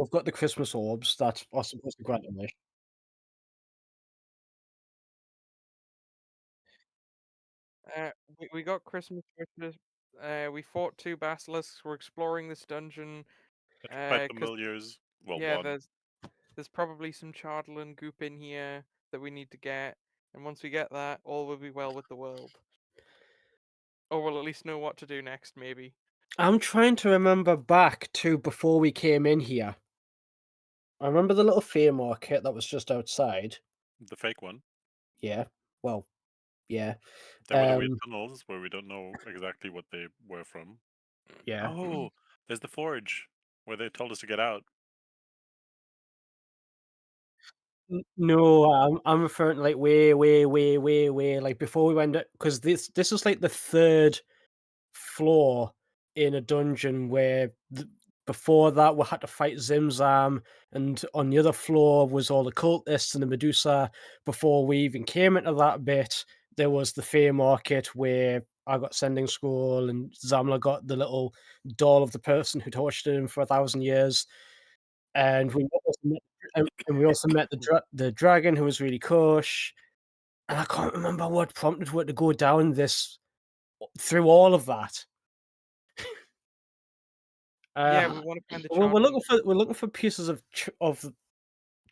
We've got the Christmas orbs that are supposed to grant a wish. Uh, we got Christmas wishes. We fought two basilisks. We're exploring this dungeon. Fight Cause familiars. Well, yeah, one. there's probably some Chardlin goop in here that we need to get, and once we get that, all will be well with the world. Or we'll at least know what to do next, maybe. I'm trying to remember back to before we came in here. I remember the little fair market that was just outside. The fake one. Yeah. Well, yeah. There were the weird Um, tunnels where we don't know exactly what they were from. yeah. Oh, there's the forge where they told us to get out. No, I'm referring to, like, way, like, before we went, because this was, like, the 3rd floor in a dungeon where before that we had to fight Zimzam, and on the other floor was all the cultists and the Medusa. Before we even came into that bit, there was the fair market where I got sending scroll and Zamla got the little doll of the person who tortured him for 1,000 years. And we also met the dragon who was really cush. And I can't remember what prompted her to go down this through all of that. Yeah, Uh, we want to find the we're Chardlin. looking for pieces of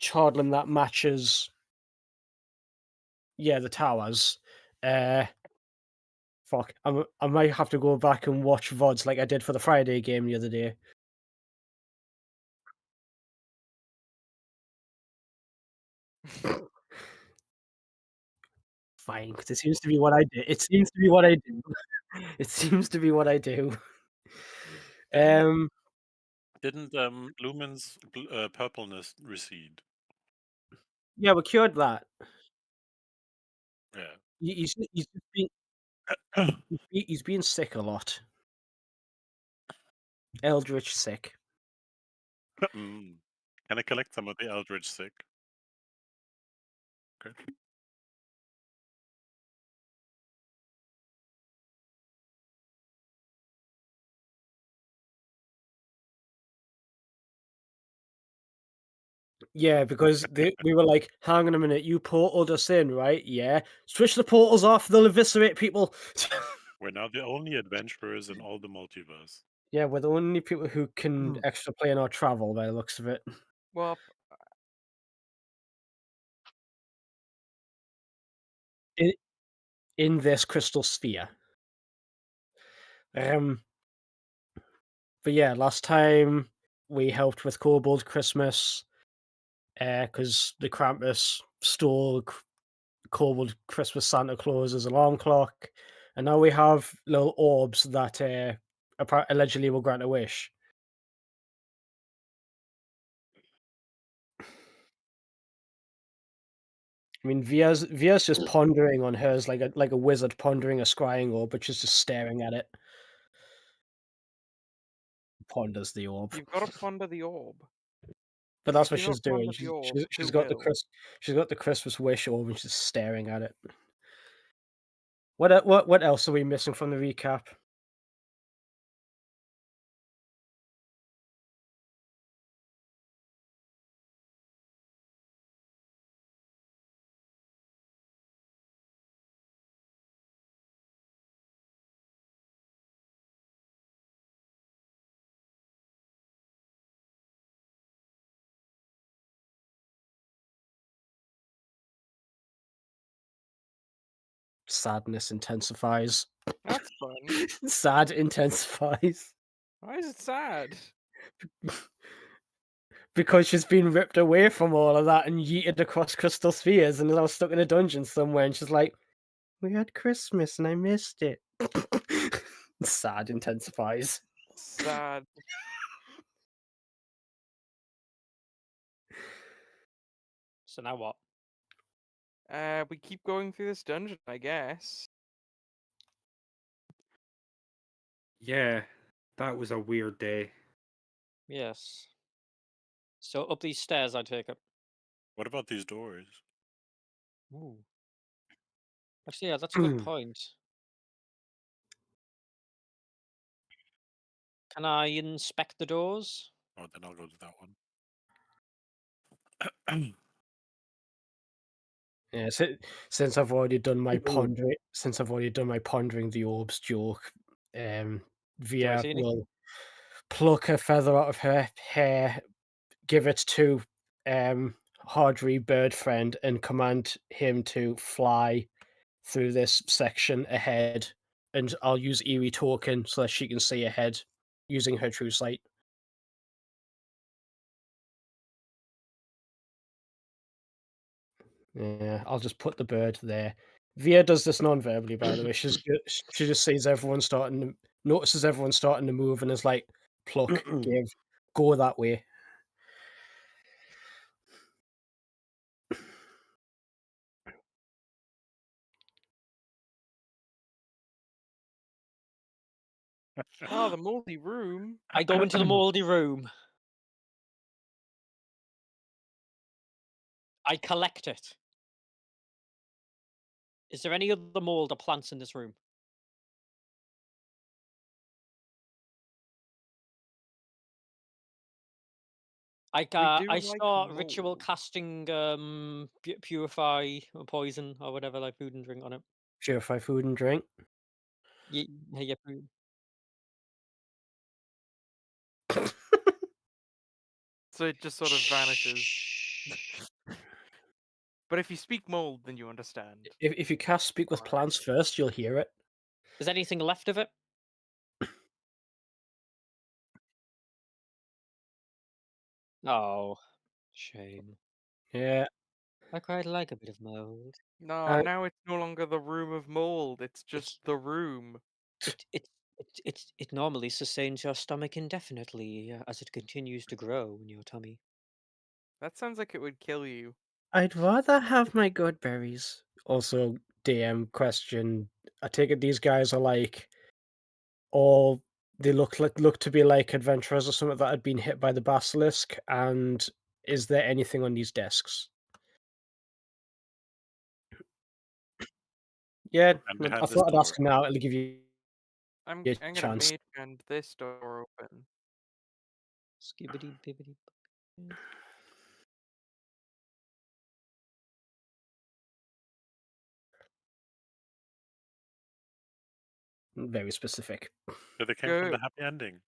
Chardlin that matches, yeah, the towers. Uh, fuck, I might have to go back and watch VODs like I did for the Friday game the other day. Fine, because it seems to be what I do. It seems to be what I do. It seems to be what I do. Didn't Um, didn't Lumen's purpleness recede? yeah, we cured that. Yeah. He's just being he's being sick a lot. Eldritch sick. Mm. Can I collect some of the Eldritch sick? Okay. Yeah, because we were like, "Hang on a minute, you portaled us in, right? Yeah. Switch the portals off, they'll eviscerate people." We're now the only adventurers in all the multiverse. Yeah, we're the only people who can extra play in our travel by the looks of it. Well, In in this crystal sphere. Um, but yeah, last time we helped with Kobold Christmas, because the Krampus stole Kobold Christmas Santa Claus's alarm clock, and now we have little orbs that, allegedly will grant a wish. I mean, Via's just pondering on hers like a wizard pondering a scrying orb, but she's just staring at it. Ponders the orb. you've got to ponder the orb. But Because that's if what you not she's doing. ponder the orb, She's who got the will? She's got the Christmas wish orb, and she's staring at it. What else are we missing from the recap? Sadness intensifies. That's fun. Sad intensifies. Why is it sad? Because she's been ripped away from all of that and yeeted across crystal spheres and is now stuck in a dungeon somewhere, and she's like, "We had Christmas and I missed it." Sad intensifies. Sad. So now what? We keep going through this dungeon, I guess. Yeah, that was a weird day. Yes. So up these stairs, I take it. What about these doors? Ooh. Actually, yeah, that's a good point. Can I inspect the doors? Oh, then I'll go to that one. Yeah, since I've already done my Mhm. pondering the orbs joke, Do I Via see anything? will pluck a feather out of her hair, give it to Hardry bird friend, and command him to fly through this section ahead. And I'll use Eerie token so that she can see ahead using her true sight. Yeah, I'll just put the bird there. Via does this non-verbally, by the way. She just sees everyone starting to notices everyone starting to move and is like, pluck, give, go that way. Ah, the moldy room. I go into the mouldy room. I collect it. Is there any other mold or plants in this room? We do I like start ritual mold. casting purify or poison or whatever, like food and drink on it. Purify food and drink. Yeah, yeah, food. So it just sort of vanishes. But if you speak mold, then you understand. If you cast Speak with Alright. Plants first, you'll hear it. Is anything left of it? Oh, shame. Yeah. I quite like a bit of mold. No, Uh, now it's no longer the room of mold. It's just It's the room. it normally sustains your stomach indefinitely as it continues to grow in your tummy. That sounds like it would kill you. I'd rather have my good berries. Also, DM question. I take it these guys are like all they look to be like adventurers or something that had been hit by the basilisk. And is there anything on these desks? Yeah, And they I have this thought I'd door. ask now. It'll give you I'm a gonna chance. mage hand this door open. Skibbity bibbity. Very specific. So they came from the Good. happy ending.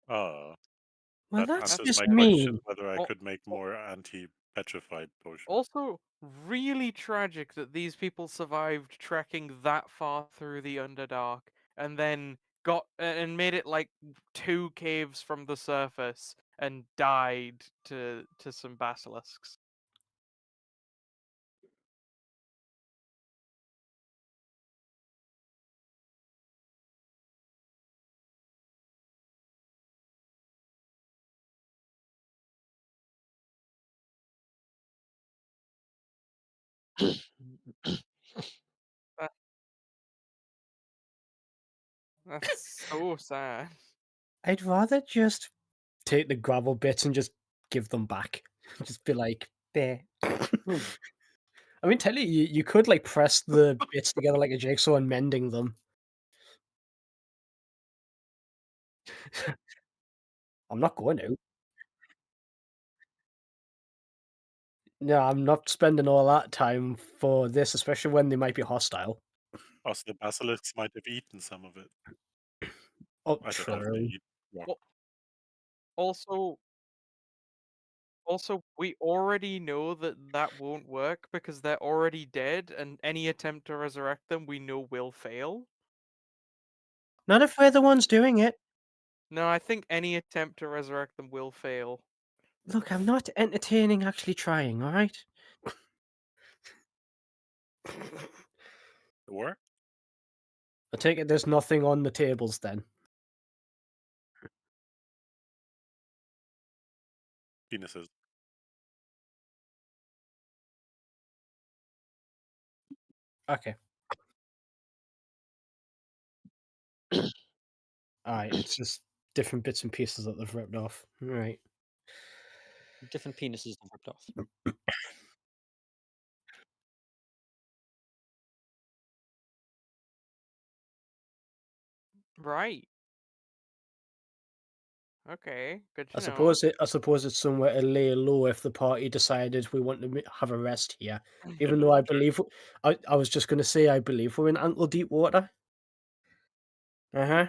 Oh, Well, that that's answers That's just my sad. question mean. whether I Al- could make more anti-petrified potions. Also, really tragic that these people survived trekking that far through the Underdark and then got and made it like 2 caves from the surface and died to some basilisks. That, that's so sad. I'd rather just take the gravel bits and just give them back. Just be like, there. I mean, tell you could like press the bits together like a jigsaw and mending them. I'm not going to. No, I'm not spending all that time for this, especially when they might be hostile. Also, the basilisks might have eaten some of it. Oh, I don't know if they true. eat rock. Al- Also, we already know that that won't work because they're already dead, and any attempt to resurrect them we know will fail. Not if we're the ones doing it. No, I think any attempt to resurrect them will fail. Look, I'm not entertaining actually trying, all right? Or I take it there's nothing on the tables then. penises. Okay. Alright, it's just different bits and pieces that they've ripped off. Alright. Different penises are ripped off. Right. Okay. Good I to know. suppose it's somewhere to lay low if the party decided we want to have a rest here. Even though I believe I was just gonna say I believe we're in ankle deep water. Uh-huh.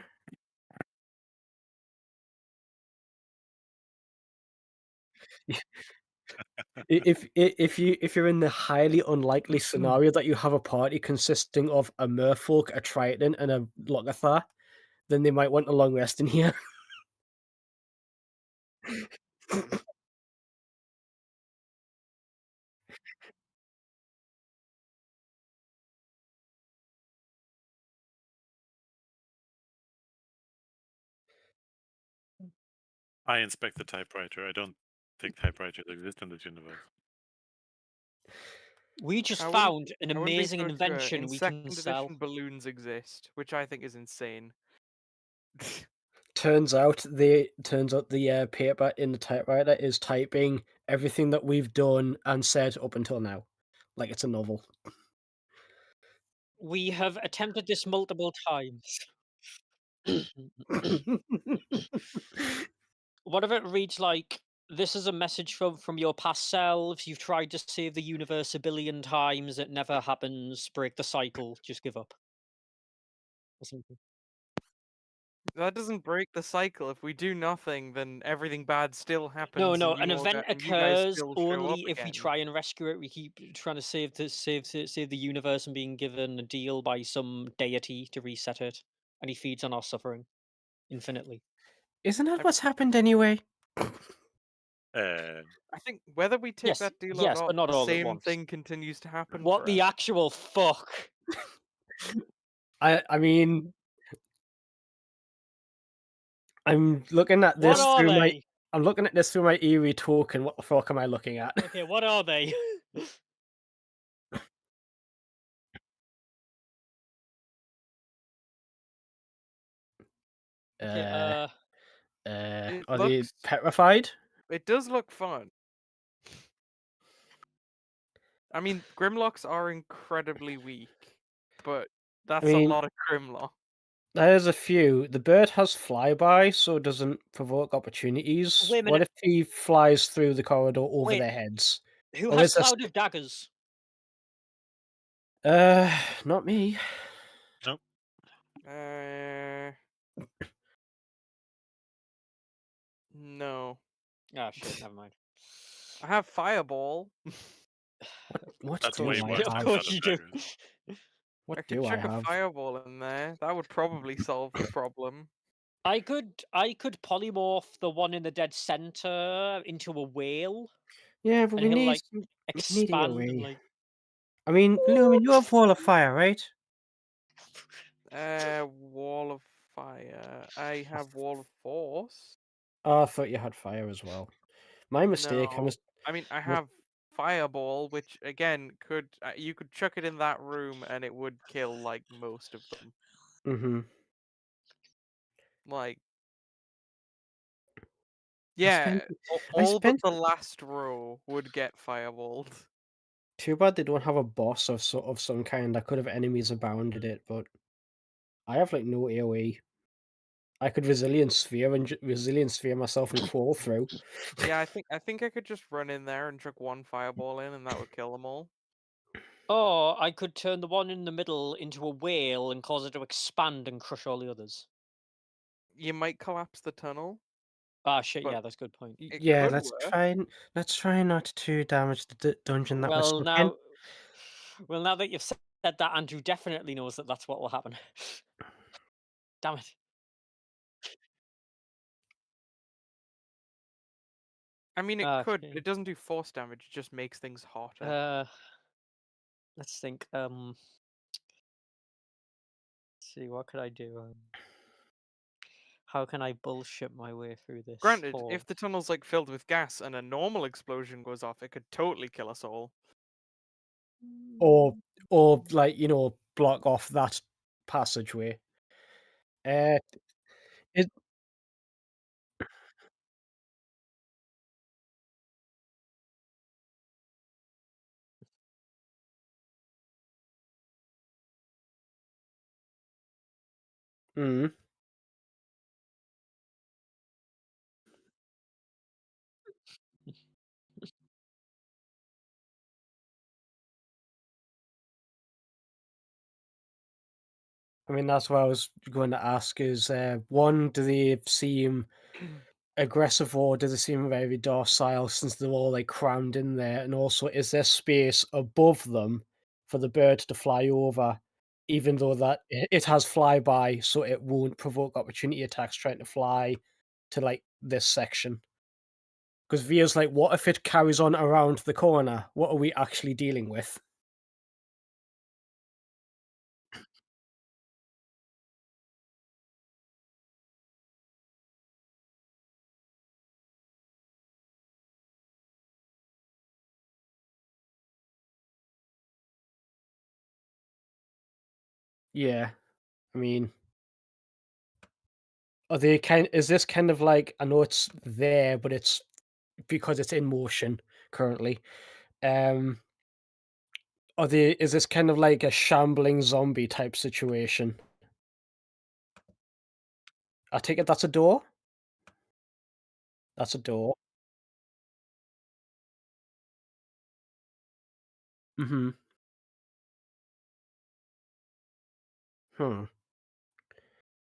If you're in the highly unlikely scenario that you have a party consisting of a merfolk, a triton, and a locathar, then they might want a long rest in here. I inspect the typewriter. I don't think typewriters exist in this universe. We just I wouldn't. found an I wouldn't be amazing so sure. invention In we can second sell. edition, balloons exist, which I think is insane. Turns out the paper in the typewriter is typing everything that we've done and said up until now, like it's a novel. We have attempted this multiple times. What if it reads like, "This is a message from your past selves. You've tried to save the universe a billion times. It never happens. Break the cycle. Just give up." Or something. That doesn't break the cycle. If we do nothing, then everything bad still No, happens, no. and An event you guys occurs still show up only if we again. try and rescue it. We keep trying to save the universe and being given a deal by some deity to reset it, and he feeds on our suffering infinitely. Isn't that I, what's happened anyway? Uh, I think whether we take Yes, that deal or yes, not, but not the all at same once. thing continues to happen What the forever. actual fuck? I mean, I'm looking at What this are through my they? I'm looking at this through my Erie token. What the fuck am I looking at? Okay, what are they? Okay, Uh, It are they looks. petrified? It does look fun. I mean, Grimlocks are incredibly weak, but I that's a mean, lot of Grimlock. there's a few. The bird has flyby, so it doesn't provoke opportunities. Wait a What minute. if he flies through the corridor over Wait, their heads? who Or has is this? Cloud of Daggers? Not me. nope. Uh, no. Ah, shit, never mind. I have Fireball. What Of That's do way course I you do. worse Of than have? Cloud course of you do. Daggers. What I could do I chuck a have? Fireball in there. That would probably solve the problem. I could polymorph the one in the dead center into a whale, Yeah, but and we he'll need like we need expand and AoE. like. I mean, Lumen, you have Wall of Fire, right? Wall of Fire. I have Wall of Force. Oh, I thought you had fire as well. My mistake. No. I mean, I I must have Fireball, which again could you could chuck it in that room and it would kill like most of them. mhm. Like, I spent yeah, I all but spent the last row would get fireballed. Too bad they don't have a boss of some kind that could have enemies abounded it, but I have like no AoE. I could resilient sphere myself and crawl through. Yeah, I think I could just run in there and chuck one fireball in, and that would kill them all. Or I could turn the one in the middle into a whale and cause it to expand and crush all the others. You might collapse the tunnel, Ah, shit. but Yeah, that's a good point. it Yeah, could work. let's try not to damage the dungeon that we're Well, stuck in. now that you've said that, Andrew definitely knows that that's what will happen. Damn it. I mean, it Ah, could. shit. It doesn't do force damage. It just makes things hotter. Let's think. Let's see, what could I do? How can I bullshit my way through this Granted, hole? if the tunnel's like filled with gas and a normal explosion goes off, it could totally kill us all. Or or like, block off that passageway. Uh it mm. I mean, that's what I was going to ask is, one, do they seem aggressive or do they seem very docile since they're all like crammed in there? And also, is there space above them for the bird to fly over, even though that it has flyby, so it won't provoke opportunity attacks trying to fly to like this section? Because Via's like, what if it carries on around the corner? What are we actually dealing with? Yeah, I mean, are they kind? Is this kind of like I know it's there, but it's because it's in motion currently. Um, are they? Is this kind of like a shambling zombie type situation? I take it that's a door. That's a door. Mm-hmm. Hmm.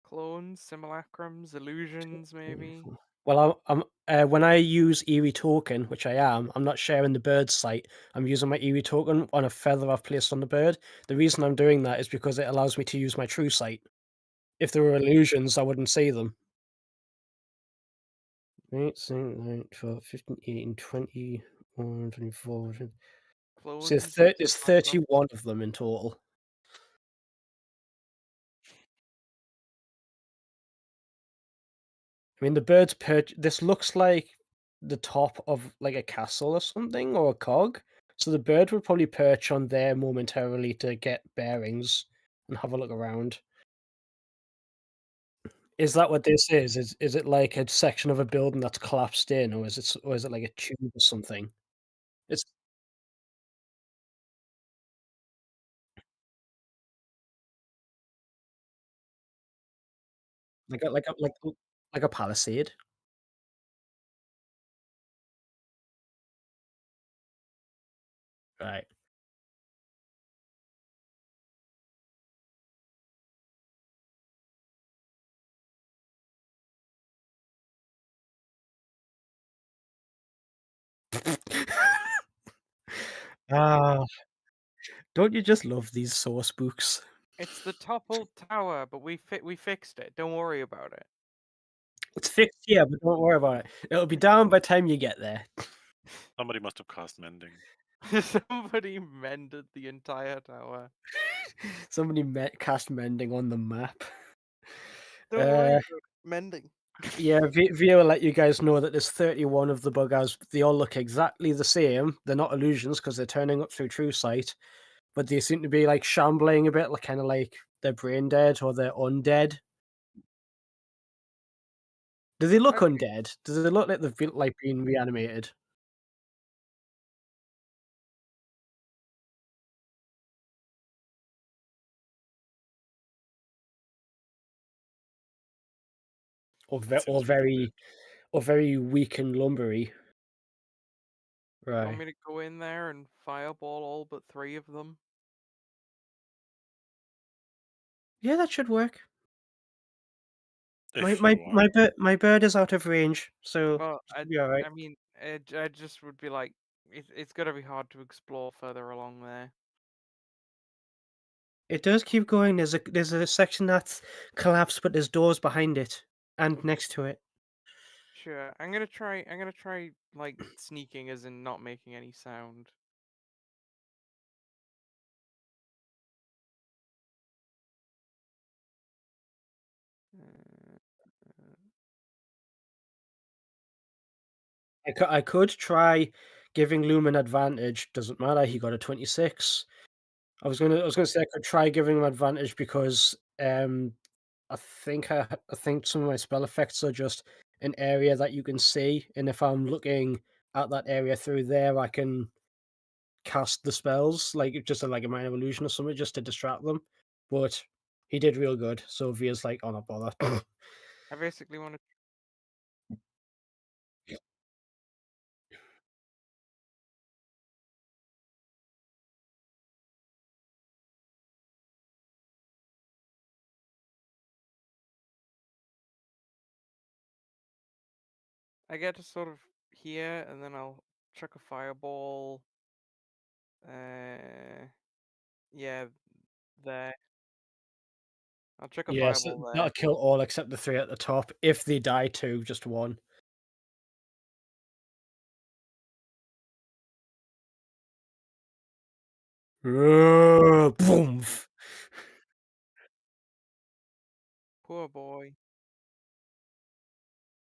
Clones, simulacrums, illusions, maybe. Well, when I use Eerie Token, which I am, I'm not sharing the bird's sight. I'm using my Eerie Token on a feather I've placed on the bird. The reason I'm doing that is because it allows me to use my true sight. If there were illusions, I wouldn't see them. 8, 7, 9, 12, 15, 18, 21, 24. So Clones and there's simulacrums. 31 of them in total. I mean, the birds perch. This looks like the top of like a castle or something, or a cog. So the bird would probably perch on there momentarily to get bearings and have a look around. Is that what this is? Is it like a section of a building that's collapsed in, or is it like a tube or something? It's like a palisade, right? Ah, don't you just love these source books? It's the toppled tower, but we fixed it. Don't worry about it. It's fixed, yeah, but don't worry about it. It'll be down by the time you get there. Somebody must have cast mending. Somebody mended the entire tower. Somebody cast mending on the map. Don't worry Uh, about it. Mending. yeah, Via will let you guys know that there's 31 of the buggers. They all look exactly the same. They're not illusions because they're turning up through true sight, but they seem to be like shambling a bit, like kind of like they're brain dead or they're undead. Do they look Okay. undead? Do they look like they've been like been reanimated or That seems really weird. very weak and lumbery? You want Right. me to go in there and fireball all but 3 of them? Yeah, that should work. My If my you want. my bird my bird is out of range, so Well, it should be alright. I mean, I just would be like, it's gonna be hard to explore further along there. It does keep going. There's a section that's collapsed, but there's doors behind it and next to it. Sure, I'm gonna try like sneaking, as in not making any sound. Uh, I could try giving Lumen advantage. Doesn't matter. He got a 26. I was gonna say I could try giving him advantage because I think some of my spell effects are just an area that you can see, and if I'm looking at that area through there, I can cast the spells like just like a minor illusion or something just to distract them. But he did real good, so Via's like, "Oh, not bother." I basically want to. I get to sort of here, and then I'll chuck a fireball. Yeah, there. I'll chuck a Yes, fireball there. that'll kill all except the 3 at the top. If they die too, just 1. Boomf. Poor boy.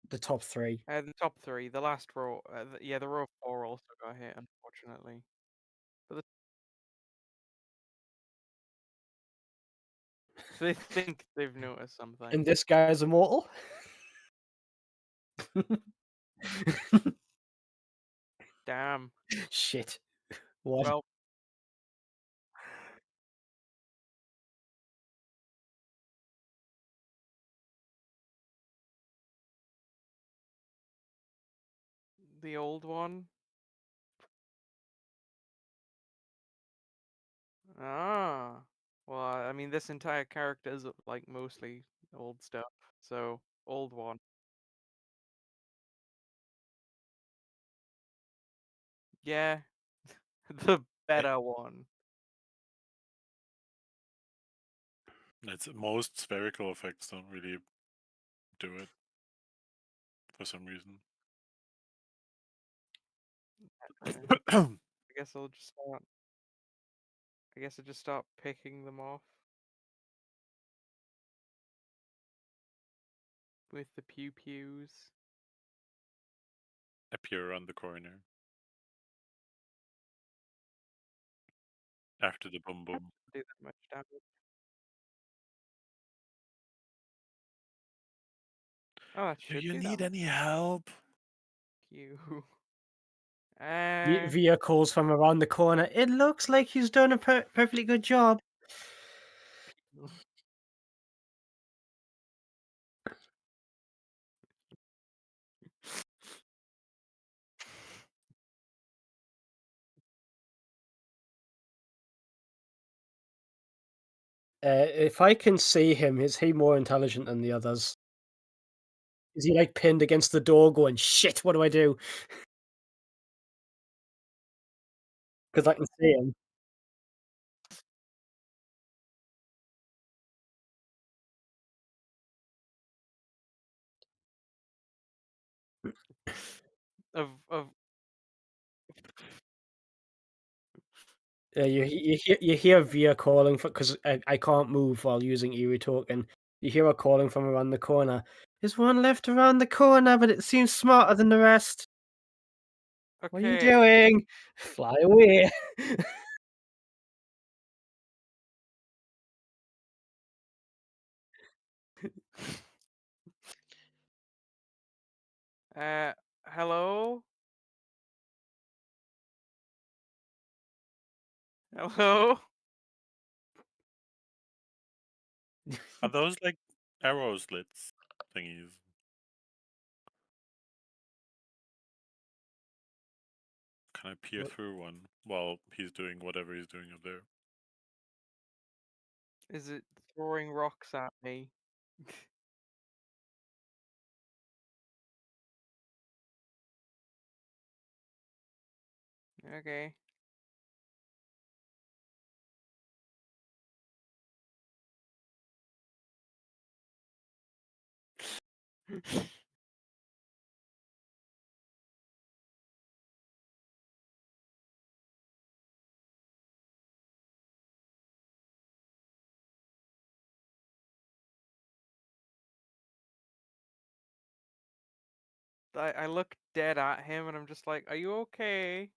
The top 3. The top 3, the last row. Yeah, the row of 4 also got hit, unfortunately. But they think they've noticed something. And this guy is immortal? Damn. Shit. What? Well, the old one. Ah. Well, I mean, this entire character is like mostly old stuff. So, old one. Yeah, the better one. It's most spherical effects don't really do it for some reason. I guess I'll just start. I guess I'll just start picking them off with the pew pews. Appear around the corner after the boom boom. Do that much damage. Oh, that Do should you do need that any help? pew. Vehicles from around the corner. It looks like he's done a perfectly good job. If I can see him, is he more intelligent than the others? Is he like pinned against the door going, shit, what do I do? Because I can see him. Of You hear Via calling for because I can't move while using Eerie Token. You hear her calling from around the corner. There's one left around the corner, but it seems smarter than the rest. What are you okay. doing? Fly away. Hello? Hello? Are those like arrow slits thingies? Can I peer What? through one while he's doing whatever he's doing up there? Is it throwing rocks at me? Okay. I look dead at him and I'm just like, are you okay?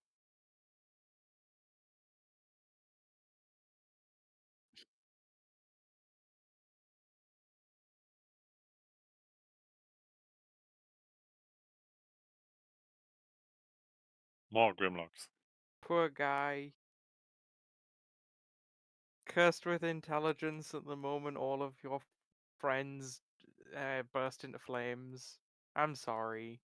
More Grimlocks. Poor guy. Cursed with intelligence at the moment all of your friends burst into flames. I'm sorry.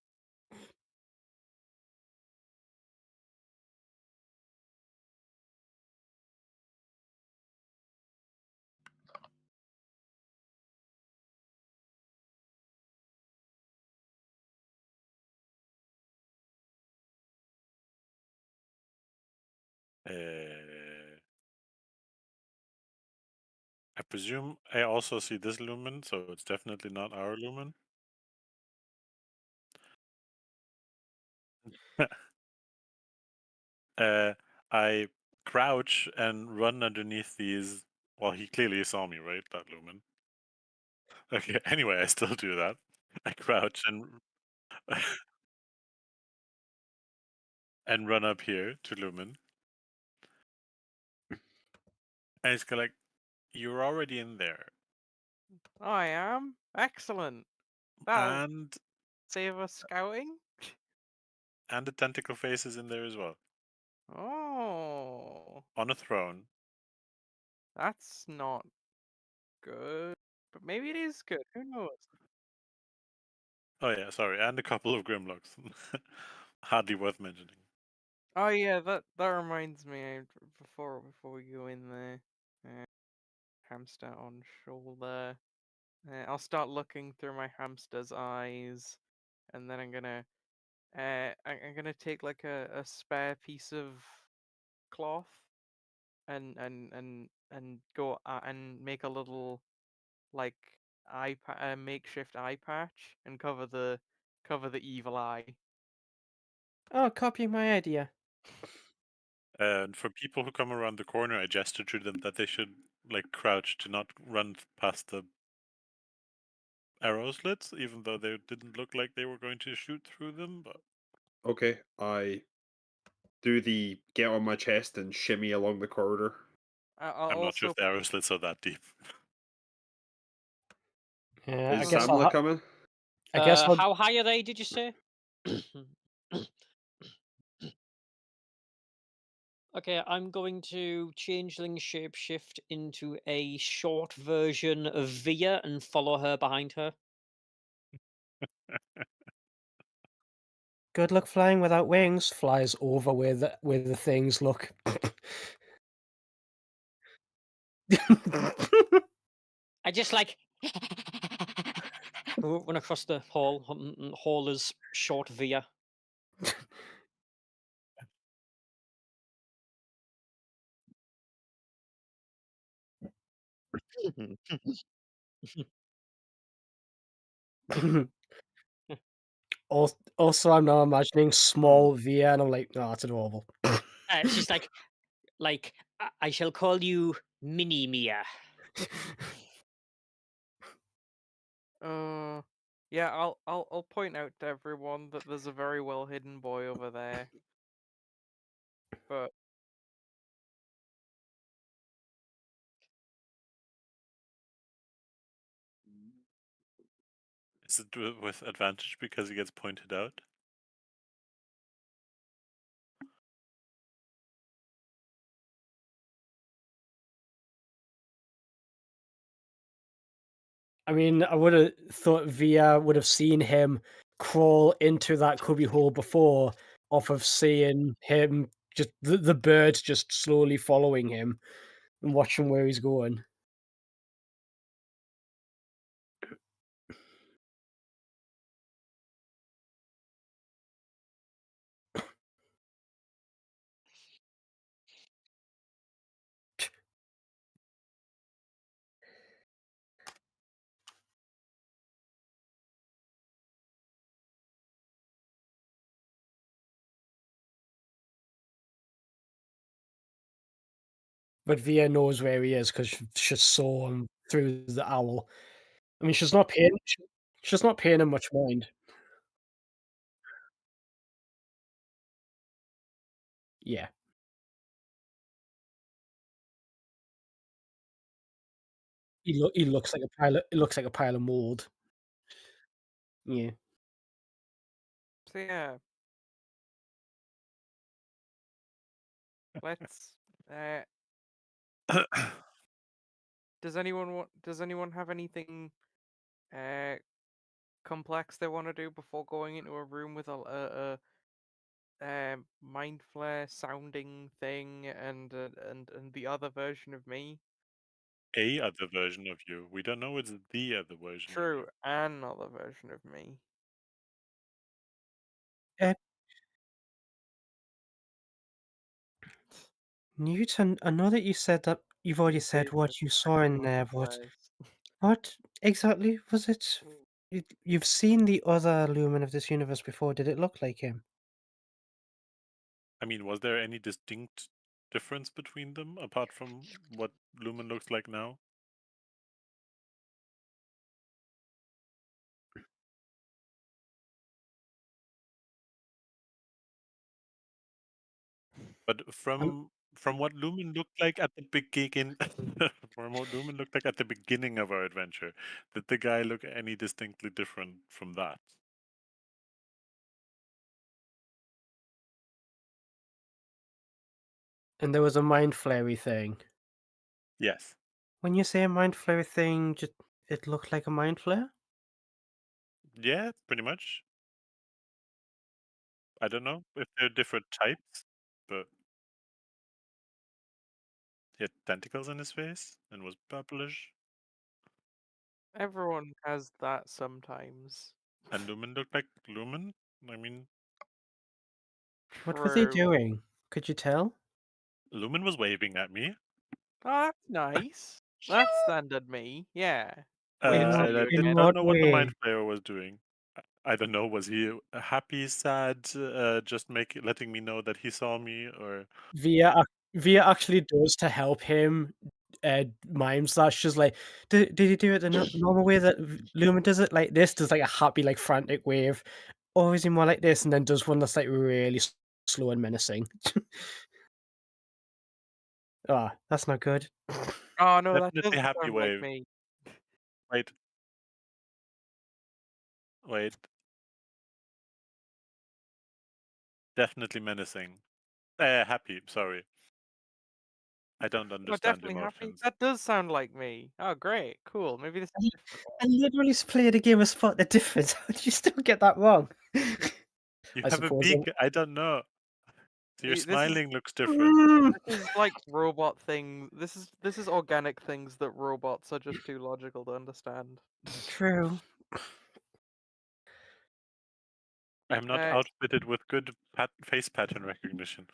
Uh, I presume I also see this lumen, so it's definitely not our lumen. I crouch and run underneath these. Well, he clearly saw me, right? That lumen. Okay, anyway, I still do that. I crouch and and run up here to lumen. And it's kind of like, you're already in there. I am. Excellent. That'll And save us scouting. the tentacle face is in there as well. Oh, On a throne. that's not good. But maybe it is good. Who knows? Oh yeah, sorry, and a couple of Grimlocks. Hardly worth mentioning. Oh yeah, that reminds me. Before we go in there, hamster on shoulder. I'll start looking through my hamster's eyes, and then I'm gonna take like a spare piece of cloth and go and make a little like makeshift eye patch and cover the evil eye. Oh, copy my idea. And for people who come around the corner, I gesture to them that they should like crouch to not run past the arrow slits, even though they didn't look like they were going to shoot through them. But Okay, I do the get on my chest and shimmy along the corridor. I'll I'm not sure also if the arrow slits are that deep. Yeah, Is Samla coming? I guess I'll How high are they? Did you say? Okay, I'm going to changeling shapeshift into a short version of Via and follow her behind her. good luck flying without wings. Flies over where the things look. I just like run across the hall. Hall is short Via. Also, I'm now imagining small Via, and I'm like, oh, that's adorable. She's like I shall call you Mini Mia. yeah, I'll point out to everyone that there's a very well hidden boy over there. But Is it with advantage because he gets pointed out? I mean, I would have thought Via would have seen him crawl into that cubby hole before, off of seeing him just the bird just slowly following him and watching where he's going. But Via knows where he is because she saw him through the owl. I mean, she's not paying him much mind. Yeah, he looks like a pile of mold. Yeah. so yeah, let's. Does anyone have anything uh complex they want to do before going into a room with a mind flare sounding thing and the other version of me? A other version of you. We don't know it's the other version of True, you. another version of me. Eh, Newton, I know that you said that you've already said Famous what you saw in rectangle there, but flares. what exactly was it? You've seen the other Lumen of this universe before. Did it look like him? I mean, was there any distinct difference between them apart from what Lumen looks like now? But Um, from what Lumen looked like at the beginning, from what Lumen looked like at the beginning of our adventure, did the guy look any distinctly different from that? and there was a mind flary thing. Yes. When you say a mind flare thing, just it looked like a mind flare? Yeah, pretty much. I don't know if they're different types, but he had tentacles in his face and was purplish. Everyone has that sometimes. And Lumen looked like Lumen. I mean, What were they True. doing? Could you tell? Lumen was waving at me. Oh, that's nice. That's standard me. Yeah. Waves In at what And I you did in again. not what know what the way? mind player was doing. I don't know. Was he happy, sad, just letting me know that he saw me, or Via actually does to help him, mimes that. She's like, Did he do it the normal way that Lumen does it like this? Does like a happy, like frantic wave, or is he more like this and then does one that's like really slow and menacing? Ah, that's not good. Oh no, that definitely doesn't happy sound like wave? me. Wait, wait, definitely menacing. Happy. Sorry, I don't Oh, understand definitely happy. emotions. That does sound like me. Oh, great. Cool. Maybe this is I a different I one. literally played a game of Spot the Difference. How did you still get that wrong? You I have a suppose. beak. I don't know. So your This is smiling looks different. Mm, this is like robot thing. This is organic things that robots are just too logical to understand. true. I'm not Uh, outfitted with good face pattern recognition.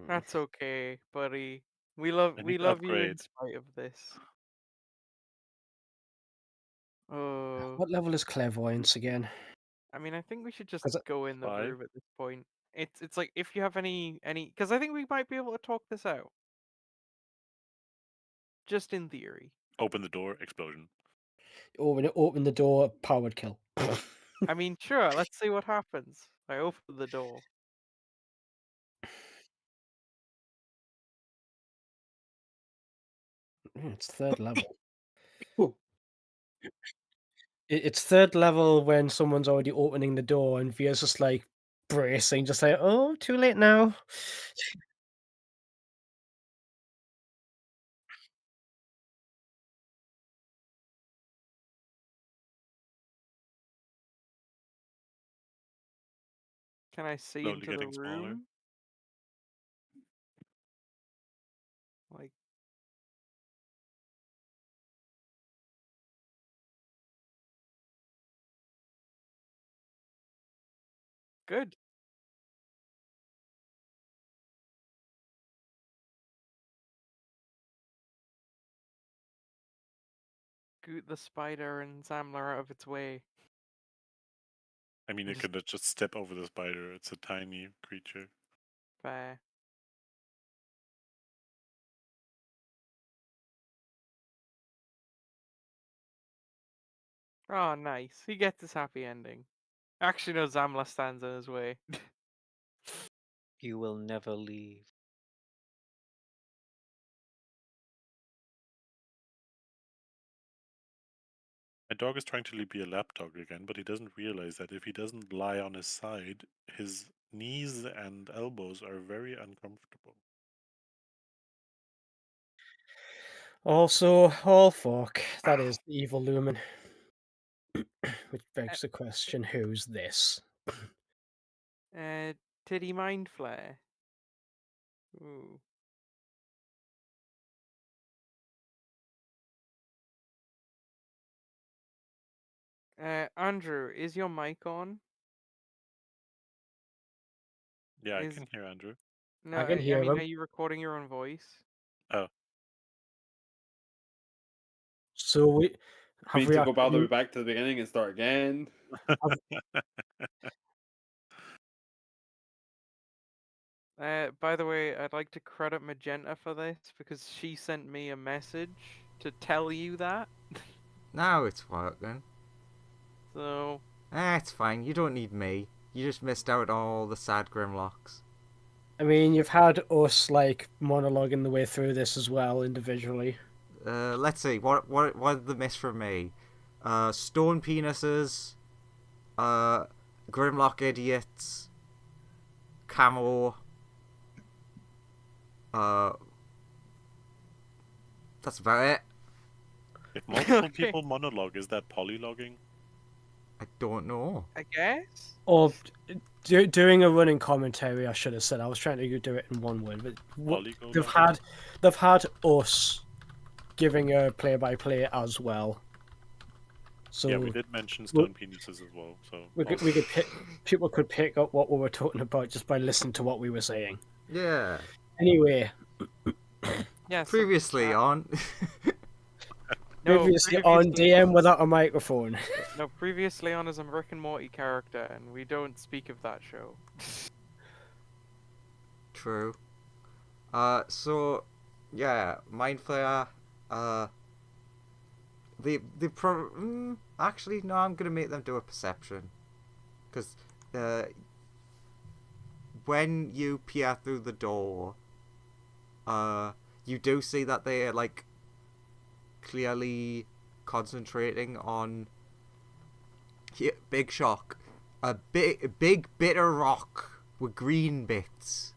that's okay, buddy. We I love need we to love you in upgrade. spite of this. Oh, What level is clairvoyance again? I mean, I think we should just 'Cause go in the 5. room at this point. It's like if you have any because I think we might be able to talk this out, just in theory. Open the door. Explosion. when it opened the door, power would kill. I mean, sure. Let's see what happens. I open the door. It's third level. It's third level when someone's already opening the door and Via's just like bracing, just like, oh, too late now. Can I see Slowly into the getting smaller. room? Like, good. Scoot the spider and Zamler out of its way. I mean, you could just step over the spider. It's a tiny creature. Fair. Oh, nice. He gets his happy ending. Actually, no, Zamla stands in his way. You will never leave. My dog is trying to be a lapdog again, but he doesn't realize that if he doesn't lie on his side, his knees and elbows are very uncomfortable. Also, oh fuck, that is the evil Lumen. Which uh, begs the question, who's this? Titty Mind Flare. Ooh. Andrew, is your mic on? Yeah, I Is can hear Andrew. No, I can hear mean, him. are you recording your own voice? Oh, So we We have need we to go Baldur actually back to the beginning and start again. By the way, I'd like to credit Magenta for this because she sent me a message to tell you that. Now it's working. So, It's fine. You don't need me. You just missed out on all the sad Grimlocks. I mean, you've had us like monologuing the way through this as well individually. Let's see. What did the miss from me? Stone penises. Grimlock idiots. Camo. That's about it. if multiple Okay. people monologue, is that polylogging? I don't know. I guess. Or doing a running commentary, I should have said. I was trying to do it in one word, but they've Polygologging? had us giving a play-by-play as well. So Yeah, we did mention stone penises as well. So we could people could pick up what we were talking about just by listening to what we were saying. Yeah. Anyway, Yeah. So, Previously on. no, previously on DM without a microphone. No, previously on as a Rick and Morty character, and we don't speak of that show. True. So, yeah, Mind Flayer. Actually, no, I'm gonna make them do a perception, because when you peer through the door, you do see that they are like clearly concentrating on big shock, a big bitter rock with green bits.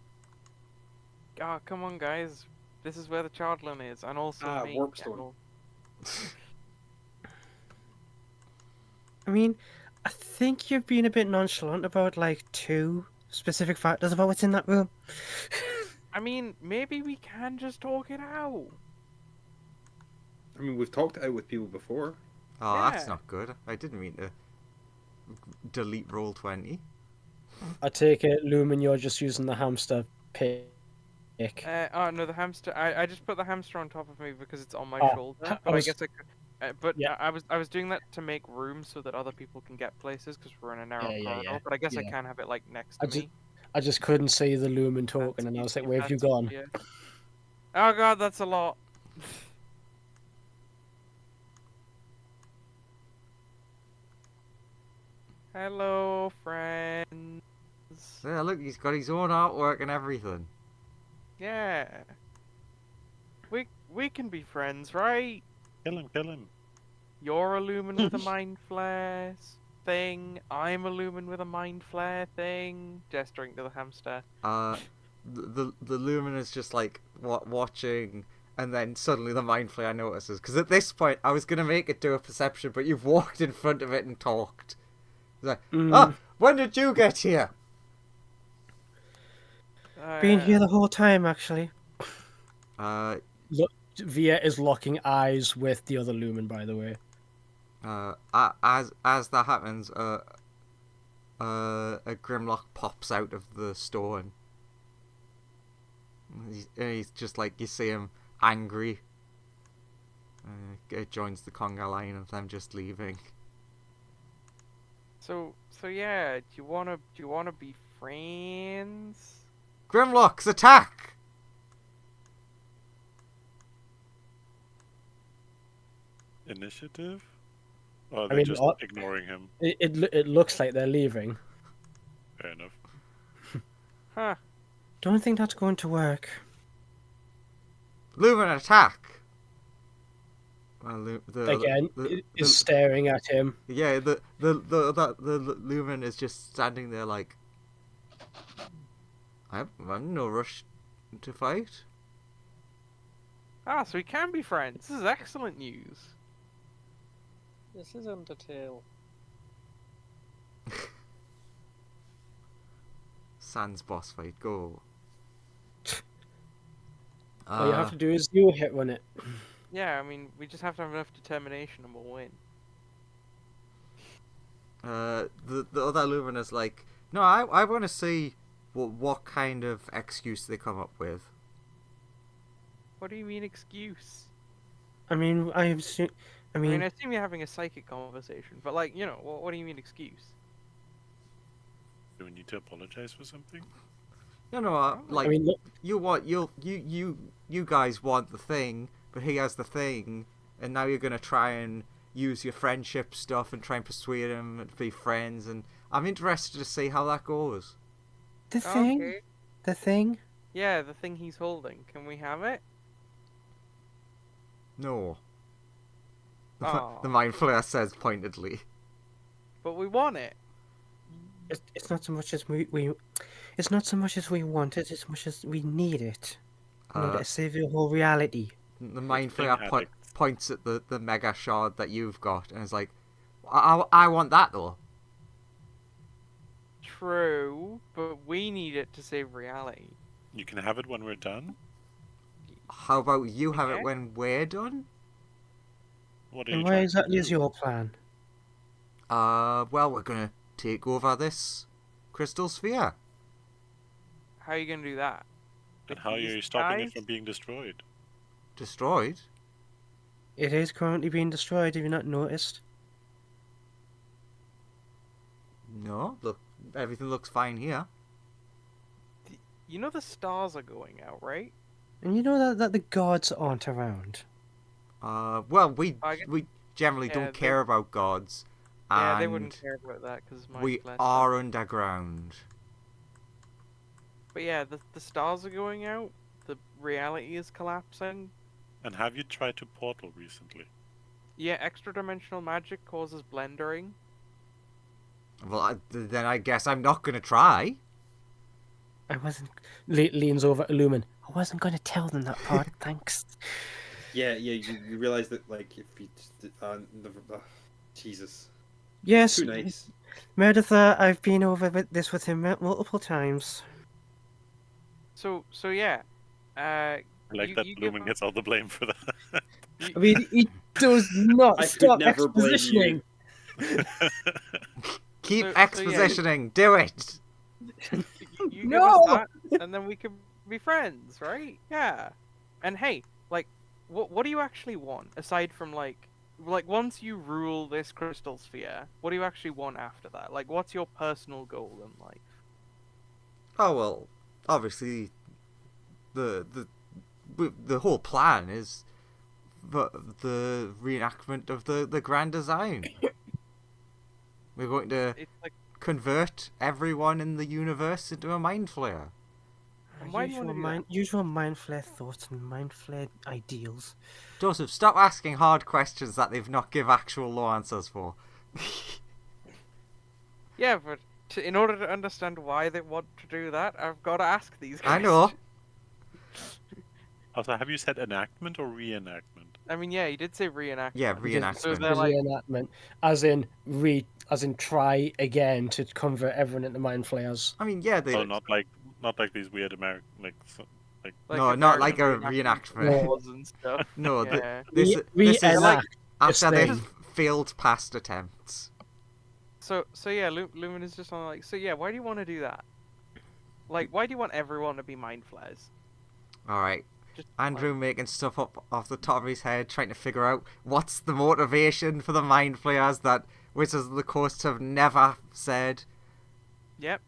Ah, come on, guys. This is where the Chardlin is, and also me. Warpstone. I mean, I think you've been a bit nonchalant about like 2 specific factors about what's in that room. I mean, maybe we can just talk it out. I mean, we've talked it out with people before. Oh, that's Yeah. not good. I didn't mean to delete roll 20. I take it, Lumen, you're just using the hamster pick. Oh no, the hamster. I just put the hamster on top of me because it's on my Oh, shoulder. I But I was- guess I could. But Yeah. I was doing that to make room so that other people can get places because we're in a narrow Yeah, corridor. But I guess I yeah. can have it like next I to just- me. I just couldn't see the Lumen talking, That's and I was like, easy, where have you that's gone? easier. Oh god, that's a lot. Hello, friends. Yeah, look, he's got his own artwork and everything. Yeah. We can be friends, right? Kill him, kill him. You're a lumen with a mind flare thing. I'm a lumen with a mind flare thing. Gesturing to the hamster. The Lumen is just like watching, and then suddenly the Mind Flayer notices. Because at this point, I was gonna make it do a perception, but you've walked in front of it and talked. It's like, when did you get here? Been here the whole time, actually. Look, Via is locking eyes with the other Lumen, by the way. as that happens, a Grimlock pops out of the stone. He's just like, you see him angry. Joins the conga line of them just leaving. So yeah, do you wanna be friends? Grimlocks, attack! Initiative? Or I they're mean, just ignoring him. It looks like they're leaving. Fair enough. Huh. Don't think that's going to work. Lumen, attack! Again, is staring at him. Yeah, the Lumen is just standing there like, I'm in no rush to fight. Ah, so we can be friends. This is excellent news. This is Undertale. Sans boss fight, go. All you have to do is you hit run it. Yeah, I mean, we just have to have enough determination and we'll win. The other Lumen is like, no, I want to see what kind of excuse they come up with? What do you mean excuse? I mean, I assume I mean, I assume you're having a psychic conversation, but like, what do you mean excuse? Do we need to apologize for something? No, I like mean, look, you guys want the thing, but he has the thing, and now you're gonna try and use your friendship stuff and try and persuade him to be friends, and I'm interested to see how that goes. the thing, Okay. the thing. Yeah, the thing he's holding. Can we have it? No. Aw. The mind flayer says pointedly. But we want it. It's not so much as we it's not so much as we want it, as much as we need it in order Uh, to save your whole reality. the mind thing flayer addicts. points at the mega shard that you've got, and is like, I want that though. True, but we need it to save reality. You can have it when we're done. How about you have Okay. it when we're done? What are And you what trying exactly to is do? your plan? Well, we're gonna take over this crystal sphere. How are you gonna do that? And With how are these you stopping guys? it from being destroyed? Destroyed? It is currently being destroyed. Have you not noticed? No, look, everything looks fine here. You know the stars are going out, right? And you know that the gods aren't around. Well, I guess- we generally yeah, don't care about gods, Yeah, and they wouldn't care about that because we are underground. But yeah, the stars are going out. The reality is collapsing. And have you tried to portal recently? Yeah, extra dimensional magic causes blendering. Well, then I guess I'm not gonna try. I wasn't. Leans over to Lumen. I wasn't going to tell them that part. Thanks. Yeah, you realize that, like, if you... Jesus. Yes, Too nice. Meredith. I've been over this with him multiple times. So yeah. I like that you give Blooming us- gets all the blame for that. I mean, he does not I could stop never blame expositioning. Keep So- so yeah. expositioning. Do it. You give No! us that, and then we can be friends, right? Yeah. And hey, like, what do you actually want aside from like once you rule this crystal sphere, what do you actually want after that? Like, what's your personal goal in life? Oh well, obviously, the whole plan is the reenactment of the grand design. We're going to It's like, convert everyone in the universe into a mind flayer. And why do you wanna do that? Usual mind flare thoughts and mind flare ideals. Joseph, stop asking hard questions that they've not give actual law answers for. yeah, but in order to understand why they want to do that, I've got to ask these guys. I know. Also, have you said enactment or reenactment? I mean, yeah, you did say reenactment. Yeah, So reenactment. they're like- reenactment, as in try again to convert everyone into mind flayers. I mean, yeah, they. Oh, not like these weird American No, not like a American reenactment. laws and stuff. No, Yeah. this is Reenact after this they've thing. failed past attempts. So yeah, Lumen is just on like, so yeah, why do you want to do that? Like, why do you want everyone to be mind flares? All right. Just Andrew making stuff up off the top of his head, trying to figure out what's the motivation for the mind flayers that Wizards of the Coast have never said. Yep.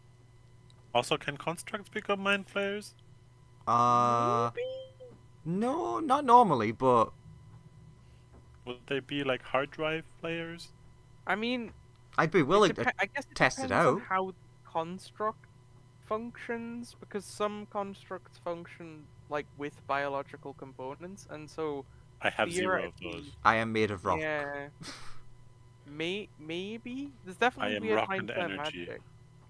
Also, can constructs become mind flayers? No, not normally, but Would they be like hard drive players? I mean, I'd be willing to. I guess it test it depends on out. how construct functions, because some constructs function like with biological components, and so I have 0 of theoretically- those. I am made of rock. Yeah. Maybe there's definitely am weird rock mind and flare energy. magic.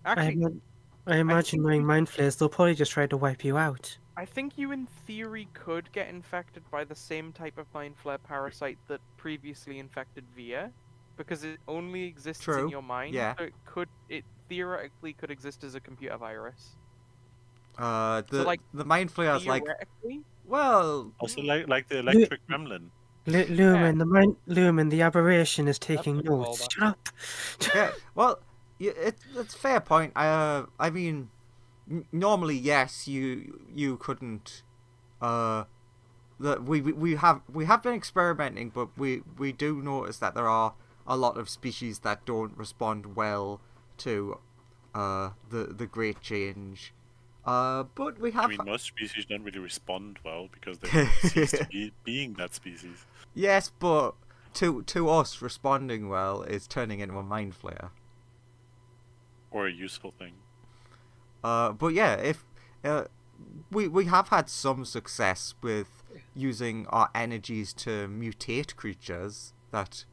Actually, I imagine think knowing we- mind flares, they'll probably just try to wipe you out. I think you in theory could get infected by the same type of mind flare parasite that previously infected Via, because it only exists True, in your mind. yeah. So it theoretically could exist as a computer virus. The mind flayers like. Theoretically, Well, Also, like the electric gremlin. Lumen, the aberration is taking That's a notes. callback. Shut up. yeah. Well, it's a fair point. I mean, normally, yes, you couldn't. We have been experimenting, but we do notice that there are a lot of species that don't respond well to the great change. But we I have. mean, most species don't really respond well because they would cease to be being that species. Yes, but to us, responding well is turning into a mind flayer. Or a useful thing. But yeah, if we have had some success with using our energies to mutate creatures that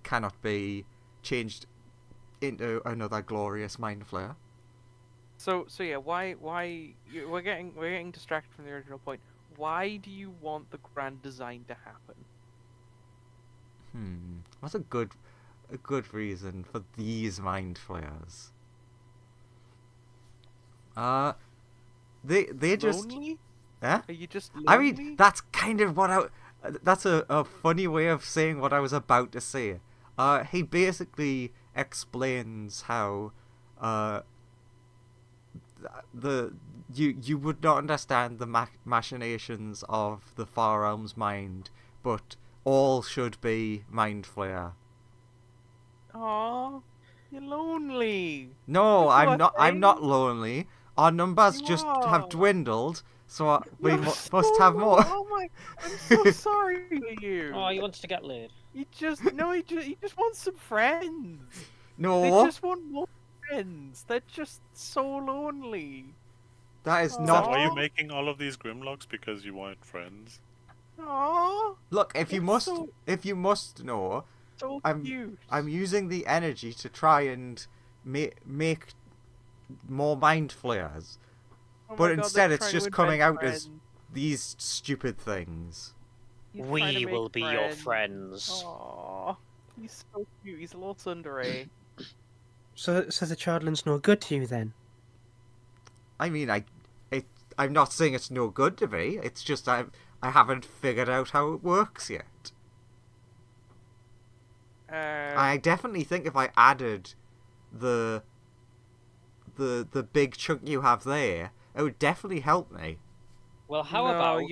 cannot be changed into another glorious mind flayer. So yeah, we're getting distracted from the original point. Why do you want the grand design to happen? What's a good reason for these mind flayers? They just Lonely? eh? Are you just I lonely? mean, that's kind of what that's a funny way of saying what I was about to say. He basically explains how you would not understand the machinations of the Far Realm's mind, but all should be mind flayer. Aw, you're lonely. No, You I'm poor not. I'm not thing. lonely. Our numbers You just are. have dwindled, so we You're must so have more. Oh my! I'm so sorry for you. Oh, he wants to get laid. He just wants some friends. They No, just want more friends. They're just so lonely. that is Is not. that why you're Aw. making all of these Grimlocks? Because you want friends? Aww, Look, if you That's must know, so I'm cute. using the energy to try and make more mind flayers, Oh but my God, instead they're it's trying just to coming invent out as friends. these stupid things. He's trying to We make will be your friends. Aww, he's so cute. He's a little tsundere. So the children's no good to you then? I mean, I'm not saying it's no good to me. It's just I haven't figured out how it works yet. I definitely think if I added the big chunk you have there, it would definitely help me. Well, how no, about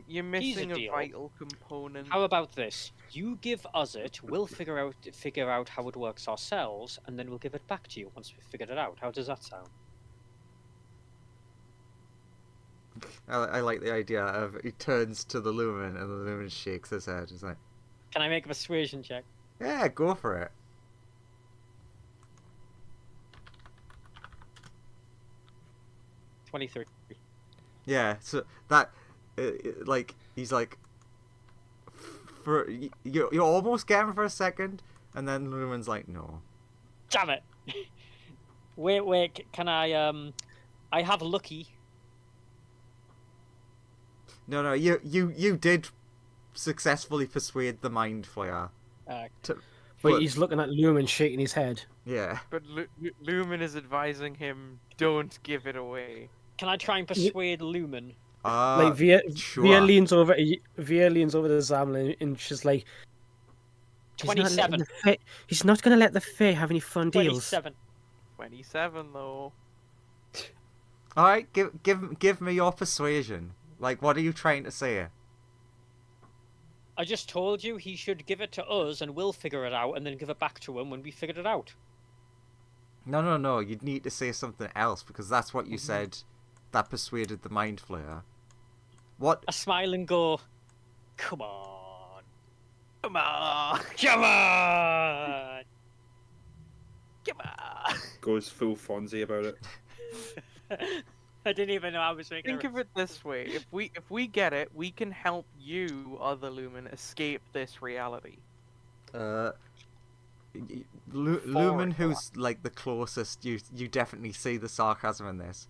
you're missing a deal. vital component. how about this? You give us it. We'll figure out how it works ourselves, and then we'll give it back to you once we've figured it out. How does that sound? I like the idea of he turns to the Lumen and the Lumen shakes his head. He's like, Can I make a persuasion check? yeah, go for it. 23. Yeah, so that, like, he's like, for you almost get him for a second, and then Lumen's like, no. Damn it! Wait, can I I have lucky. No, you did successfully persuade the Mind Flayer. But he's looking at Lumen shaking his head. Yeah. But Lumen is advising him, don't give it away. Can I try and persuade Lumen? Like Via sure. leans over to Zamlin and she's like, "He's not letting 27. he's not going to let the Fae have any fun deals." 27. 27 though. All right, give me your persuasion. Like, what are you trying to say? I just told you he should give it to us, and we'll figure it out, and then give it back to him when we figured it out. No. You'd need to say something else because that's what you said. That persuaded the Mind Flayer. What? I smile and go, "Come on, Come on! come on!" Come on! Goes full Fonzie about it. I didn't even know I was making. Think of it this way: if we get it, we can help you, other Lumen, escape this reality. Lumen, who's like the closest, you definitely see the sarcasm in this.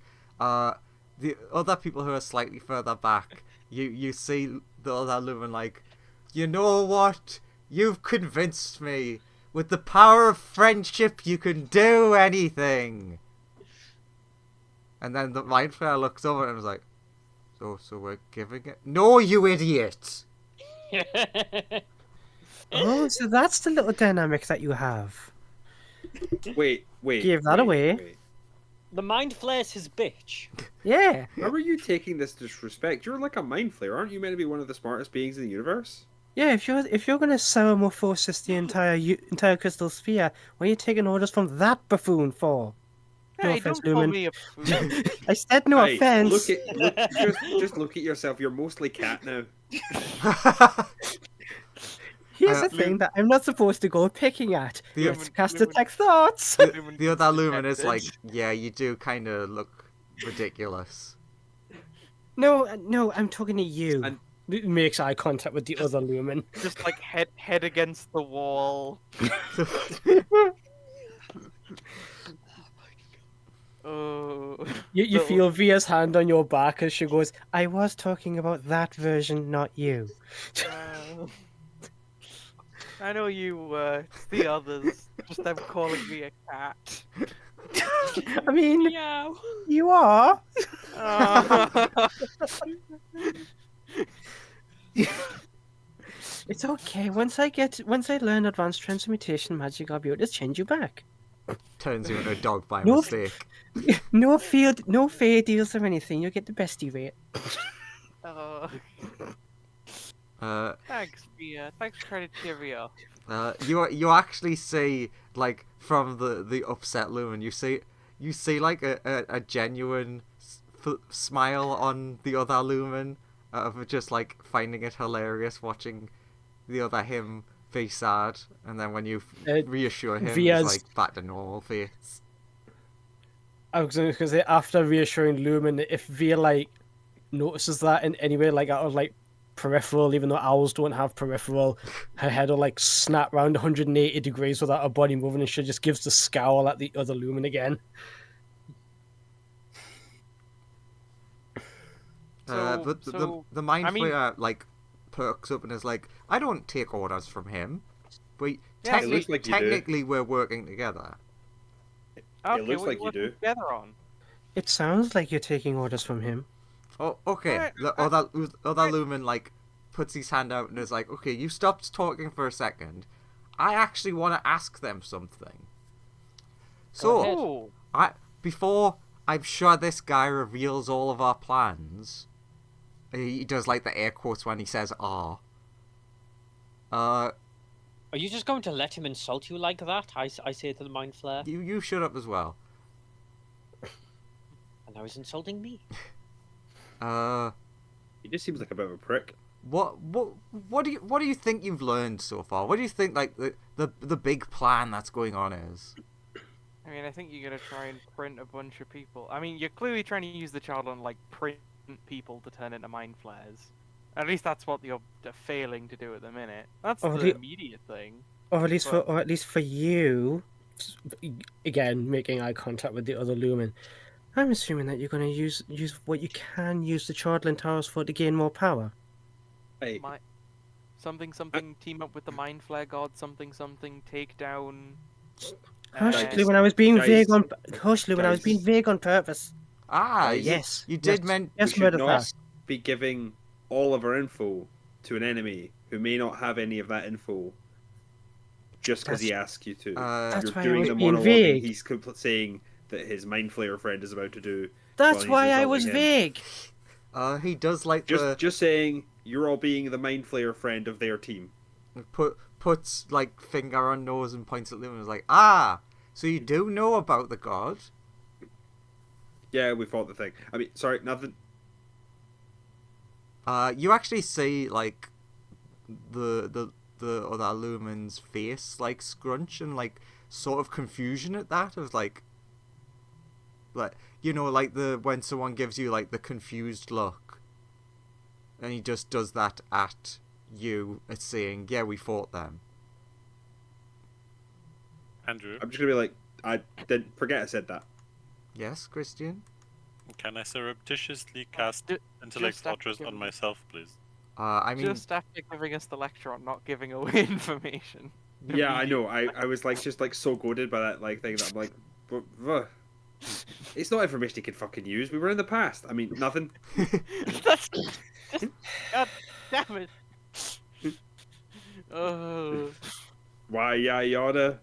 The other people who are slightly further back, you see the other Lumen like, you know what? You've convinced me. With the power of friendship, you can do anything. And then the Mind Flayer looks over and is like, so we're giving it? No, you idiot! Oh, so that's the little dynamic that you have. Wait. Give that away. The mind flayer's his bitch. Yeah. How are you taking this disrespect? You're like a mind flayer, aren't you meant to be one of the smartest beings in the universe? Yeah, if you're gonna metamorphosis the entire crystal sphere, what are you taking orders from that buffoon for? No Hey, offense, don't call Lumen. me a buffoon. I said no Hey, offense. just look at yourself. You're mostly cat now. Here's the thing that I'm not supposed to go picking at. The- It's cast Lumen- detect thoughts. the other Lumen is like, Detected. yeah, you do kind of look ridiculous. No, I'm talking to you. And- Makes eye contact with the other Lumen. Just like head against the wall. Oh. You Little- feel Via's hand on your back as she goes, I was talking about that version, not you. I know you were. It's the others. Just them calling me a cat. I mean, Meow. you are. Oh. It's okay. Once I learn advanced transmutation magic, I'll be able to change you back. Turns you into a dog by No. mistake. No fair deals or anything. You'll get the bestie rate. Oh. Uh, Thanks, Mia. Thanks for trying to cheer me up. you actually see, like, from the upset Lumen, you see like a genuine smile on the other Lumen of just like finding it hilarious watching the other him be sad, and then when you reassure him, he's Via's- like back to normal face. I was going to say, after reassuring Lumen, if Via like notices that in any way, like out of like peripheral, even though owls don't have peripheral, her head will like snap round 180 degrees without her body moving, and she just gives the scowl at the other Lumen again. But so, the mind I mean- flayer like perks up and is like, I don't take orders from him. We Yeah, it technically looks like technically we're working together. Okay, looks what are like you working do. together on? It sounds like you're taking orders from him. Oh, okay. Alright, The other Lumen like puts his hand out and is like, okay, you stopped talking for a second. I actually want to ask them something. So, ahead. Oh, before I'm sure this guy reveals all of our plans, he does like the air quotes when he says "ah." Are you just going to let him insult you like that? I say to the mind flare. You shut up as well. And now he's insulting me. He just seems like a bit of a prick. What do you think you've learned so far? What do you think like the big plan that's going on is? I mean, I think you're gonna try and print a bunch of people. I mean, you're clearly trying to use the child on like print people to turn into mind flares. At least that's what you're failing to do at the minute. That's Oh, the immediate thing. Or at least But- for you, again making eye contact with the other Lumen. I'm assuming that you're going to use what you can use the Chardlin Towers for to gain more power. Hey, Something team up with the mind flare god. Something take down. Hush, Guys, Lumen, I was being guys, vague on. Hush, Lumen, I was guys. being vague on purpose. yes, you Yes, did mention yes, we should murder not fast. be giving all of our info to an enemy who may not have any of that info just because he asks you to. That's You're why I doing was the being monologuing vague. he's saying that his mind flayer friend is about to do. That's while he's why I was insulting him. vague. He does like just saying you're all being the mind flayer friend of their team. Puts like finger on nose and points at Lumen and is like, so you do know about the god? Yeah, we fought the thing. I mean, sorry, nothing. You actually see like the other Lumen's face like scrunch and like sort of confusion at that of like you know, like when someone gives you like the confused look, and he just does that at you. It's saying, yeah, we fought them. Andrew, I'm just gonna be like, I didn't forget I said that. Yes, Christian. can I surreptitiously cast ju- Intellect just after Fortress on giving- myself, please? I mean, Just after giving us the lecture on not giving away information. yeah, I know. I was like just like so goaded by that like thing that I'm like, it's not information you can fucking use. We were in the past. I mean, nothing. That's just, God damn it. Oh. Why, yeah, yada.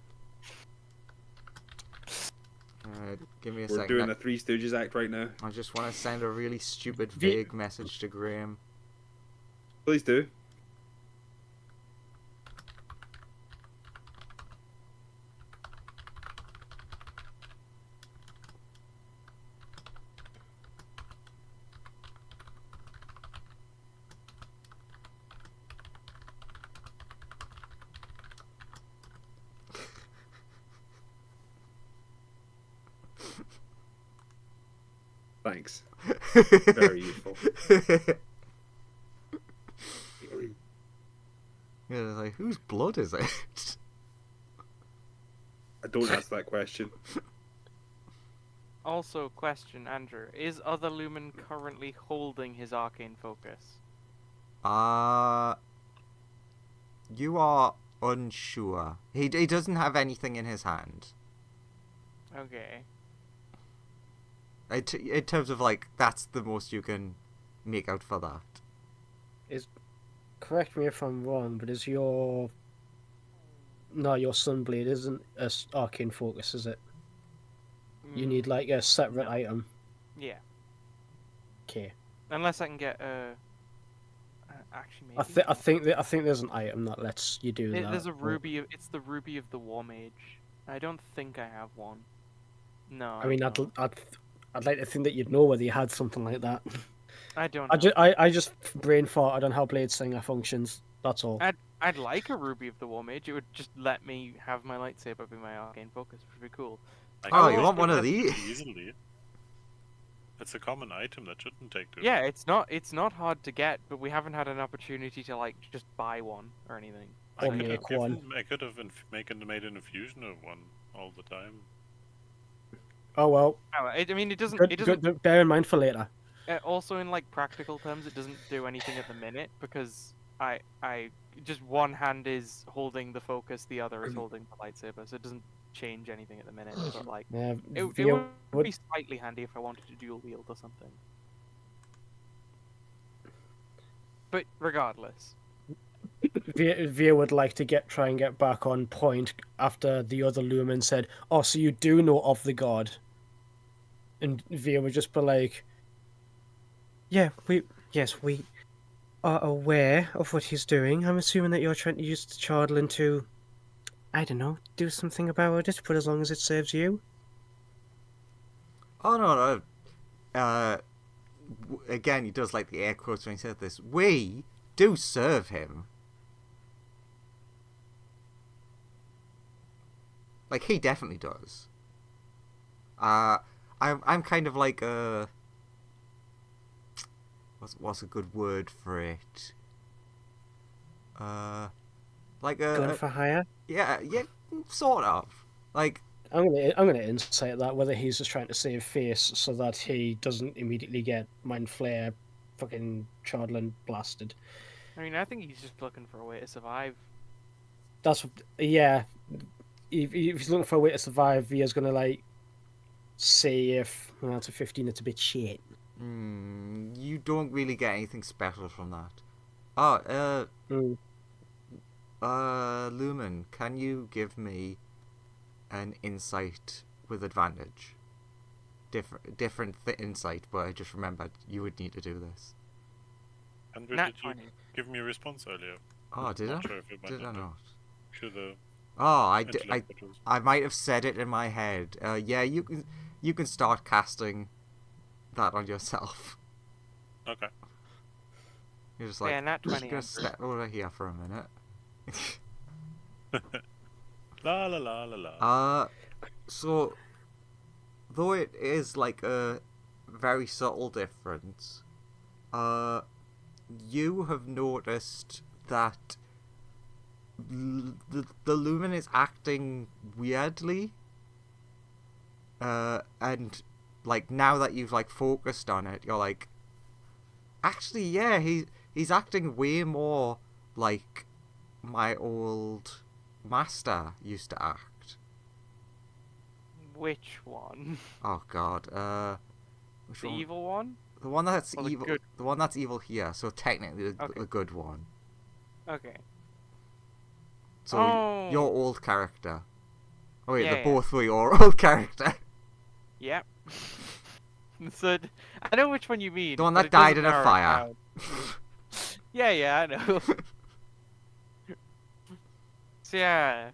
Give me a We're second. doing a Three Stooges act right now. I just want to send a really stupid, vague message to Graham. Please do. Thanks. Very useful. Yeah, like, whose blood is it? I don't ask that question. Also, question, Andrew: is Other Lumen currently holding his arcane focus? You are unsure. He doesn't have anything in his hand. Okay. In terms of, like, that's the most you can make out for that. Correct me if I'm wrong, but is your Sunblade isn't a arcane focus, is it? You need like a separate item. Yeah. Okay. Unless I can get actually maybe. I think there's an item that lets you do that. There's a ruby. It's the ruby of the War Mage. I don't think I have one. No. I mean, don't. I'd like to think that you'd know whether you had something like that. I don't. Know. I just brain farted on how Blade Singer functions. That's all. I'd like a ruby of the War Mage. It would just let me have my lightsaber be my arcane focus, which would be cool. Oh, you want one of these? Easily. It's a common item that shouldn't take too long. Yeah, it's not hard to get, but we haven't had an opportunity to like just buy one or anything. I Or could make have one. I could have made an infusion of one all the time. Oh well. I mean, it doesn't. Good, bear in mind for later. Also, in like practical terms, it doesn't do anything at the minute because I just one hand is holding the focus, the other is holding the lightsaber, so it doesn't change anything at the minute. But like, Yeah, it would be slightly handy if I wanted to dual wield or something. But regardless, Via would like to try and get back on point after the other Lumen said, "Oh, so you do know of the god?" And Via would just be like, "Yeah, we are aware of what he's doing. I'm assuming that you're trying to use the Chardlin to, I don't know, do something about it, but as long as it serves you." Oh, no. Again, he does like the air quotes when he said this. We do serve him. Like, he definitely does. I'm kind of like a... What's a good word for it? Like a... Gun for hire? Yeah, sort of. Like... I'm gonna insight that, whether he's just trying to save face so that he doesn't immediately get Mind Flare fucking Chardlin blasted. I mean, I think he's just looking for a way to survive. Yeah. If he's looking for a way to survive, Via's gonna like see if it's a 15, it's a bit shit. You don't really get anything special from that. Lumen, can you give me an insight with advantage? Different insight, but I just remembered you would need to do this. Andrew, Nat did you 20. give me a response earlier? Oh, did I? Not sure if it went Did I under. not? To the Oh, intellect modules. I might have said it in my head. Yeah, you can start casting that on yourself. Okay. You're just like, Yeah, nat just 20. gonna Andrew. step over here for a minute. La la la la la. So though it is like a very subtle difference, you have noticed that the Lumen is acting weirdly, and like now that you've like focused on it, you're like, actually, yeah, he's acting way more like my old master used to act. Which one? Oh God, which The one? evil one? The one that's Or the evil. good? The one that's evil here. So technically, the Okay. good one. Okay. So your old character. Oh wait, Yeah, they're yeah. both were your old character. Yep. So I know which one you mean. The one but that it died doesn't in a narrow it fire. down. Yeah, I know. So yeah,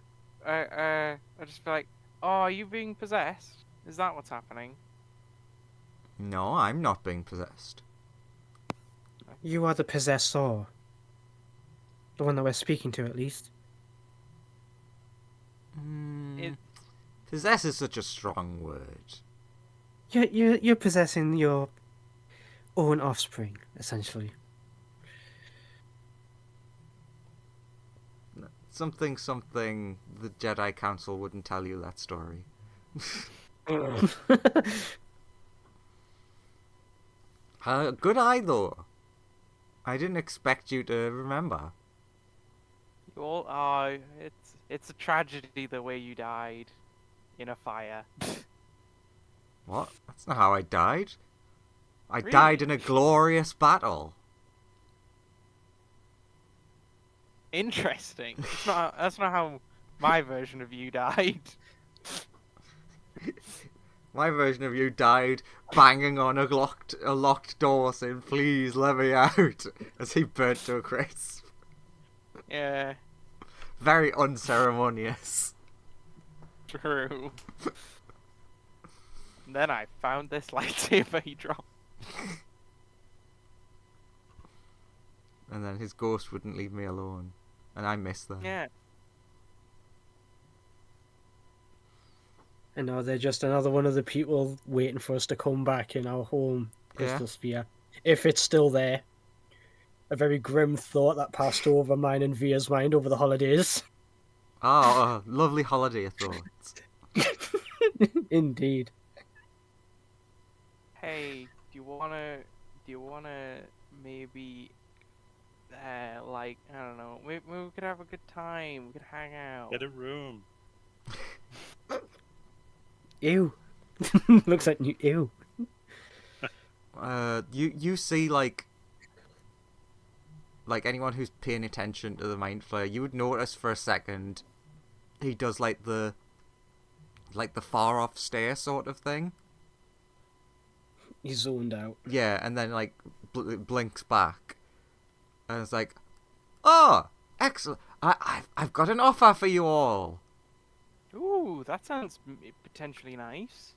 I just be like, oh, are you being possessed? Is that what's happening? No, I'm not being possessed. You are the possessor. The one that we're speaking to, at least. It, Possess is such a strong word. You're possessing your own offspring, essentially. Something the Jedi Council wouldn't tell you that story. Good eye, though. I didn't expect you to remember. you all are. It's a tragedy the way you died in a fire. What? That's not how I died. I Really? died in a glorious battle. Interesting. That's not how my version of you died. My version of you died banging on a locked door saying, "Please let me out," as he burnt to a crisp. Yeah, Very unceremonious. true. And then I found this lightsaber he dropped. And then his ghost wouldn't leave me alone. And I miss them. Yeah. And now they're just another one of the people waiting for us to come back in our home Yeah. crystal sphere. If it's still there. A very grim thought that passed over mine and Via's mind over the holidays. Oh, lovely holiday thoughts. Indeed. Hey, do you wanna maybe, like, I don't know, maybe we could have a good time. We could hang out. Get a room. Ew. Looks like you. Ew. You see like anyone who's paying attention to the Mind Flayer, you would notice for a second he does like the far off stare sort of thing. He zoned out. Yeah, and then like blinks back, and it's like, "Oh, excellent! I've got an offer for you all." Ooh, that sounds potentially nice.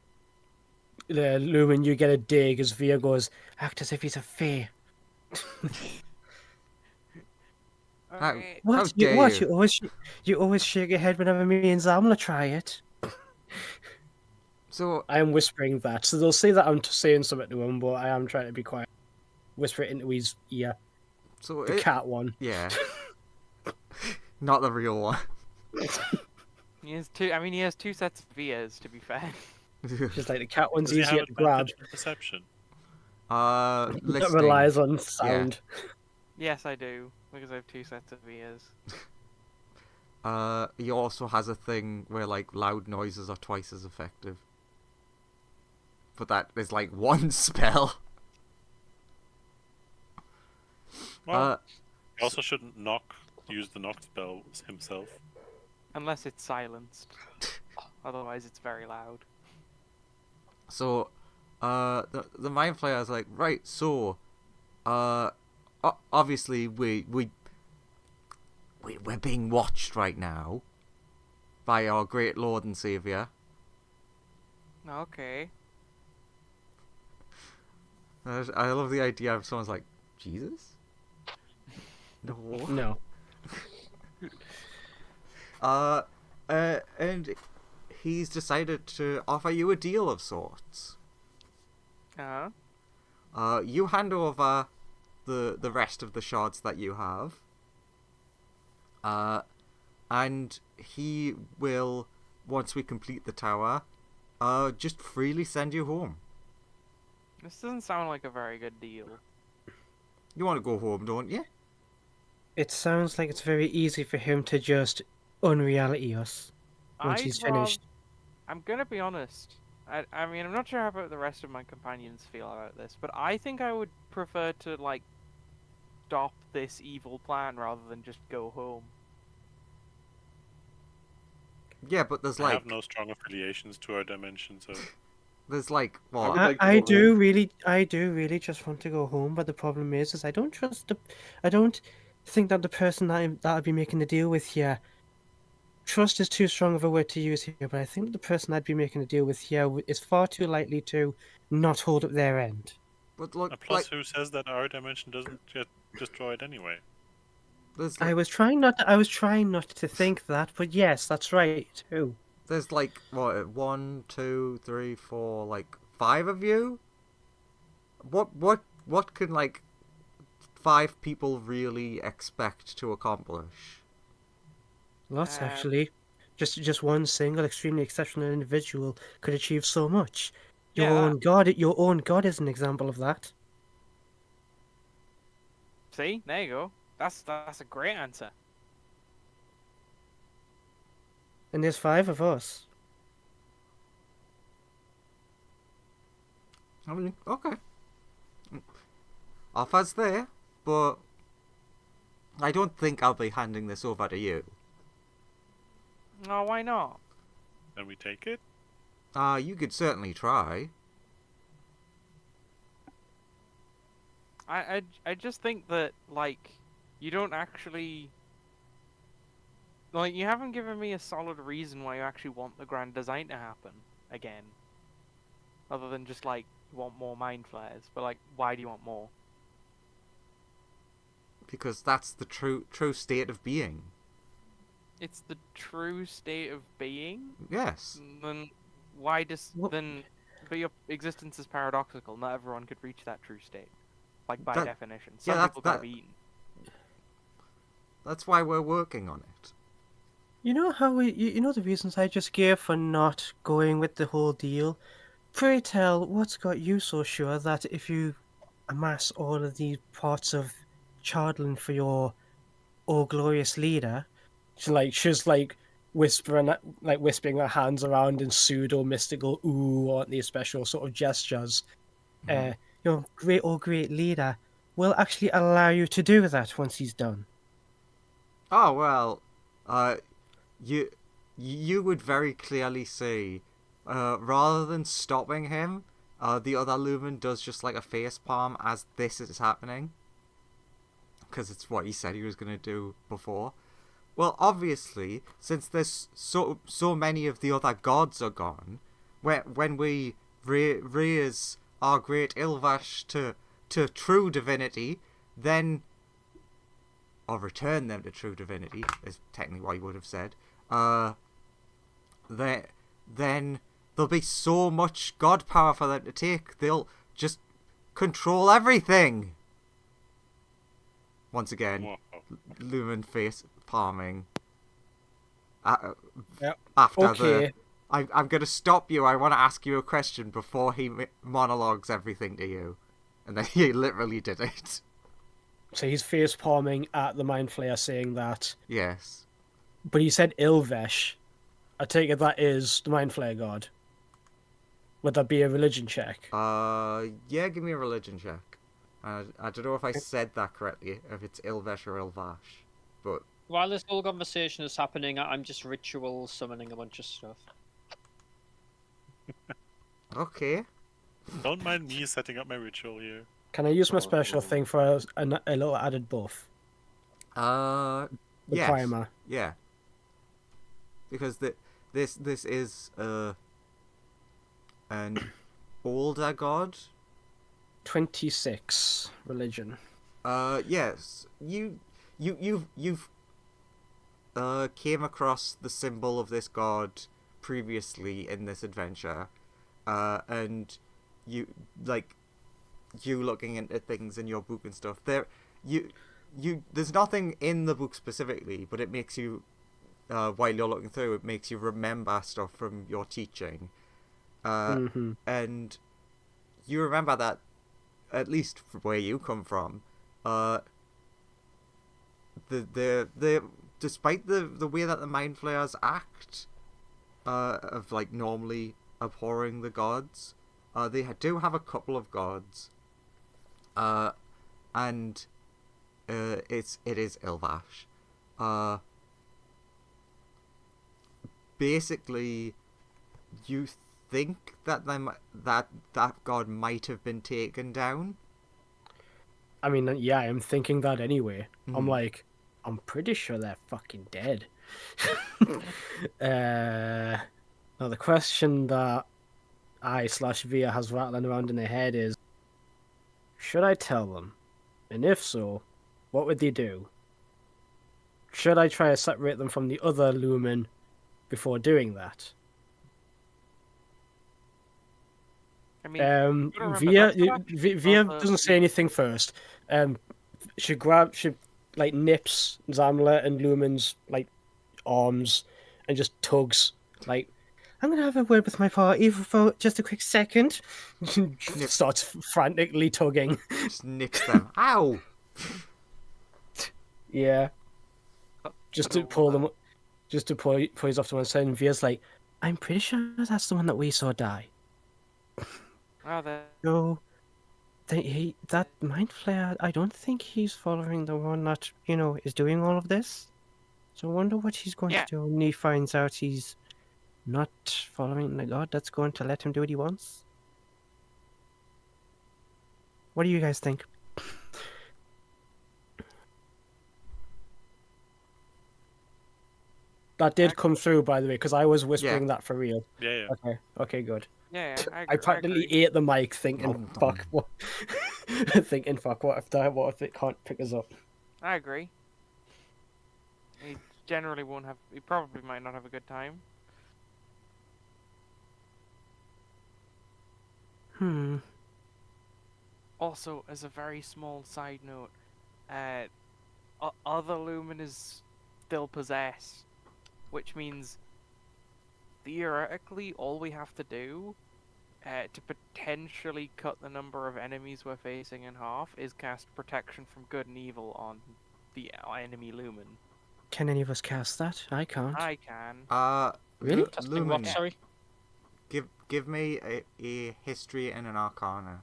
Lumen, you get a dig as Via goes, act as if he's a fae. How, Okay. how What? dare What? you? You always shake your head whenever me and Zamla try it. So I am whispering that, so they'll say that I'm saying something to him, but I am trying to be quiet. Whisper it into his ear. so The cat one. Yeah. Not the real one. He has two. I mean, he has two sets of ears. To be fair. Just like the cat one's Does he have easier to grab. advantage in perception? That Listening. relies on sound. Yes, I do, because I have two sets of ears. He also has a thing where like loud noises are twice as effective. But that is like one spell. Well, he also shouldn't use the knock spell himself. Unless it's silenced. Otherwise, it's very loud. So, the Mind Flayer is like, right, so, obviously we're being watched right now by our great Lord and Savior. Okay. I love the idea of someone's like, Jesus? No. No. And he's decided to offer you a deal of sorts. Uh-huh. You hand over the rest of the shards that you have. And he will, once we complete the tower, just freely send you home. This doesn't sound like a very good deal. You want to go home, don't you? It sounds like it's very easy for him to just unreality us once he's finished. I'm gonna be honest. I mean, I'm not sure how about the rest of my companions feel about this, but I think I would prefer to, like, stop this evil plan rather than just go home. Yeah, but there's I like have no strong affiliations to our dimension, so there's like I what? would like to I go do home. really, I do really just want to go home, but the problem is I don't trust I don't think that the person that I'd be making the deal with here. Trust is too strong of a word to use here, but I think the person I'd be making a deal with here is far too likely to not hold up their end. But look, And like plus, who says that our dimension doesn't get destroyed anyway? there's I was trying not to think that, but yes, that's right too. there's like what 1, 2, 3, 4, like 5 of you. What can like 5 people really expect to accomplish? Lots Um, actually. Just one single extremely exceptional individual could achieve so much. Yeah. Your own god is an example of that. See, there you go. That's a great answer. And there's 5 of us. I mean, okay, offers there, but I don't think I'll be handing this over to you. Oh, why not? Then we take it. You could certainly try. I just think that like you don't actually like you haven't given me a solid reason why you actually want the grand design to happen again. Other than just like you want more mind flares, but like why do you want more? Because that's the true state of being. It's the true state of being. Yes. Then why does What- then? But your existence is paradoxical. Not everyone could reach that true state, like by That- definition. yeah, Some that's- people gotta that- be eaten. That's why we're working on it. You know how you know the reasons I just gave for not going with the whole deal? Pray tell, what's got you so sure that if you amass all of these parts of Chardlin for your all glorious leader, she's whispering her hands around in pseudo mystical aren't these special sort of gestures. Mhm. Your great leader will actually allow you to do that once he's done. Oh well, you would very clearly see, rather than stopping him, the other Lumen does just like a face palm as this is happening, because it's what he said he was gonna do before. Well, obviously, since there's so many of the other gods are gone, when we raise our great Ilvash to true divinity, then or return them to true divinity is technically what he would have said. Then there'll be so much god power for them to take. They'll just control everything. Once again, Whoa. Lumen face palming. Yep. After Okay. I'm gonna stop you. I want to ask you a question before he monologues everything to you, and then he literally did it. So he's face palming at the Mind Flayer saying that. Yes. But he said Ilvesh. I take it that is the Mind Flayer god. Would that be a religion check? Yeah. Give me a religion check. I don't know if I said that correctly. If it's Ilvesh or Ilvash, but While this whole conversation is happening, I'm just ritual summoning a bunch of stuff. okay. Don't mind me setting up my ritual here. Can I use my special thing for a little added buff? The The primer. Yeah. Because this is an older god. 26 religion. Yes. You've came across the symbol of this god previously in this adventure, and you looking into things in your book and stuff. There's nothing in the book specifically, but it makes you, while you're looking through, it makes you remember stuff from your teaching, and you remember that, at least from where you come from, the despite the way that the Mind Flayers act, of like normally abhorring the gods, they do have a couple of gods, and it is Ilvash. Basically, you think that that god might have been taken down. I mean, yeah, I'm thinking that anyway. I'm Mhm. like, I'm pretty sure they're fucking dead. Now the question that I/Via has rattling around in their head is, should I tell them? And if so, what would they do? Should I try to separate them from the other Lumen before doing that? I mean, you gotta remember, that's not actually Via other doesn't say anything first. She like nips Zamla and Lumen's like arms and just tugs like, I'm gonna have a word with my party for just a quick second. Starts frantically tugging. Just nips them. Ow! Yeah, just to Cut pull over. them, just to pull his off to one side. And Via's like, I'm pretty sure that's the one that we saw die. Oh, the No, that mind flayer. I don't think he's following the one that is doing all of this. So I wonder what he's going Yeah. to do when he finds out he's not following the god that's going to let him do what he wants. What do you guys think? That did come through, by the way, because I was whispering that for real. Yeah. Okay, good. yeah, I I practically agree. ate the mic, thinking, Nom, "Fuck, what?" Thinking, "Fuck, what if it can't pick us up?" I agree. He generally won't have. He probably might not have a good time. Also, as a very small side note, other Lumen is still possessed, which means theoretically all we have to do to potentially cut the number of enemies we're facing in half is cast Protection from Good and Evil on the enemy Lumen. Can any of us cast that? I can't. I can. Really? Casting what, Lumen, sorry? give me a history and an arcana.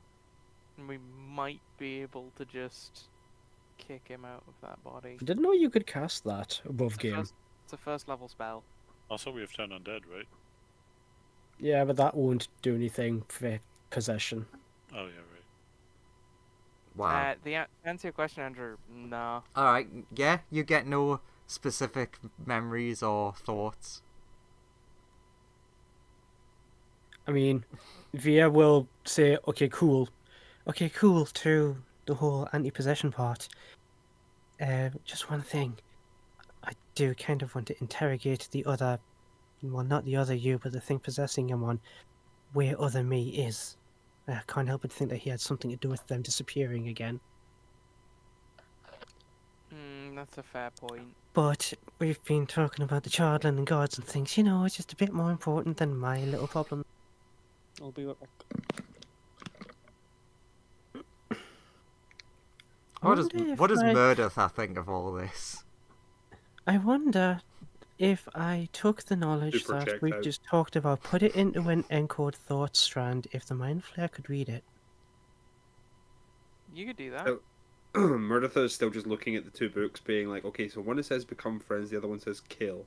And we might be able to just kick him out of that body. I didn't know you could cast that above It's a game. it's a first level spell. Also, we have Turn Undead, right? Yeah, but that won't do anything for possession. Oh, yeah, right. Wow. To answer your question, Andrew, no. Alright, yeah, you get no specific memories or thoughts. I mean, Via will say, okay, cool to the whole anti-possession part. Just one thing. I do kind of want to interrogate the other, well, not the other you, but the thing possessing him on where other me is. I can't help but think that he had something to do with them disappearing again. That's a fair point. But we've been talking about the Chardland and gods and things, it's just a bit more important than my little problem. I'll be right back. What does I- Murdertha think of all this? I wonder if I took the knowledge Super that checked we out. just talked about, put it into an encode thought strand, if the Mind Flayer could read it. You could do that. Oh. Murdertha is still just looking at the two books, being like, okay, so one says become friends, the other one says kill.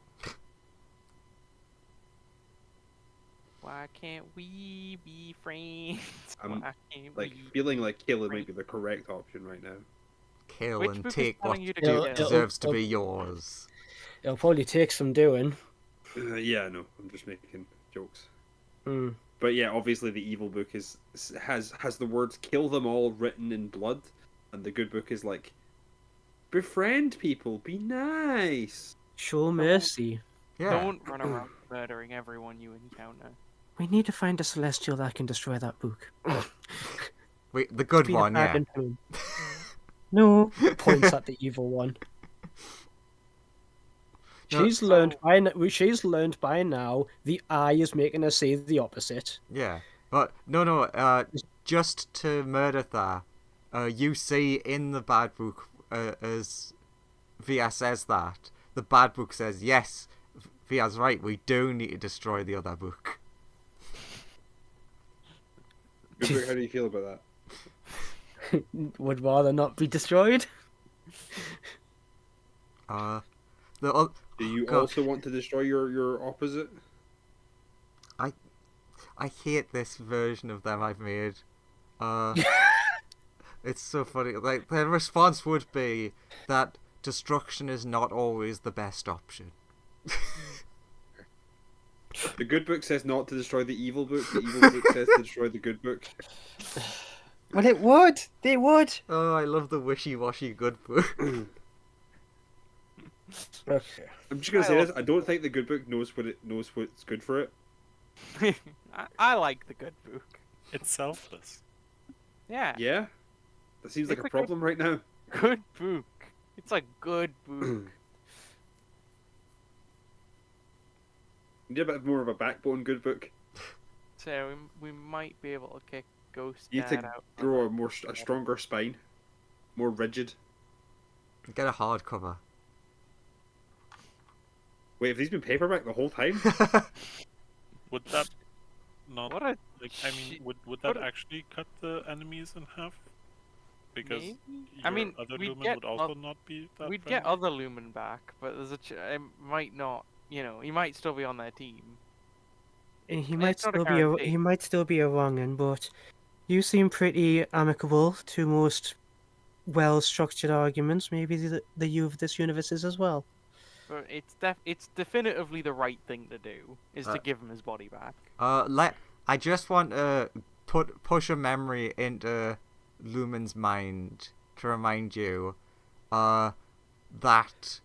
Why can't we be friends? I'm, Why can't Like, we? feeling like kill might be the correct option right now. Kill Which and book is take what telling you to kill? kill? deserves to be yours. It'll probably take some doing. Yeah, no, I'm just making jokes. Mm. But yeah, obviously the evil book has the words "kill them all" written in blood, and the good book is like, befriend people, be nice. Show mercy. Yeah. Don't run around murdering everyone you encounter. We need to find a celestial that can destroy that book. Wait, the good Be the one, bad yeah. influence. No, points at the evil one. No, She's learned by now. The eye is making her say the opposite. Yeah. But no, just to Murdertha, you see in the bad book, as Via says that, the bad book says, yes, Via's right, we do need to destroy the other book. Good book, how do you feel about that? Would rather not be destroyed. The Do you God. also want to destroy your opposite? I hate this version of them I've made. It's so funny. Like, their response would be that destruction is not always the best option. The good book says not to destroy the evil book. The evil book says to destroy the good book. Well, it would. They would. Oh, I love the wishy-washy good book. Okay. I'm just gonna say this. I don't think the good book knows what's good for it. I like the good book. It's selfless. Yeah. Yeah, that seems like It's a a good- problem right now. Good book. It's a good book. You need a bit more of a backbone, good book. So we might be able to kick Ghost You need Dad to out. grow a stronger spine, more rigid. Get a hardcover. Wait, have these been paperback the whole time? Would that not What a like? I mean, would that what a- actually cut the enemies in half? Because maybe? your I mean, other we'd lumen get would also not be that. we'd friendly. get other Lumen back, but there's it might not. You know, he might still be on their team. He might might not a still be guarantee. he might still be a wrong un, but you seem pretty amicable to most well-structured arguments. Maybe the you of this universe is as well. But it's definitively the right thing to do is to Uh, give him his body back. I just want to push a memory into Lumen's mind to remind you, that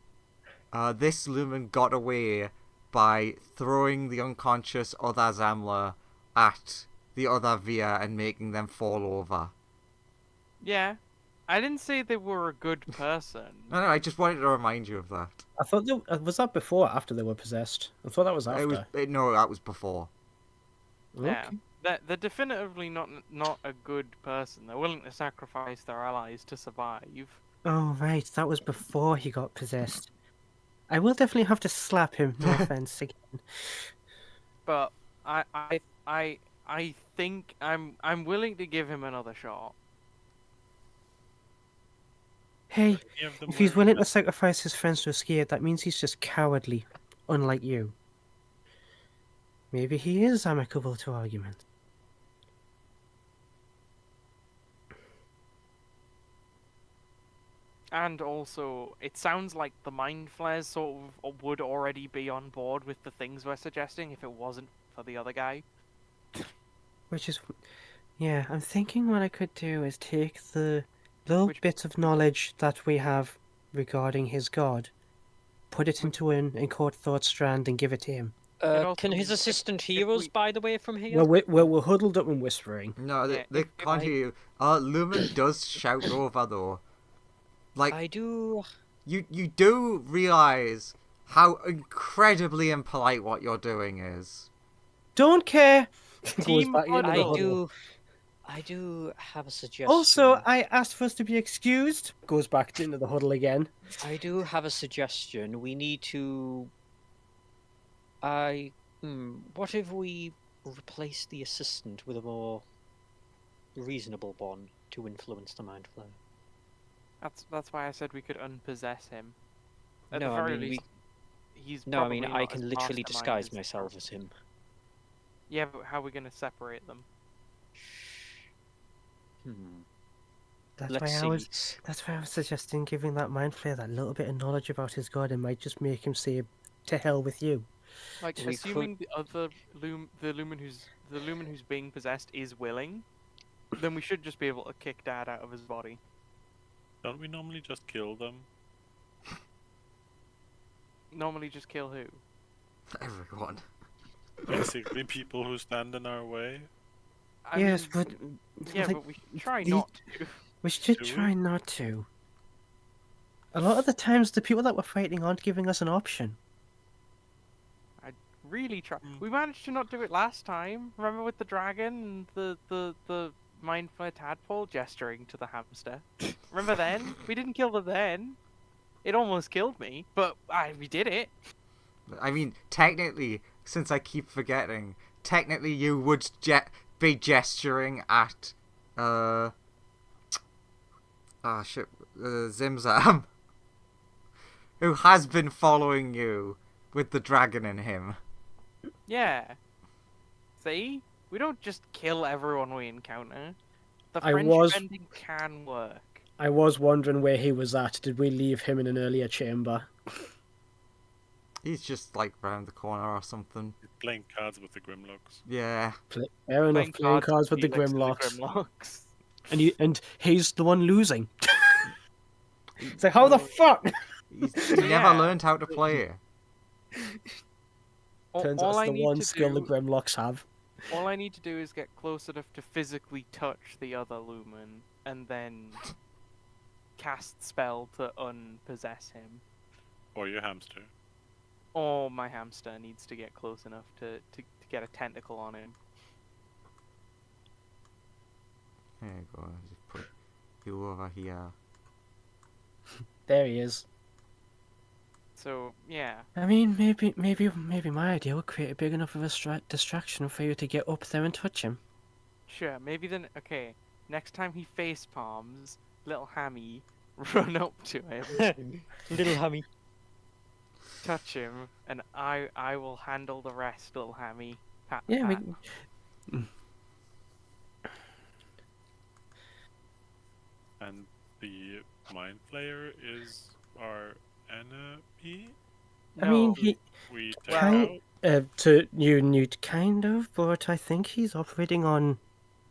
this Lumen got away by throwing the unconscious other Zamla at the other Via and making them fall over. Yeah, I didn't say they were a good person. No, I just wanted to remind you of that. I thought was that before or after they were possessed? I thought that was after. No, that was before. Yeah, Okay. they're definitively not a good person. They're willing to sacrifice their allies to survive. Oh right, that was before he got possessed. I will definitely have to slap him. No offense again. But I think I'm willing to give him another shot. Hey, Any of them if he's wearing willing to masks? sacrifice his friends to escape, that means he's just cowardly, unlike you. Maybe he is amicable to argument. And also, it sounds like the mind flayers sort of would already be on board with the things we're suggesting if it wasn't for the other guy. Which is, yeah, I'm thinking what I could do is take the little Which- bit of knowledge that we have regarding his god, put it into an encode thought strand and give it to him. also Can his means assistant if hear us, we- by the way, from here? Well, we're huddled up and whispering. No, Yeah, they if can't I- hear you. Lumen does shout over though. Like, I do. you do realize how incredibly impolite what you're doing is. Don't care. Goes Team back into the huddle. huddle. I do have a suggestion. Also, I asked for us to be excused. Goes back into the huddle again. I do have a suggestion. We need to. What if we replace the assistant with a more reasonable one to influence the mind flow? That's why I said we could unpossess him. At No, the I very mean, least, he's No, I mean, probably I not can as literally mastermind disguise as myself us. as him. Yeah, but how are we gonna separate them? That's Let's why see. I was. That's why I was suggesting giving that mind flayer that little bit of knowledge about his god. It might just make him say, "To hell with you." Like, We assuming the other the lumen who's being possessed is willing, then we should just be able to kick Dad out of his body. Don't we normally just kill them? Normally, just kill who? Everyone. Basically, people who stand in our way. I Yes, mean, but yeah, like, but we should try the- not to. we should Do we? try not to. A lot of the times, the people that we're fighting aren't giving us an option. Really try. Mm. We managed to not do it last time. Remember with the dragon and the mind flare tadpole gesturing to the hamster. Remember then? We didn't kill them then. It almost killed me, but we did it. I mean, technically, since I keep forgetting, technically you would be gesturing at, Zimzam, who has been following you with the dragon in him. Yeah. See? We don't just kill everyone we encounter. The I friendship was- ending can work. I was wondering where he was at. Did we leave him in an earlier chamber? He's just like round the corner or something. Playing cards with the Grimlocks. Yeah. Fair enough, playing cards with the Felix and Grimlocks. Grimlocks. And he's the one losing. It's like, how the fuck? He never Yeah. learned how to play. Turns out All it's I the need one to skill the do, Grimlocks have. all I need to do is get close enough to physically touch the other Lumen, and then cast spell to unpossess him. Or your hamster. Or my hamster needs to get close enough to get a tentacle on him. There you go. Just put you over here. There he is. So yeah, I mean, maybe my idea would create a big enough of a distraction for you to get up there and touch him. sure. Maybe then. Okay, next time he face palms, little Hammy, run up to him, Little Hammy. touch him, and I will handle the rest, little Hammy. Pat, Yeah, pat. And the Mind Flayer is our enemy. I mean, No, he We take Well- out. to you kind of, but I think he's operating on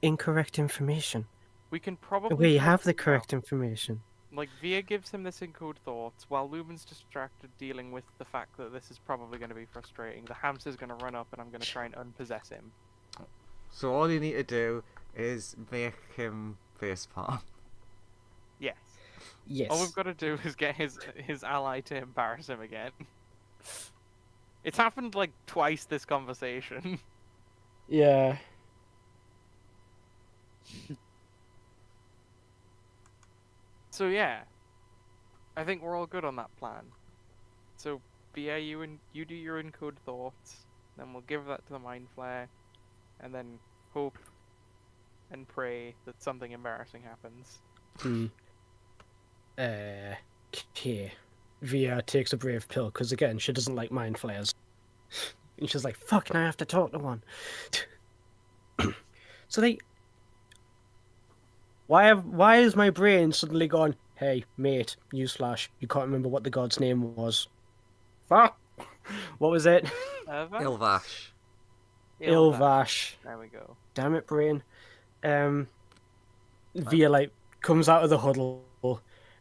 incorrect information. we can probably. We help have the him out. correct information. Like, Via gives him this encode thoughts, while Lumen's distracted dealing with the fact that this is probably going to be frustrating. The hamster's going to run up and I'm going to try and unpossess him. So all you need to do is make him facepalm. Yes. Yes. All we've got to do is get his ally to embarrass him again. It's happened like twice this conversation. Yeah. So yeah, I think we're all good on that plan. So Via, you do your encode thoughts, then we'll give that to the Mind Flare, and then hope and pray that something embarrassing happens. Hmm. Okay. Via takes a brave pill because again, she doesn't like mind flayers. And she's like, "Fuck! Now I have to talk to one." So why is my brain suddenly gone? Hey, mate, newsflash, you can't remember what the god's name was. Fuck! What was it? Ilvash. Ilvash. There we go. Damn it, brain. Via like comes out of the huddle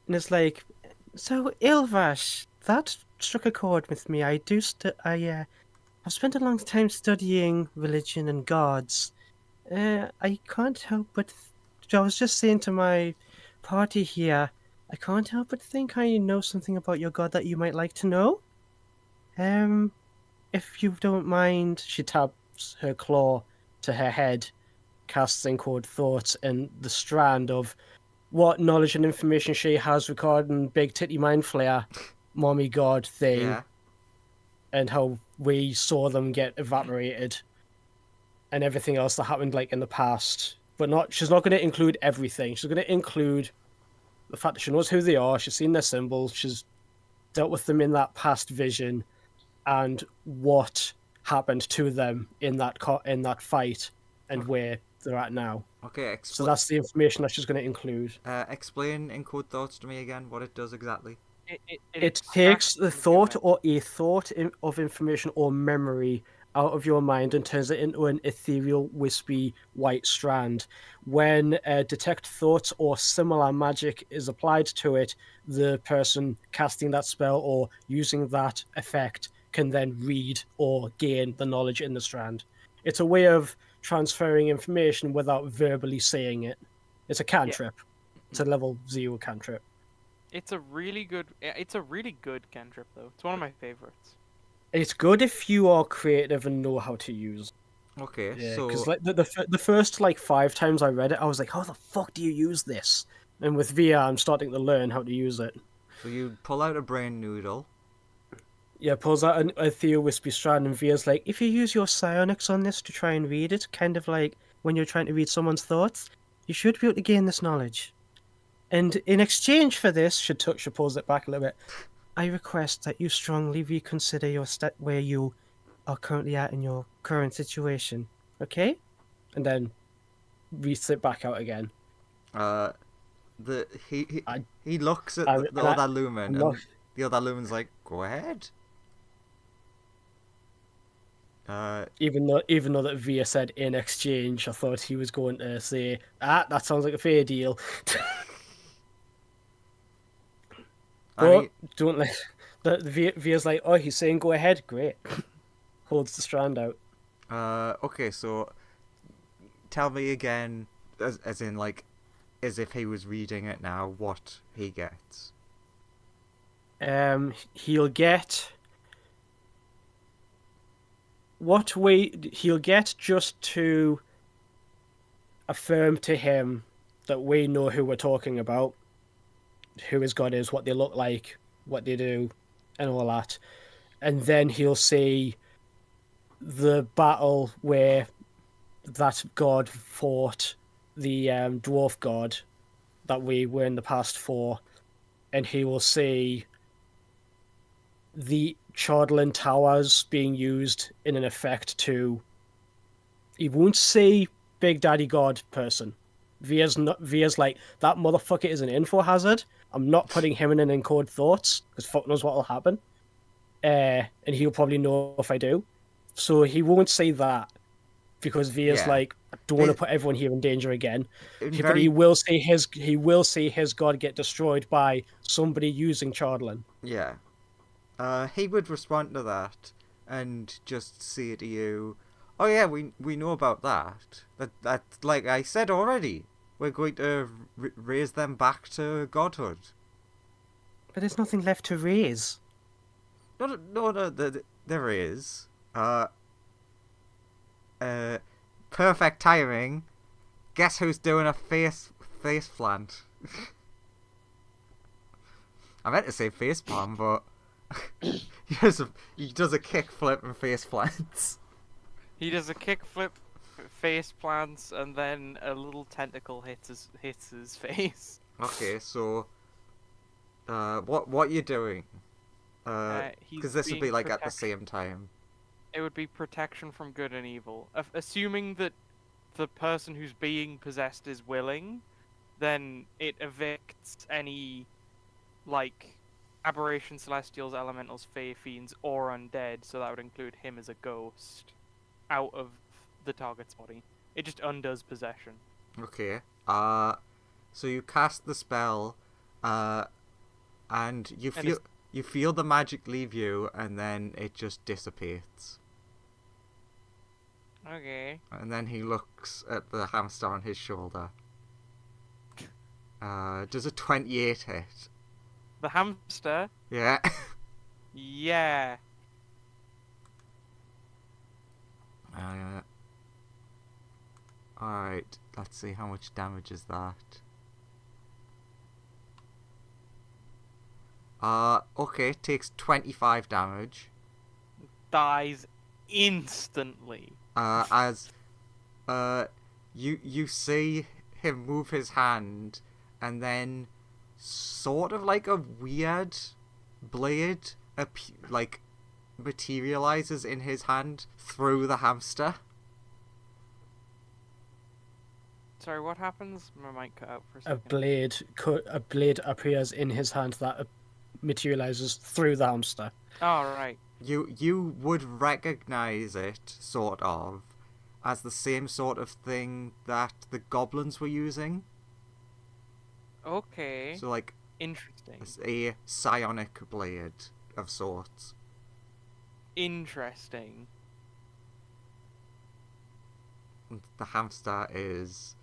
and it's like, so Ilvash, that struck a chord with me. I've spent a long time studying religion and gods. I can't help but I was just saying to my party here, I can't help but think I know something about your god that you might like to know. If you don't mind, she taps her claw to her head, casts encode thoughts, and the strand of what knowledge and information she has regarding Big Titty Mind Flayer, Mommy God thing, Yeah. and how we saw them get evaporated, and everything else that happened like in the past. But she's not going to include everything. She's going to include the fact that she knows who they are, she's seen their symbols, she's dealt with them in that past vision, and what happened to them in that fight, and where they're at now. Okay, So that's the information that she's going to include. explain encode thoughts to me again, what it does exactly. It takes the thought or a thought of information or memory out of your mind and turns it into an ethereal, wispy, white strand. When detect thoughts or similar magic is applied to it, the person casting that spell or using that effect can then read or gain the knowledge in the strand. It's a way of transferring information without verbally saying it. It's a cantrip. It's a level 0 cantrip. It's a really good cantrip though. It's one of my favorites. It's good if you are creative and know how to use it. Okay, Yeah, so because like the first like 5 times I read it, I was like, how the fuck do you use this? And with VR, I'm starting to learn how to use it. so you pull out a brain noodle. Yeah, pulls out an ethereal wispy strand, and Via's like, if you use your psionics on this to try and read it, kind of like when you're trying to read someone's thoughts, you should be able to gain this knowledge. And in exchange for this, she pulls it back a little bit. I request that you strongly reconsider your where you are currently at in your current situation. Okay? and then reset back out again. The I- he looks at I- the and I- other lumen, I'm and not- the other lumen's like, "Go ahead." Even though that Via said in exchange, I thought he was going to say, that sounds like a fair deal. I But mean, don't let Via's like, oh, he's saying go ahead, great. Holds the strand out. okay, so tell me again, as in like, as if he was reading it now, what he gets. He'll get he'll get just to affirm to him that we know who we're talking about, who his god is, what they look like, what they do, and all that. And then he'll see the battle where that god fought the dwarf god that we were in the past for, and he will see the Chardlin towers being used in an effect to. He won't see Big Daddy God person. Via's like, that motherfucker is an info hazard. I'm not putting him in an encode thoughts because fuck knows what will happen. And he'll probably know if I do. So he won't say that because Via's Yeah. like, I don't want to put everyone here in danger again. In But very- he will see his god get destroyed by somebody using Chardlin. Yeah. He would respond to that and just say to you, "Oh yeah, we know about that. That like I said already, we're going to raise them back to godhood." But there's nothing left to raise. No, there is. Perfect timing. Guess who's doing a face plant? I meant to say face palm, but he does a kick flip and face plants. He does a kickflip, face plants, and then a little tentacle hits his face. Okay, so what you doing? He's Because this would be being like at the protect- same time. It would be protection from good and evil. Assuming that the person who's being possessed is willing, then it evicts any, like, aberration, celestials, elementals, fae, fiends, or undead, so that would include him as a ghost, out of the target's body. It just undoes possession. Okay. So you cast the spell, and you feel the magic leave you, and then it just dissipates. Okay. And then he looks at the hamster on his shoulder. Does a 28 hit? The hamster? Yeah. Yeah. Alright, let's see how much damage is that. Okay, takes 25 damage. Dies instantly. As you see him move his hand, and then sort of like a weird blade like materializes in his hand through the hamster. Sorry, what happens? My mic cut out for a A second. blade appears in his hand that materializes through the hamster. Oh, right. You would recognize it, sort of, as the same sort of thing that the goblins were using. Okay. So, like, Interesting. a psionic blade of sorts. Interesting. The hamster is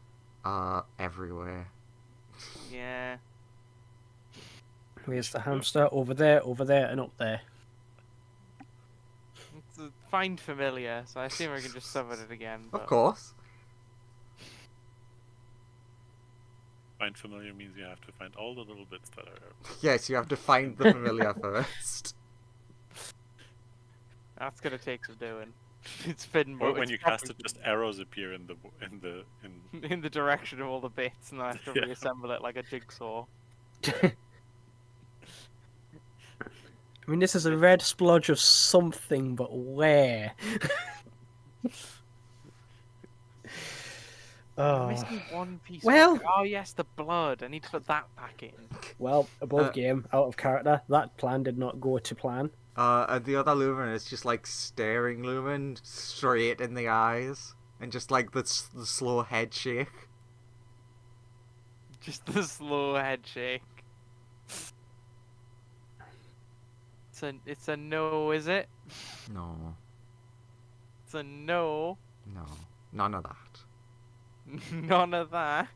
everywhere. Yeah. Where's the hamster? Over there, and up there. It's a find familiar, so I assume I can just summon it again. Of But... course. Find familiar means you have to find all the little bits that are. Yes, you have to find the familiar first. That's gonna take some doing. It's been Or more. when you cast it, just arrows appear in in the direction of all the bits, and then I have to Yeah. reassemble it like a jigsaw. I mean, this is a red splodge of something, but where? I'm Oh, missing one piece. well. Oh yes, the blood. I need to put that back in. Well, above game, out of character. That plan did not go to plan. And the other Lumen is just like staring Lumen straight in the eyes, and just like the slow head shake. Just the slow head shake. It's a no, is it? No, It's a no. no, none of that. None of that.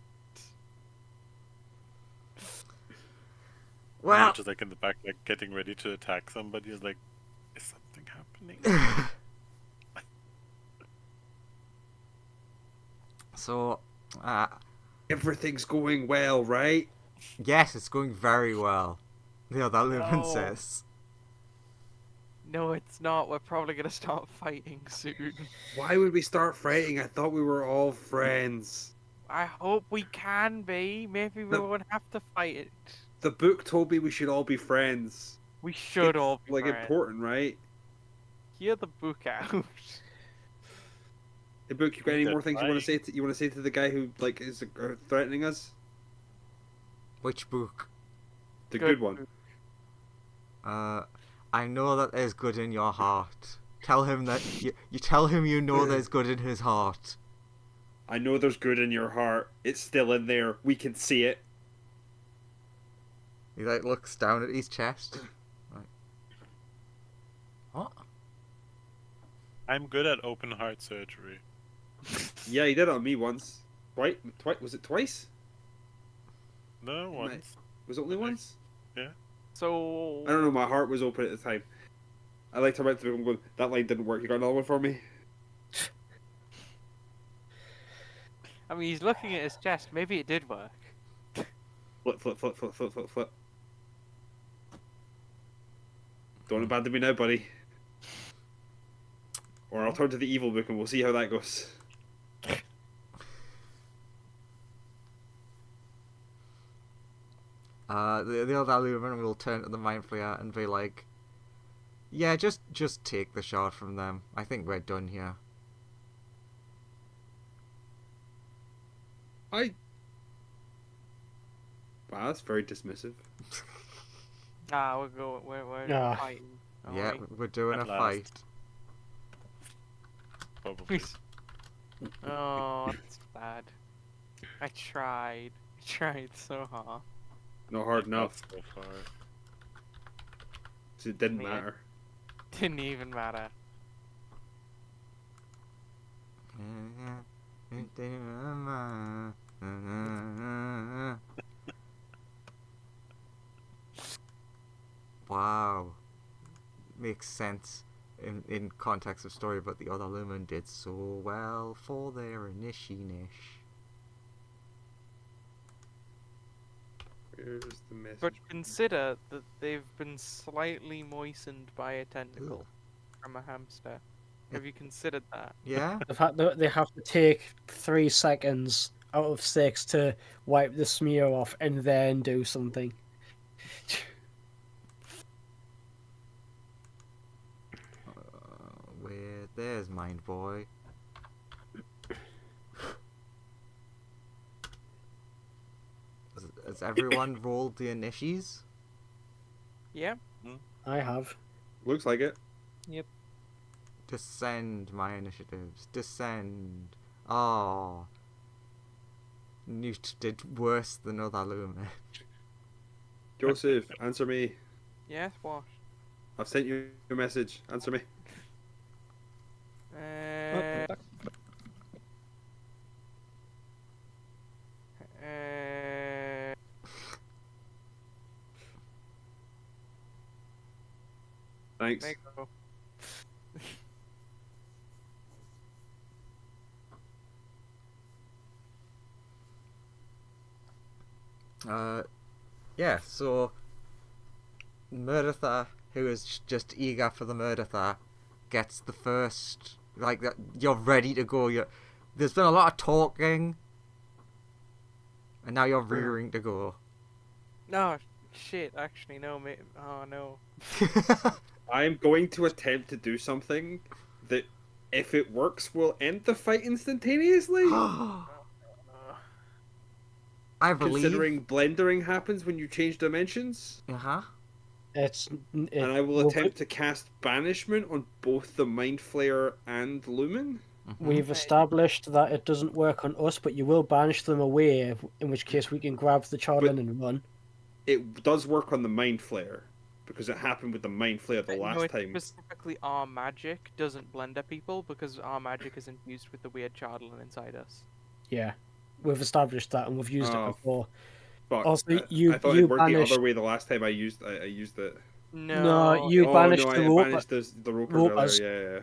Well, just like in the back, like getting ready to attack somebody. Is like, is something happening? so, Everything's going well, right? yes, it's going very well. The other Lumen No. says. No, it's not. We're probably gonna start fighting soon. Why would we start fighting? I thought we were all friends. I hope we can be. Maybe we No. won't have to fight it. The book told me we should all be friends. We should It's, all be like friends. important, right? Hear the book out. Hey, book, you got any That's more things you want right. to say? You want to say to the guy who like is threatening us? Which book? The good one. book. I know that there's good in your heart. Tell him that you tell him you know there's good in his heart. I know there's good in your heart. It's still in there. We can see it. He like looks down at his chest. Like, what? I'm good at open heart surgery. Yeah, he did it on me once. Twice? Was it twice? No, once. Was it only once? So I don't know. My heart was open at the time. I like to write to him going, that line didn't work. You got another one for me? I mean, he's looking at his chest. Maybe it did work. Flip, flip, flip, flip, flip, flip, flip. Don't abandon me now, buddy. Or I'll turn to the evil book and we'll see how that goes. The other Lumen will turn to the Mind Flayer and be like, "Yeah, just take the shard from them. I think we're done here." Wow, that's very dismissive. We're Ah. fighting. Yeah, alright. we're doing At a last. fight. Probably. Oh, that's bad. I tried. I tried so hard. Not hard enough. So far. 'Cause it didn't Man. matter. Didn't even matter. Wow. Makes sense in context of story, but the other Lumen did so well for their nish. Where's the message? But consider that they've been slightly moistened by a tentacle from a hamster. Have you considered that? Yeah? The fact that they have to take 3 seconds out of 6 to wipe the smear off and then do something. Where there's Mind Boy. Has everyone rolled the inities? Yeah. I have. Looks like it. Descend my initiatives. Descend. Oh. Newt did worse than other Lumen. Joseph, answer me. Yes. What? I've sent you a message. Answer me. Uh, Thanks. there you go. Yeah, so Murdertha, who is just eager for the Murdertha, gets the first, like, that. You're ready to go. There's been a lot of talking, and now you're rearing to go. No, shit. Actually, no, mate. Oh no. I'm going to attempt to do something that, if it works, will end the fight instantaneously. I believe. Considering blendering happens when you change dimensions, Uh-huh. and I will attempt to cast banishment on both the Mind Flayer and Lumen. We've established that it doesn't work on us, but you will banish them away, in which case we can grab the Chardlin and run. It does work on the Mind Flayer, because it happened with the Mind Flayer the No, last it's time. specifically our magic doesn't blender people because our magic is infused with the weird Chardlin inside us. Yeah, we've established that and we've used it Oh, before. Fuck. Also, I thought you it worked the banished. other way the last time I used it. No, you it- banished no, the I rope. banished the ropers ropers. earlier, yeah.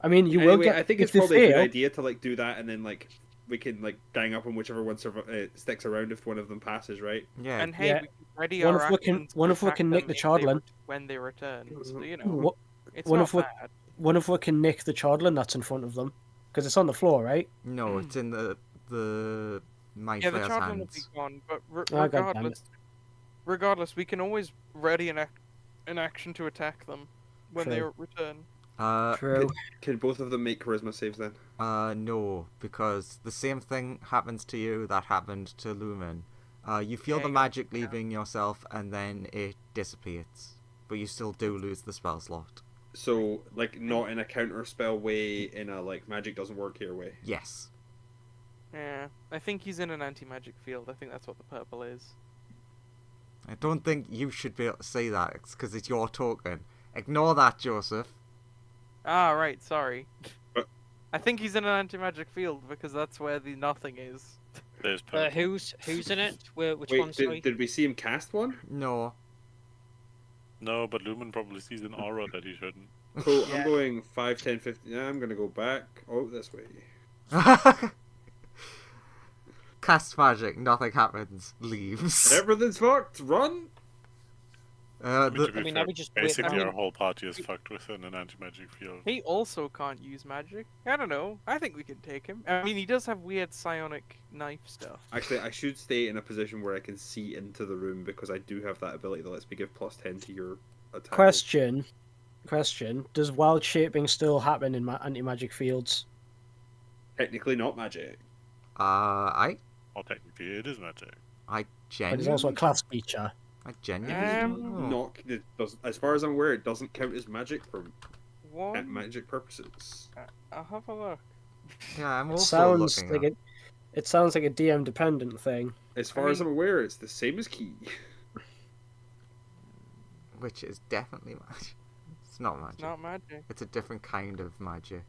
I mean, you will Anyway, get. I think if it's they probably a good fail, idea to like do that, and then like we can like gang up on whichever one sticks around if one of them passes, right? Yeah. And hey, Yeah. we can ready One our if we can- actions to one if we attack can nick them the if Chardlin. when they return. So, you know, What, it's one not if we- bad. one if we can nick the Chardlin that's in front of them, because it's on the floor, right? No, it's in the Mind Yeah, the Flayer's Chardlin will be hands. gone, but Ah, goddammit. regardless, we can always ready an action to attack them when they True. return. True. Can both of them make charisma saves then? No, because the same thing happens to you that happened to Lumen. You feel Yeah, the you magic leaving yourself, and then it dissipates, but you still do lose the spell slot. So like not in a counter spell way, in a like magic doesn't work here way. Yes. Yeah, I think he's in an anti-magic field. I think that's what the purple is. I don't think you should be able to say that, because it's your token. Ignore that, Joseph. Ah, right. Sorry. But- I think he's in an anti-magic field because that's where the nothing is. There's purple. Who's in it? Which Wait, one? Sorry. did we see him cast one? No. No, but Lumen probably sees an aura that he shouldn't. So Yeah. I'm going 5, 10, 15. I'm gonna go back. Oh, this way. Cast magic, nothing happens, leaves. Everything's fucked. Run. To be I mean, fair, now we just wait. basically I mean, our whole party is fucked within an anti-magic field. He also can't use magic. I don't know. I think we can take him. I mean, he does have weird psionic knife stuff. Actually, I should stay in a position where I can see into the room because I do have that ability that lets me give +10 to your attack. Question. Does wild shaping still happen in anti-magic fields? Technically not magic. I Well, technically it is magic. But it's genuinely, also a class feature. I genuinely don't know. Not it does, as far as I'm aware, it doesn't count as magic for What? magic purposes. I'll have a look. Yeah, I'm It also sounds looking like at. it sounds like a DM dependent thing. As far as I'm aware, it's the same as key. Which is definitely magic. It's not magic. It's not magic. It's a different kind of magic.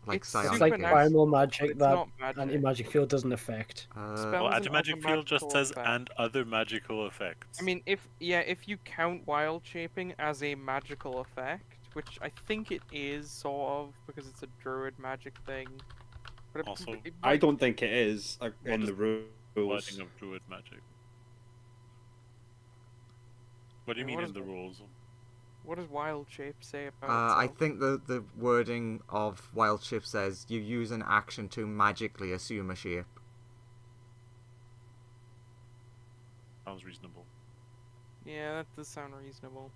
Like It's psionic It's like supernatural. is. primal But magic it's that not magic. anti-magic field doesn't affect. Spells Well, and anti-magic other field just magical says effects. and other magical effects. I mean, if you count wild shaping as a magical effect, which I think it is sort of because it's a druid magic thing. But Also, I don't think it is in is the rules. wording of druid magic. What do you Yeah, mean what in is the it? rules? What does wild shape say about I itself? think the wording of wild shape says you use an action to magically assume a shape. Sounds reasonable. Yeah, that does sound reasonable.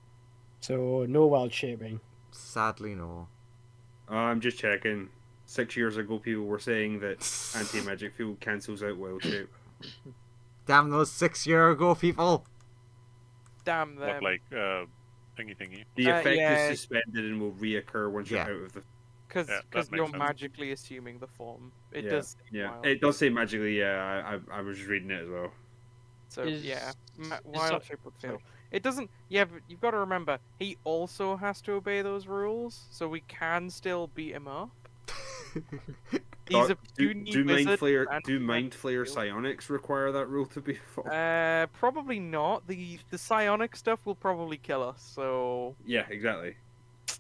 So no wild shaping. Sadly, no. I'm just checking. 6 years ago, people were saying that anti-magic field cancels out wild shape. Damn those 6 year ago people! Damn What, them. like, thingy? The effect yeah. is suspended and will reoccur once Yeah. you're out of the. Because Yeah, that makes you're sense. magically assuming the form. It Yeah, does. say Yeah, wild. it does say magically. Yeah, I was just reading it as well. So Is- yeah, is wild that- shape would fail. sorry. It doesn't. Yeah, but you've got to remember he also has to obey those rules, so we can still beat him up. He's a puny do mind wizard flayer and do he mind has flayer to- psionics require that rule to be full? Probably not. The psionic stuff will probably kill us. So Yeah, exactly.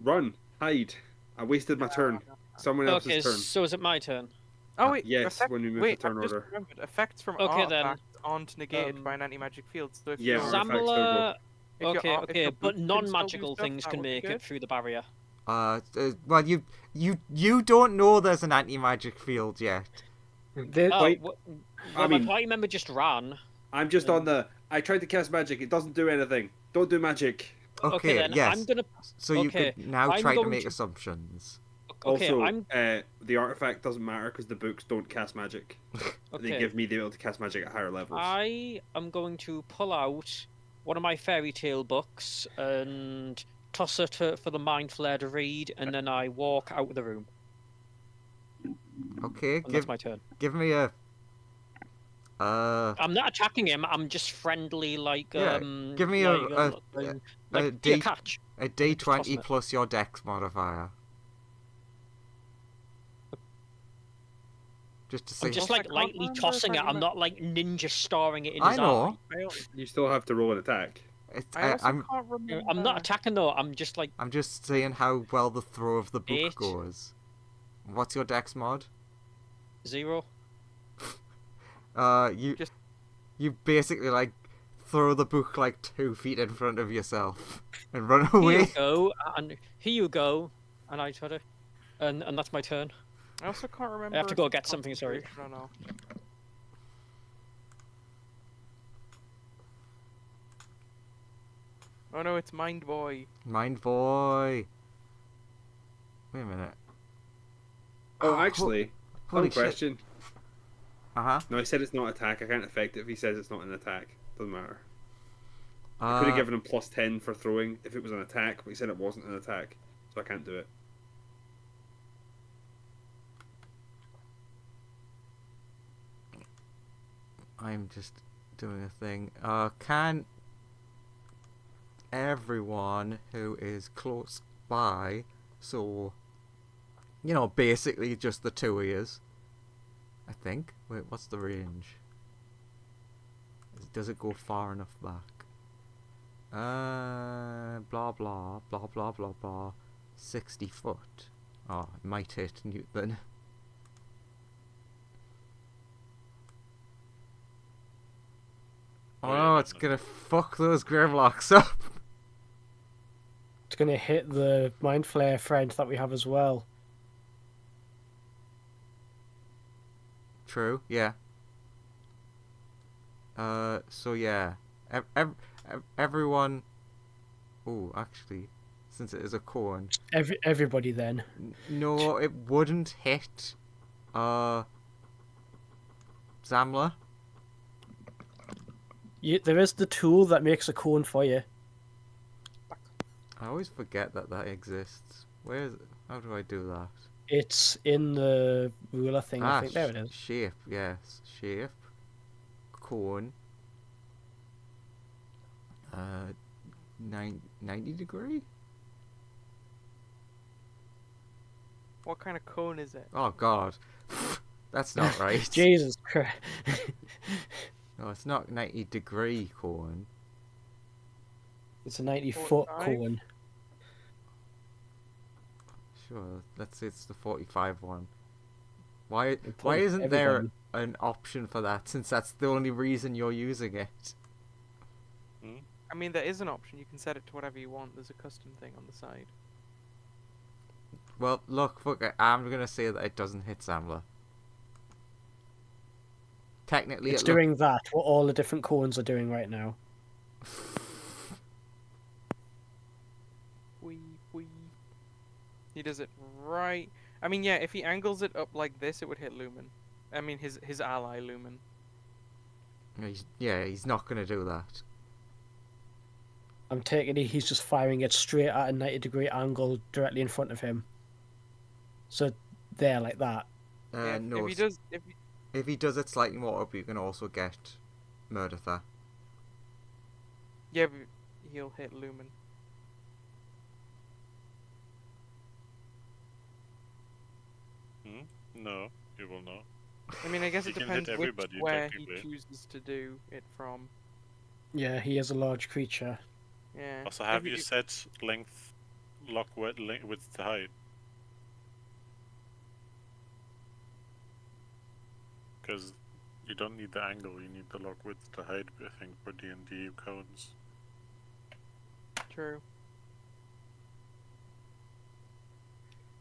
Run, hide. I wasted my turn. Someone else's Okay, turn. so is it my turn? oh wait, Yes, when we move wait, to turn I've just order. remembered. Effects from Okay, then. artifacts aren't negated by an anti-magic field. So if Yeah, you're, artifacts don't go. Samla. if your Okay, ar- if okay, your but boot can still do non-magical stuff, things that can would be make good. it through the barrier. Well, you don't know there's an anti-magic field yet. The- Oh, Wait, well, I my mean- party member just ran. I'm just on the. I tried to cast magic. It doesn't do anything. Don't do magic. Okay, then yes. I'm gonna. So you okay, could now I'm try to going make to- assumptions. Okay, Also, the artifact doesn't matter because the books don't cast magic. They okay. give me the ability to cast magic at higher levels. I am going to pull out one of my fairy tale books and toss it for the mind flare to read, and then I walk out of the room. Okay, And that's my turn. give me a. I'm not attacking him. I'm just friendly, like Yeah, give me like, a here, catch. a Just tossing D20 it. plus your Dex modifier. Just to see. I'm just I like can't lightly remember if tossing I it. I'm remember- not like ninja starring it in I his know. eye. You still have to roll an attack. I also I'm can't remember. I'm not attacking though. I'm just like I'm just seeing how well the throw of the book 8. goes. What's your Dex mod? 0. You Just- you basically like throw the book like 2 feet in front of yourself and run Here away. you go, and here you go, and I try to, and that's my turn. I also can't remember. I have to if go it's get something. Sorry. concentration or not. Oh no, it's Mind Boy. Mind boy. Wait a minute. Oh, actually, Holy dumb question. Uh-huh. No, he said it's not attack. I can't affect it if he says it's not an attack. Doesn't matter. I could have given him plus 10 for throwing if it was an attack, but he said it wasn't an attack, so I can't do it. I'm just doing a thing. Can everyone who is close by, so basically just the 2 of yous, I think. Wait, what's the range? Does it go far enough back? Blah blah blah blah blah blah. 60 foot. Oh, it might hit Newt then. Oh no, it's gonna fuck those Grimlocks up. It's gonna hit the Mind Flare friend that we have as well. True, yeah. So yeah. Everyone. Oh, actually, since it is a cone. Everybody then. No, it wouldn't hit. Zamla. There is the tool that makes a cone for you. I always forget that exists. Where is it? How do I do that? It's in the ruler thing. I think there it is. Shape, yes, shape. Cone. 90 degree. What kind of cone is it? Oh God, that's not right. Jesus Christ. No, it's not 90 degree cone. It's a 90-foot 45? cone. Sure, let's say it's the 45 one. Why Probably isn't there everybody. an option for that, since that's the only reason you're using it? I mean, there is an option. You can set it to whatever you want. There's a custom thing on the side. Well, look, fuck it, I'm gonna say that it doesn't hit Samla. Technically, It's doing that, what all the different cones are doing right now. Wee, wee. He does it right. I mean, yeah, if he angles it up like this, it would hit Lumen. I mean, his ally Lumen. He's not gonna do that. I'm taking it he's just firing it straight at a 90-degree angle directly in front of him. So, there, like that. Yeah, No, if he does, if he does it slightly more up, you can also get Murdertha. yeah, but he'll hit Lumen. No, you will not. I mean, I guess He it can hit depends which everybody, where he technically. chooses to do it from. Yeah, he is a large creature. Yeah. Also, have if you set length, lock width to height? Because you don't need the angle, you need the lock width to height, I think, for D&D cones. True.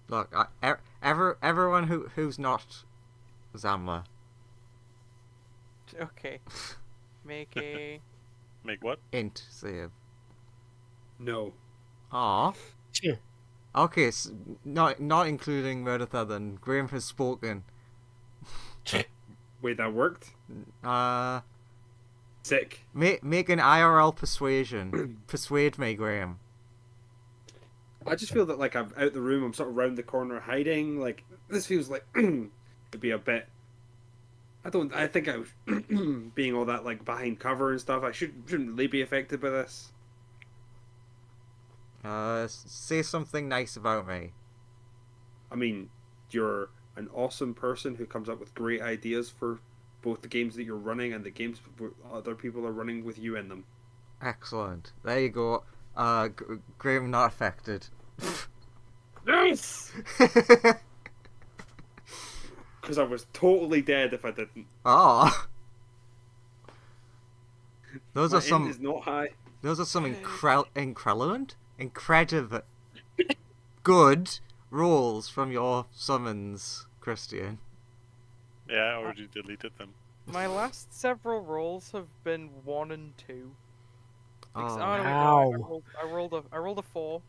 Look, everyone who's not Zamla. Okay. Make a. Make what? Int save. No. Aw. Okay, not including Murdertha, then Graham has spoken. Wait, that worked? Sick. Make an IRL persuasion. Persuade me, Graham. I just feel that like I'm out the room, I'm sort of round the corner hiding. Like this feels like it'd be a bit. I think I was being all that like behind cover and stuff. I shouldn't really be affected by this. Say something nice about me. I mean, you're an awesome person who comes up with great ideas for both the games that you're running and the games other people are running with you in them. Excellent. There you go. Graham not affected. Yes! Because I was totally dead if I didn't. Oh. Those My are some. end is not high. Those are some incredible, good rolls from your summons, Christian. Yeah, I already deleted them. My last several rolls have been 1 and 2. Oh, Oh no, wait, no, Ow. I rolled a 4.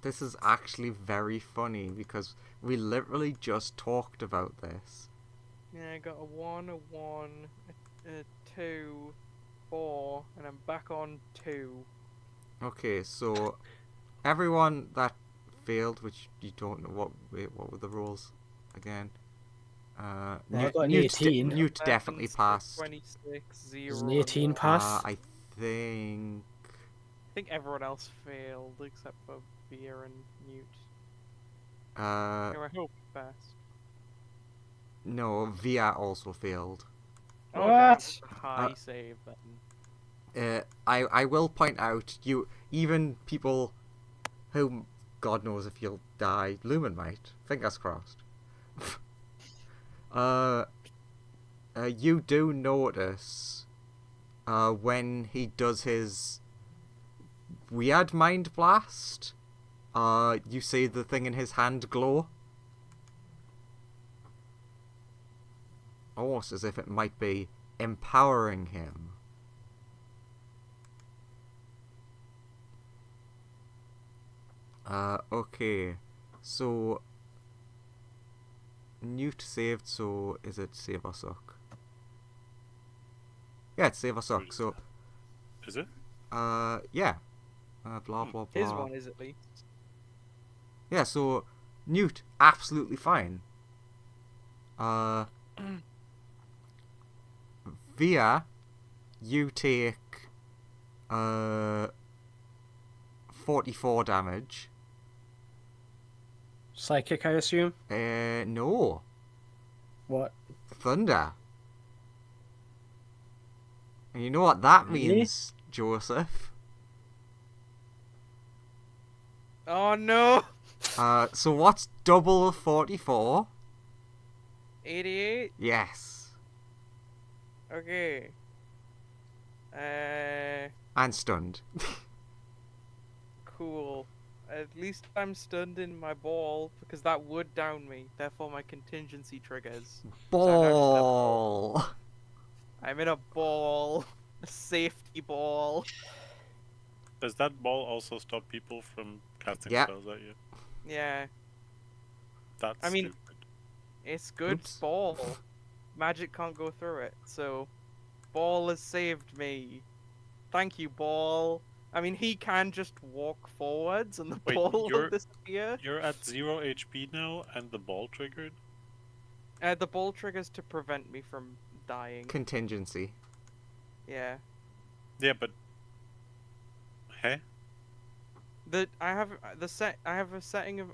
this is actually very funny because we literally just talked about this. Yeah, I got a 1, a 1, a 2, 4, and I'm back on 2. Okay, so everyone that failed, which you don't know what were the rolls again? I got an 18. Newt definitely 11, passed. 26, 0. Does an 18 and 1. pass? I think. I think everyone else failed except for Veer and Newt. Uh, I hope it passed. no, Via also failed. Oh, What? damn, a high save then. I will point out, even people who, God knows if you'll die, Lumen might, fingers crossed. You do notice, when he does his weird mind blast, you see the thing in his hand glow. Almost as if it might be empowering him. Okay, so Newt saved, so is it save or suck? Yeah, it's save or suck, so Is it? yeah. Blah blah blah. His one is at least. Yeah, so Newt, absolutely fine. Via, you take 44 damage. Psychic, I assume? No. What? Thunder. And you know what that Really? means, Joseph? Oh no! So what's double of 44? 88? Yes. Okay. And stunned. Cool. At least I'm stunned in my ball, because that would down me. Therefore my contingency triggers. Ball. I'm in a ball. A safety ball. Does that ball also stop people from casting Yeah. spells at you? Yeah. That's I mean- stupid. It's good Oops. ball. Magic can't go through it, so ball has saved me. Thank you, ball. I mean, he can just walk forwards and the Wait, ball will you're- disappear. You're at 0 HP now, and the ball triggered? The ball triggers to prevent me from dying. Contingency. Yeah. Yeah, but... Hey? I have a setting of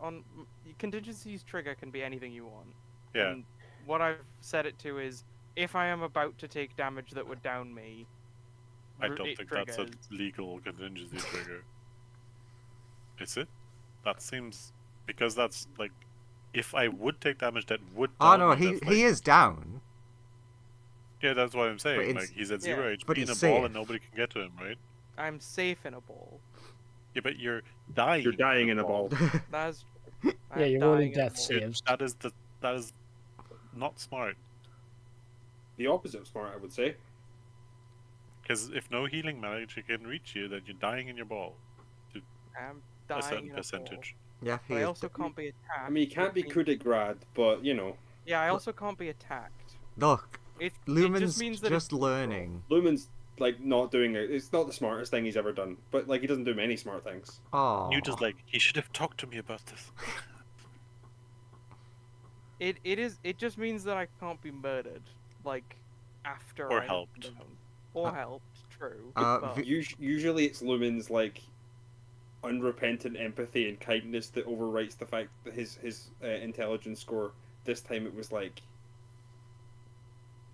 contingency's trigger can be anything you want. Yeah. And what I've set it to is if I am about to take damage that would down me. I don't it think that's a triggers. legal contingency trigger. Is it? That seems... Because that's, like... If I would take damage that would Oh down no, me, that's, like... he is down. Yeah, that's what I'm saying. it's- Like, he's at Yeah. 0 HP But in a he's ball safe. and nobody can get to him, right? I'm safe in a ball. Yeah, but you're dying. You're dying in a ball. That's Yeah, I'm you're rolling dying in a death ball. Dude, saves. that is not smart. The opposite of smart, I would say. Because if no healing magic can reach you, then you're dying in your ball. a certain dying in a ball. percentage. Yeah, But I also can't be attacked. I mean, he can't be which coup de grace, but you know, Yeah, I also can't be attacked. Look, It Lumen's just means that just it's neutral. learning. Lumen's like not doing it. It's not the smartest thing he's ever done, but like he doesn't do many smart things. Oh, Newt is like, he should have talked to me about this. It just means that I can't be murdered, like after Or I helped. done. Or helped. True. Uh, but Usually, it's Lumen's like unrepentant empathy and kindness that overwrites the fact that his intelligence score. This time, it was like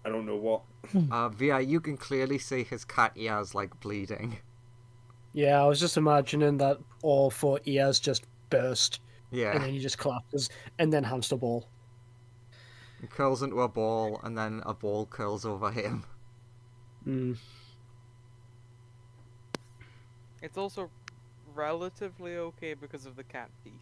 I don't know what. Vi, you can clearly see his cat ears like bleeding. Yeah, I was just imagining that all 4 ears just burst, Yeah, and then he just collapses, and then hamster ball. he curls into a ball, and then a ball curls over him. Mm. it's also relatively okay because of the cat teeth.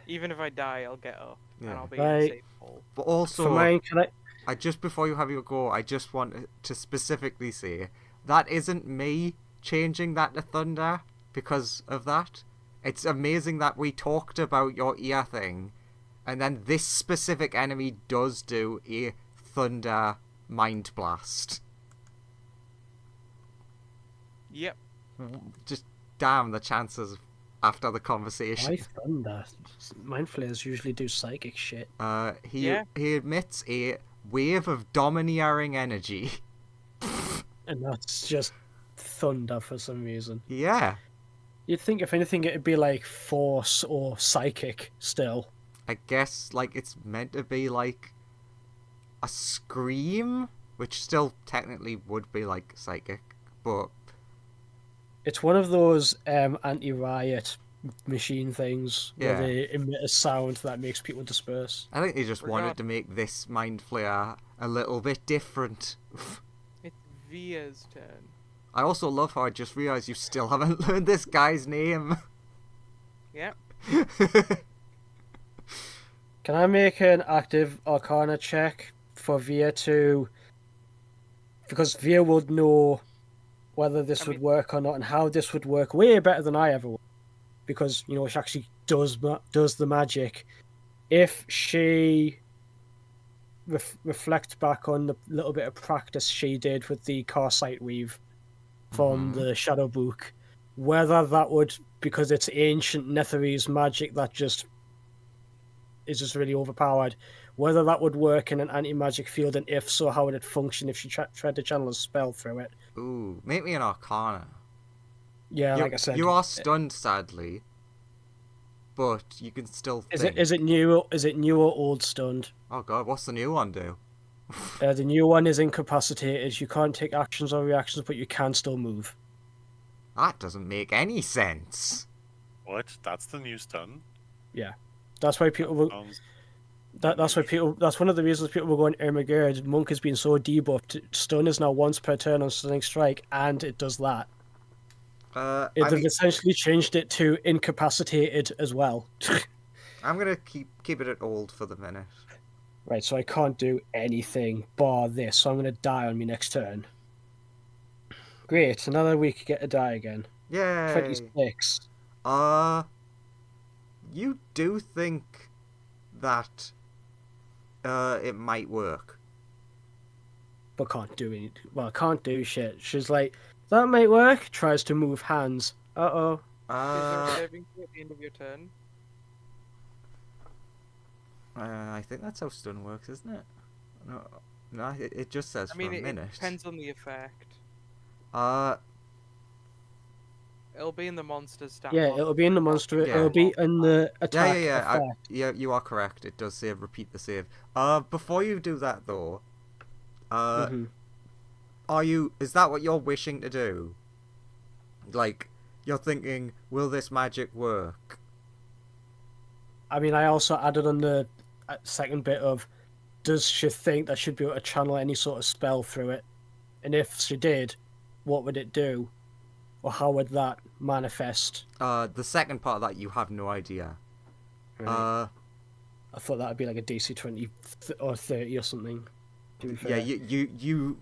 Even if I die, I'll get up and Yeah. I'll be in a Right. safe hole. But For also, mine, can I? just before you have your go, I just want to specifically say that isn't me changing that to thunder because of that. It's amazing that we talked about your ear thing, and then this specific enemy does do a thunder mind blast. Yep. Just damn the chances after the conversation. Why thunder? Mind flayers usually do psychic shit. He emits a wave of domineering energy. And that's just thunder for some reason. Yeah, You'd think if anything it'd be like force or psychic still. I guess like it's meant to be like a scream, which still technically would be like psychic, but It's one of those anti-riot machine things where Yeah. they emit a sound that makes people disperse. I think they just wanted Forgot. to make this mind flare a little bit different. It's Via's turn. I also love how I just realised you still haven't learned this guy's name. Yep. Can I make an active Arcana check for Via to... Because Via would know whether this would work or not and how this would work way better than I ever would. Because, you know, she actually does the magic. If she reflects back on the little bit of practice she did with the Carsight Weave from the Shadow Book, whether that would, because it's ancient Netherese magic that just is just really overpowered, whether that would work in an anti-magic field, and if so, how would it function if she tried to channel a spell through it? Ooh, make me an Arcana. Yeah, like I said, You are stunned, sadly, but you can still think. Is it new or old stunned? Oh god, what's the new one do? The new one is incapacitated. You can't take actions or reactions, but you can still move. That doesn't make any sense. What? That's the new stun? Yeah, that's why people will. Sounds That's why people. That's one of the reasons people were going Ermagerd. Monk has been so debuffed. Stun is now once per turn on stunning strike, and it does that. They've essentially changed it to incapacitated as well. I'm gonna keep it at old for the minute. Right, so I can't do anything bar this, so I'm gonna die on me next turn. Great, another week get to die again. Yay! 26. You do think that it might work. But can't do any. Well, can't do shit. She's like, that might work. Tries to move hands. Uh-oh. Is there a saving throw at the end of your turn? I think that's how stun works, isn't it? No, it just says I mean, for a it minute. depends on the effect. It'll be in the monster stat. Yeah, block. it'll be in the monster. Yeah. It'll be in the attack. Yeah. effect. You are correct. It does say repeat the save. Before you do that though, Mhm. is that what you're wishing to do? Like, you're thinking, will this magic work? I mean, I also added on the second bit of, does she think that she'd be able to channel any sort of spell through it? And if she did, what would it do? Or how would that manifest? The second part of that you have no idea. Right. I thought that would be like a DC 20 or 30 or something. To be Yeah, fair. you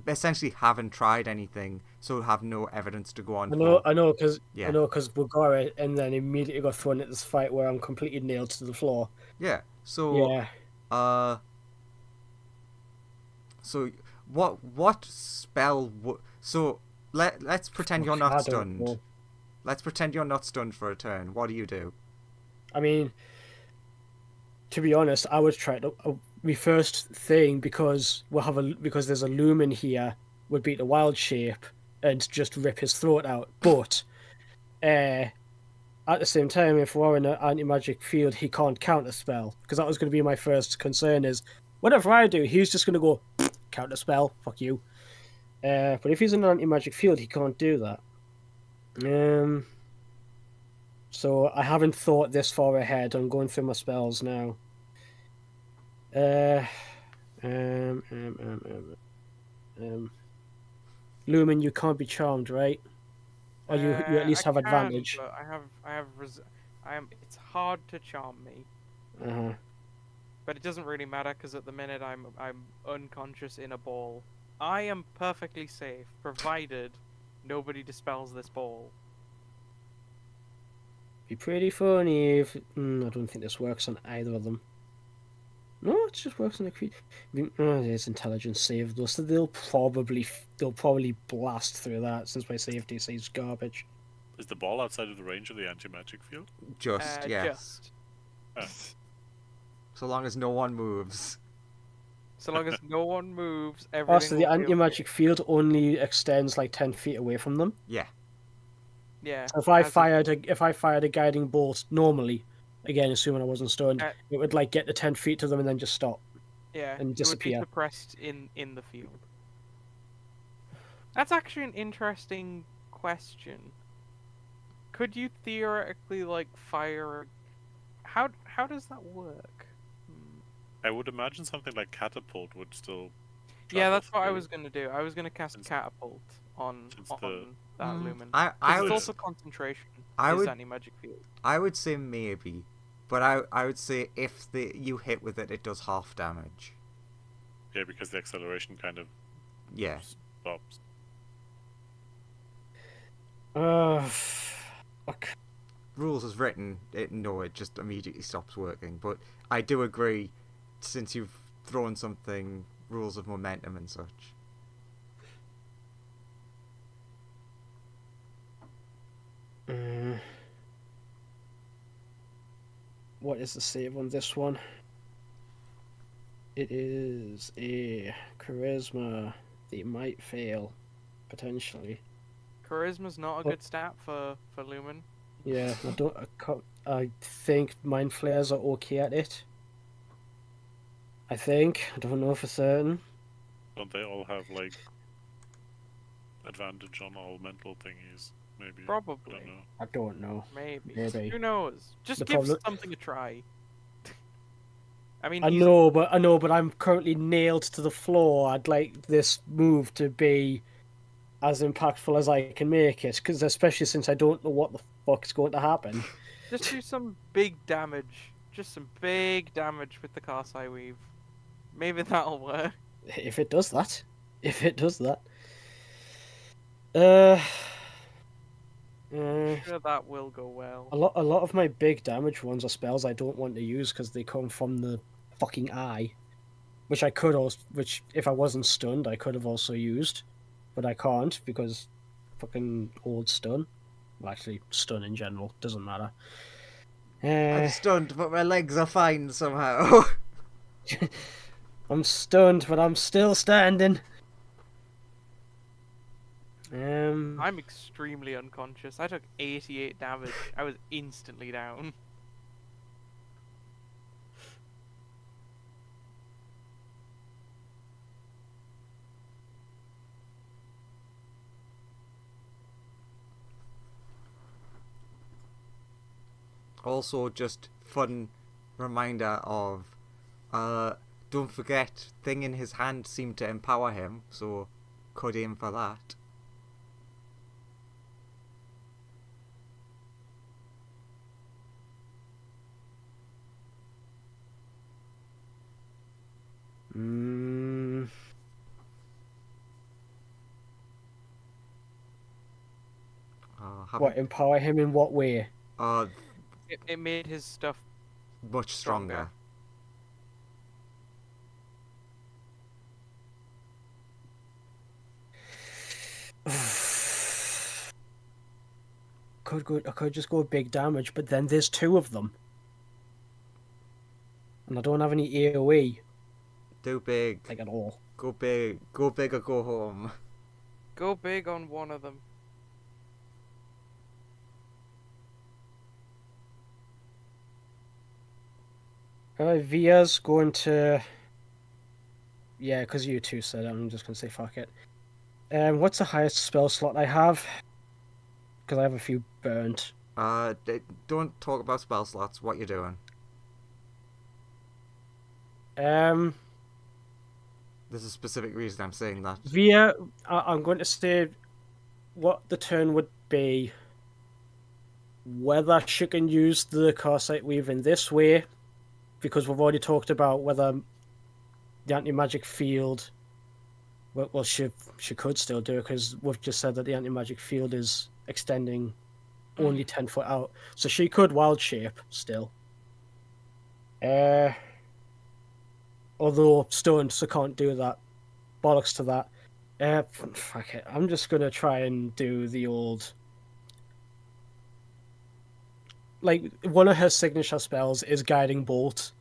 essentially haven't tried anything, so have no evidence to go on I know, for. I know, because Yeah. I know, because we got it, and then immediately got thrown into this fight where I'm completely nailed to the floor. Yeah. So Yeah. So what spell? So let's pretend you're Fuck, not I don't stunned. know. Let's pretend you're not stunned for a turn. What do you do? I mean, to be honest, I would try to. My first thing, because because there's a lumen here, would be the wild shape and just rip his throat out. But at the same time, if we're in an anti-magic field, he can't counter spell, because that was going to be my first concern. Is whatever I do, he's just going to go counter spell. Fuck you. But if he's in an anti-magic field, he can't do that. So I haven't thought this far ahead. I'm going through my spells now. Lumen, you can't be charmed, right? Or you at least have I can, advantage. but it's hard to charm me. Uh-huh. But it doesn't really matter because at the minute I'm unconscious in a ball. I am perfectly safe, provided nobody dispels this ball. Be pretty funny if I don't think this works on either of them. No, it just works on the creature. There's intelligence save though, so they'll probably blast through that since my save DC is garbage. Is the ball outside of the range of the anti-magic field? Just yes. Just. Ah. So long as no one moves. So long as no one moves, everything. Also, the will be anti-magic field only extends like 10 feet away from them. Yeah. Yeah. So if I fired a guiding bolt normally, again assuming I wasn't stunned, it would like get to 10 feet to them and then just stop. Yeah. And It would disappear. be suppressed in the field. That's actually an interesting question. Could you theoretically like fire? How does that work? I would imagine something like catapult would still. Yeah, that's travel what I through. was gonna do. I was gonna cast Since- catapult on that lumen. I 'Cause it's would also concentration. I is would- anti-magic field. I would say maybe, but I would say if you hit with it, it does half damage. Yeah, because the acceleration kind of Yeah. stops. Fuck. Rules as written, it just immediately stops working. But I do agree, since you've thrown something, rules of momentum and such. What is the save on this one? It is a charisma. They might fail, potentially. Charisma's not a good stat for lumen. Yeah, I think mind flayers are okay at it. I think. I don't know for certain. Don't they all have like advantage on all mental thingies? Maybe. Probably. I don't know. I don't know. Maybe. Maybe. Who knows? Just The give problem- something a try. I mean, I know, but I'm currently nailed to the floor. I'd like this move to be as impactful as I can make it, because especially since I don't know what the fuck is going to happen. Just do some big damage. Just some big damage with the Karsai Weave. Maybe that'll work. If it does that. I'm sure that will go well. A lot of my big damage ones are spells I don't want to use because they come from the fucking eye, which if I wasn't stunned I could have also used, but I can't because fucking old stun. Well, actually, stun in general doesn't matter. I'm stunned, but my legs are fine somehow. I'm stunned, but I'm still standing. I'm extremely unconscious. I took 88 damage. I was instantly down. Also, just fun reminder of, don't forget, thing in his hand seemed to empower him, so could aim for that. What, empower him in what way? It made his stuff much stronger. I could just go big damage, but then there's 2 of them. And I don't have any AoE. Do big. Like, at all. Go big. Go big or go home. Go big on one of them. Via's going to... Yeah, because you 2 said it, I'm just going to say fuck it. What's the highest spell slot I have? Because I have a few burnt. Don't talk about spell slots. What you doing? Um... There's a specific reason I'm saying that. Via, I'm going to say what the turn would be. Whether she can use the Carsight Weave in this way, because we've already talked about whether the anti-magic field... Well, she could still do it, because we've just said that the anti-magic field is extending only 10 foot out. So she could wild shape still. Although stunned, so can't do that. Bollocks to that. Fuck it. I'm just gonna try and do the old... Like, one of her signature spells is Guiding Bolt,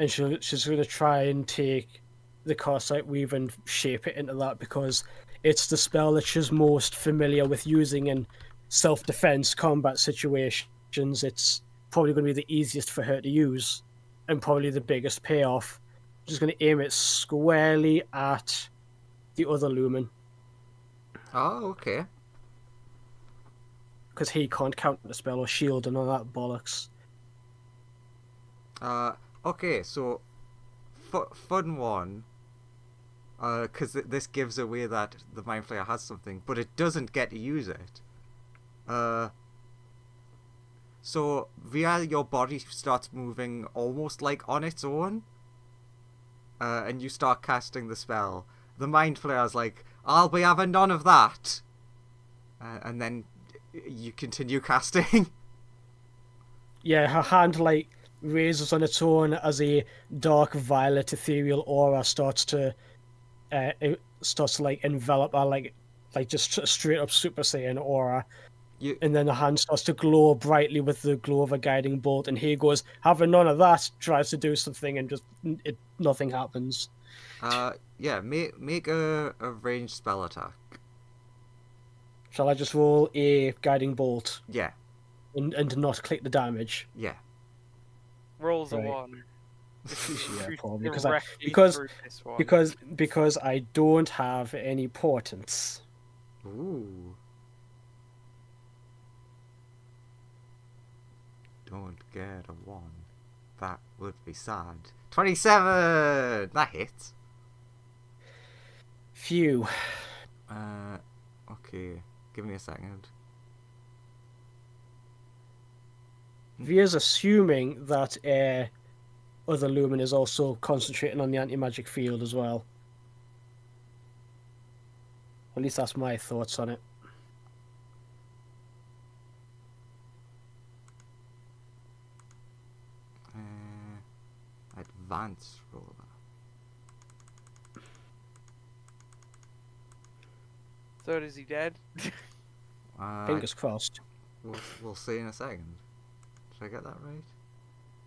and she's gonna try and take the Carsight Weave and shape it into that, because it's the spell that she's most familiar with using in self-defense combat situations. It's probably going to be the easiest for her to use, and probably the biggest payoff. Just going to aim it squarely at the other Lumen, Oh, okay. because he can't counter the spell or shield and all that bollocks. Okay, so fun one. Because this gives away that the Mind Flayer has something, but it doesn't get to use it. So via your body starts moving almost like on its own. And you start casting the spell. The Mind Flayer's like, I'll be having none of that. And then you continue casting. Yeah, her hand like raises on its own as a dark violet ethereal aura starts to like envelop her, like just straight up Super Saiyan aura. And then the hand starts to glow brightly with the glow of a guiding bolt, and he goes, having none of that, tries to do something, and just nothing happens. Yeah, make a ranged spell attack. Shall I just roll a guiding bolt? Yeah. And not click the damage? Yeah. Rolls Right. a 1. Yeah, probably because I don't have any portents. Ooh. Don't get a 1. That would be sad. 27! That hits. Phew. Okay. Give me a second. Via's assuming that other Lumen is also concentrating on the anti-magic field as well. At least that's my thoughts on it. Advanced roller. So is he dead? Fingers crossed. We'll see in a second. Did I get that right?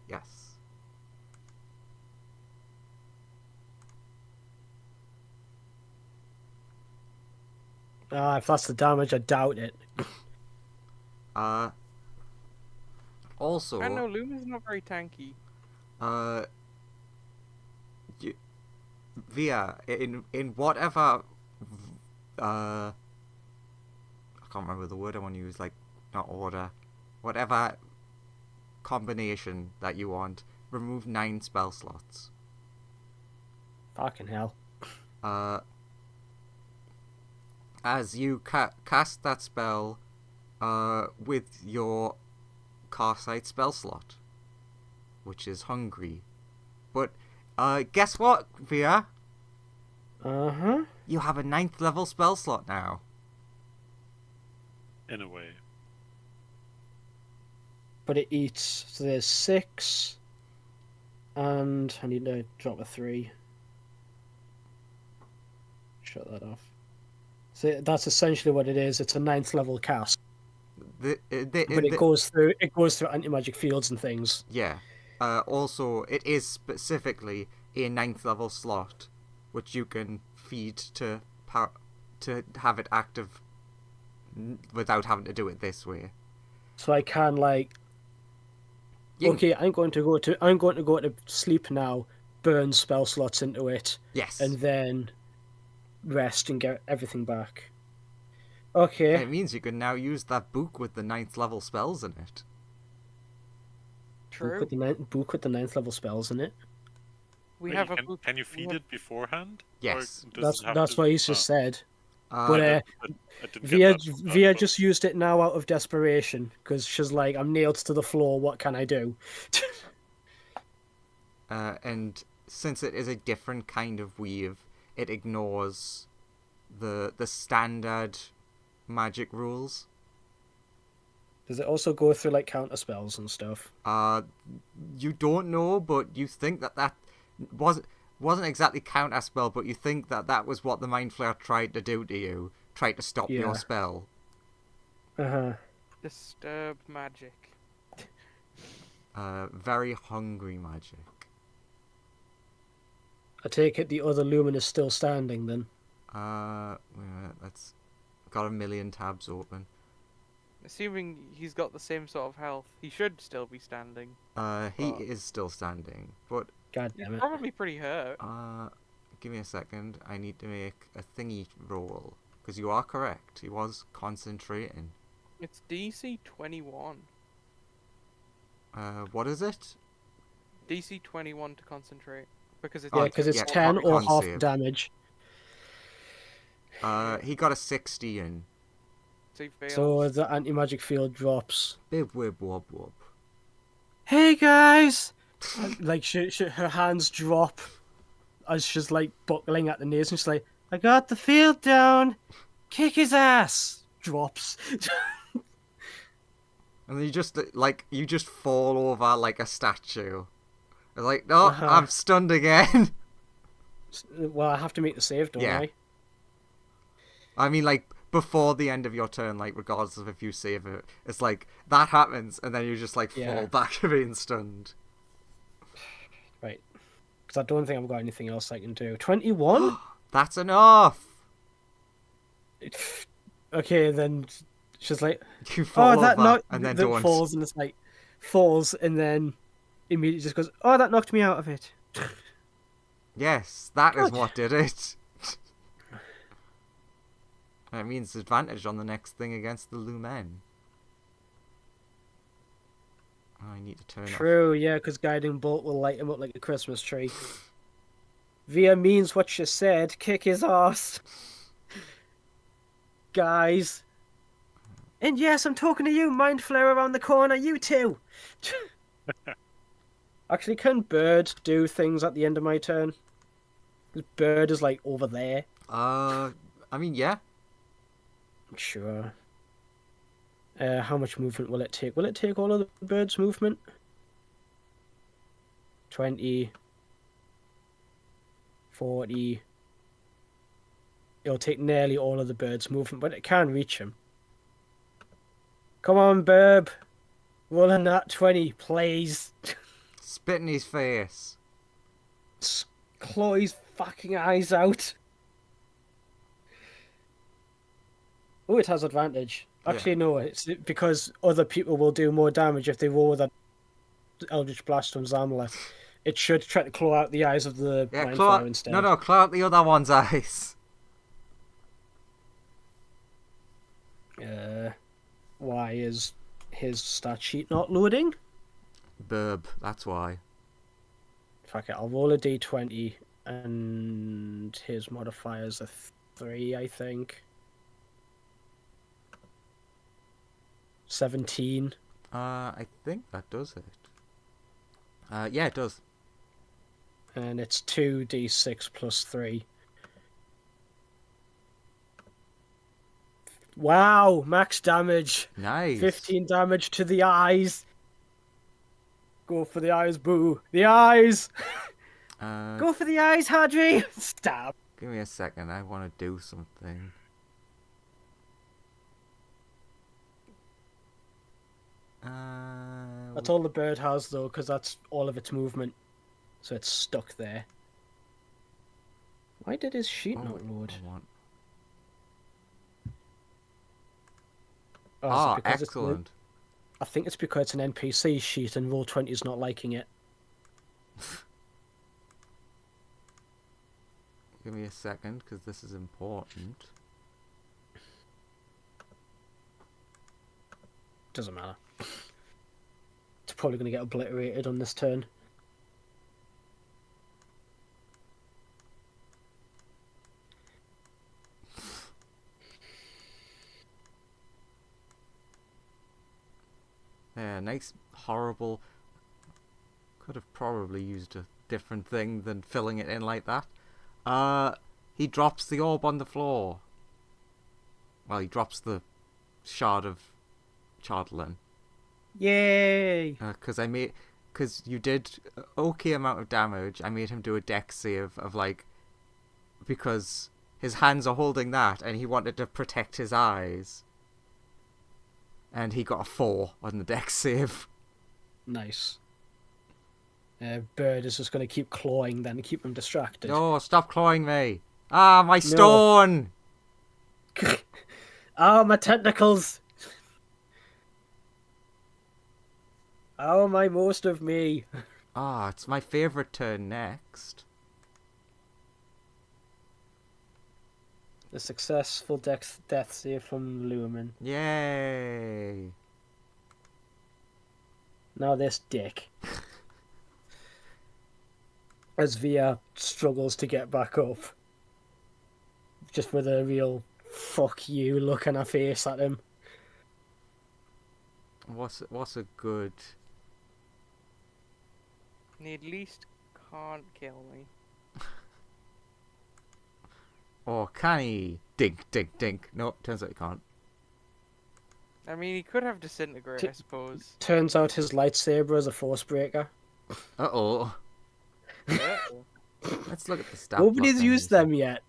Yes. If that's the damage, I doubt it. Also, I know Lumen's not very tanky. Via in whatever I can't remember the word I want to use, like not order, whatever combination that you want, remove 9 spell slots. Fucking hell. As you cast that spell with your Carsight spell slot, which is Hungry. But guess what, Via? Uh-huh. You have a 9th level spell slot now. In a way. but it eats. So there's 6, and I need to drop a 3. Shut that off. So that's essentially what it is. It's a 9th level cast, but it goes through anti-magic fields and things. Yeah. Also, it is specifically a 9th level slot, which you can feed to have it active without having to do it this way. So I can okay, I'm going to go to sleep now, burn spell slots into it, Yes. and then rest and get everything back. Okay. It means you can now use that book with the 9th level spells in it. True. Book with the 9th level spells in it. We Wait, have a book. Can you feed it beforehand? Yes. Or does it have That's to- what he's just said. I But didn't get Via that. just used it now out of desperation because she's like, I'm nailed to the floor. What can I do? And since it is a different kind of weave, it ignores the standard magic rules. Does it also go through like counter spells and stuff? You don't know, but you think that wasn't exactly counter spell, but you think that was what the Mind Flayer tried to do to you, tried to stop your spell. Disturb magic. Very hungry magic. I take it the other lumen is still standing then. Wait a minute, that's got a million tabs open. Assuming he's got the same sort of health, he should still be standing. He is still standing, but God He's damn it. probably pretty hurt. give me a second. I need to make a thingy roll because you are correct. He was concentrating. It's DC 21. What is it? DC 21 to concentrate because it's Yeah, because it's yeah, 10 or con half save. damage. He got a 60 in. So he fails. So the anti-magic field drops. Bib wib wob wob. Hey guys! Like her hands drop as she's like buckling at the knees and she's like, I got the field down! Kick his ass! Drops. And then you just fall over like a statue. It's like, no, I'm stunned again. Well, I have to make the save, don't I? I mean, like, before the end of your turn, like, regardless of if you save it, it's like, that happens, and then you just, like, fall back to being stunned. Right. Because I don't think I've got anything else I can do. 21? That's enough! Okay, then she's like, You fall that over, knocked, and then that don't. falls, and it's like, falls, and then immediately just goes, oh, that knocked me out of it. Yes, that is Good. what did it. That means advantage on the next thing against the Lumen. I need to turn off. True, yeah, because Guiding Bolt will light him up like a Christmas tree. Via means what she said. Kick his ass. Guys. And yes, I'm talking to you, Mind Flayer around the corner, you too. Actually, can Bird do things at the end of my turn? 'Cause Bird is like over there. I mean, yeah. Sure. How much movement will it take? Will it take all of the Bird's movement? 20, 40. It'll take nearly all of the Bird's movement, but it can reach him. Come on, Burb. Roll a nat 20, please. Spit in his face. Claw his fucking eyes out. Oh, it has advantage. Actually, no, it's because other people will do more damage if they roll with an Eldritch Blast from Zamla. It should try to claw out the eyes of the Mind Flayer instead. No, claw out the other one's eyes. Why is his stat sheet not loading? Burb, that's why. Fuck it, I'll roll a d20, and his modifier's a 3, I think. 17. I think that does it. Yeah, it does. And it's 2d6 plus 3. Wow, max damage. Nice. 15 damage to the eyes. Go for the eyes, Boo. The eyes. Uh, Go for the eyes, Hadri. Stab. Give me a second. I want to do something. That's all the bird has, though, because that's all of its movement. So it's stuck there. Why did his sheet not load? Oh, is it because excellent. I think it's because it's an NPC sheet and Roll20 is not liking it. Give me a second, because this is important. Doesn't matter. It's probably going to get obliterated on this turn. Yeah, nice, horrible. Could have probably used a different thing than filling it in like that. He drops the orb on the floor. Well, he drops the shard of Chardlin. Yay! Because you did an okay amount of damage. I made him do a dex save of like, because his hands are holding that, and he wanted to protect his eyes. And he got a 4 on the dex save. Nice. Bird is just going to keep clawing then to keep him distracted. No, stop clawing me. Ah, my stone! Ah, my tentacles! Oh, my most of me. Ah, it's my favourite turn next. A successful death save from Lumen. Yay! Now this dick. As Via struggles to get back up. Just with a real fuck you look on her face at him. What's a good... He at least can't kill me. Or can he? Dink, dink, dink. Nope, turns out he can't. I mean, he could have disintegrate, I suppose. Turns out his lightsaber is a force breaker. Uh-oh. Uh-oh. Let's look at the stat Nobody's block I'm used using. them yet.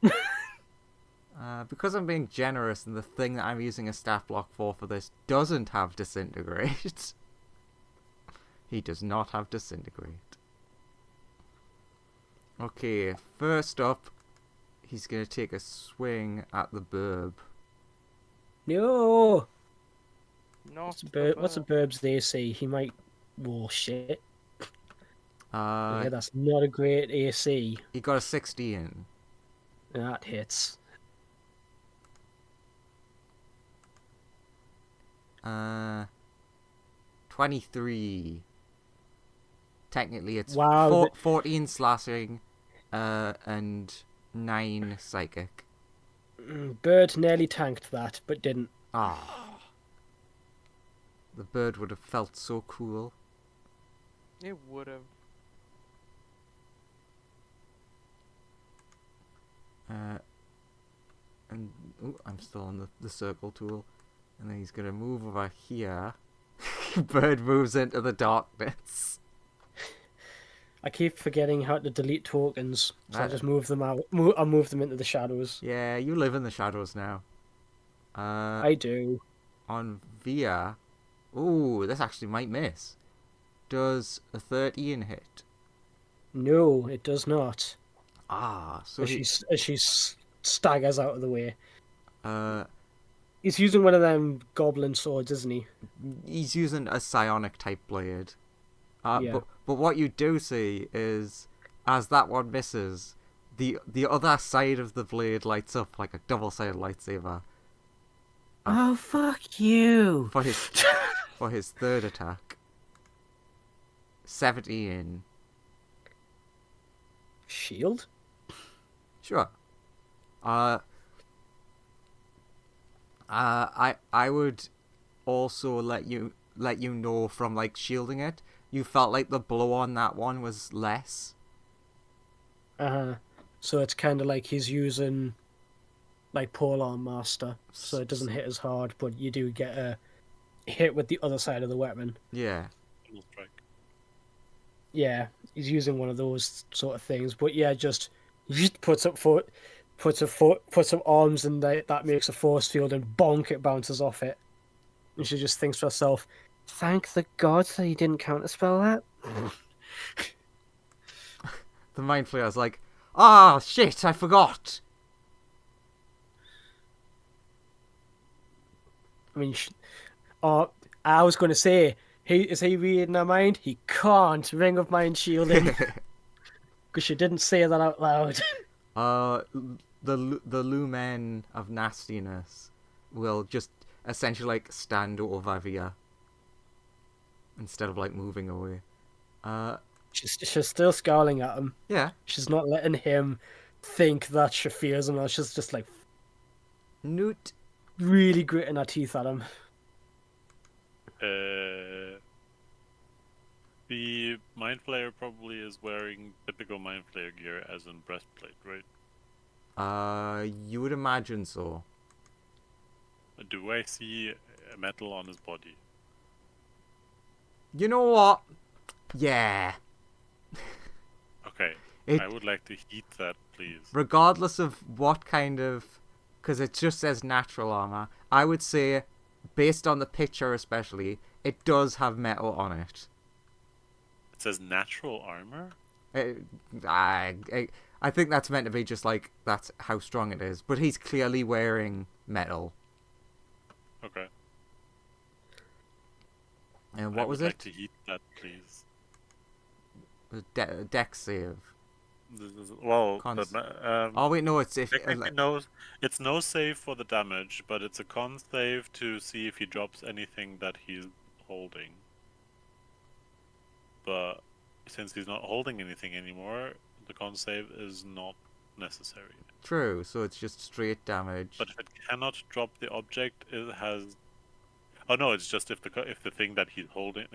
Because I'm being generous and the thing that I'm using a stat block for this doesn't have disintegrate. He does not have disintegrate. Okay, first up, he's going to take a swing at the burb. No! Not What's a Burb's AC? He might roll shit. Yeah, that's not a great AC. He got a 16. That hits. 23. Technically, it's Wow, 14 slashing, and 9 psychic. Bird nearly tanked that, but didn't. Ah. The bird would have felt so cool. It would have. And ooh, I'm still on the circle tool. And then he's going to move over here. Bird moves into the darkness. I keep forgetting how to delete tokens, so I just move them out. I move them into the shadows. Yeah, you live in the shadows now. I do. On Via, ooh, this actually might miss. Does a 13 hit? No, it does not. Ah, so As she staggers out of the way. uh, He's using one of them goblin swords, isn't he? he's using a psionic type blade. Yeah. But what you do see is, as that one misses, the other side of the blade lights up like a double-sided lightsaber. Oh, fuck you! For his third attack. 17. Shield? Sure. I would also let you know from like shielding it, you felt like the blow on that one was less. So it's kind of like he's using like Polearm Master, so it doesn't hit as hard, but you do get a hit with the other side of the weapon. Yeah. Double strike. yeah, he's using one of those sort of things. But yeah, just he just puts up arms, and that makes a force field, and bonk, it bounces off it. And she just thinks to herself, "Thank the gods that he didn't counterspell that." The Mind Flayer's like, ah, shit, I forgot. I mean, I was going to say, is he reading her mind? He can't. Ring of Mind shielding. Because she didn't say that out loud. The lumen of nastiness will just essentially like stand over Via instead of like moving away. She's still scowling at him. Yeah. She's not letting him think that she fears him. She's just like Newt. really gritting her teeth at him. The Mind Flayer probably is wearing typical Mind Flayer gear, as in breastplate, right? You would imagine so. Do I see metal on his body? You know what? Yeah. Okay. I would like to heat that, please. Regardless of what kind of... Because it just says natural armor. I would say, based on the picture especially, it does have metal on it. It says natural armor? I think that's meant to be just like, that's how strong it is. But he's clearly wearing metal. Okay. And what was it? I would like to heat that, please. Dex save. Well, oh wait, no, it's if it's no save for the damage, but it's a con save to see if he drops anything that he's holding. But since he's not holding anything anymore, the con save is not necessary. True, so it's just straight damage. But if it cannot drop the object, it has. Oh no, it's just if the thing that he's holding,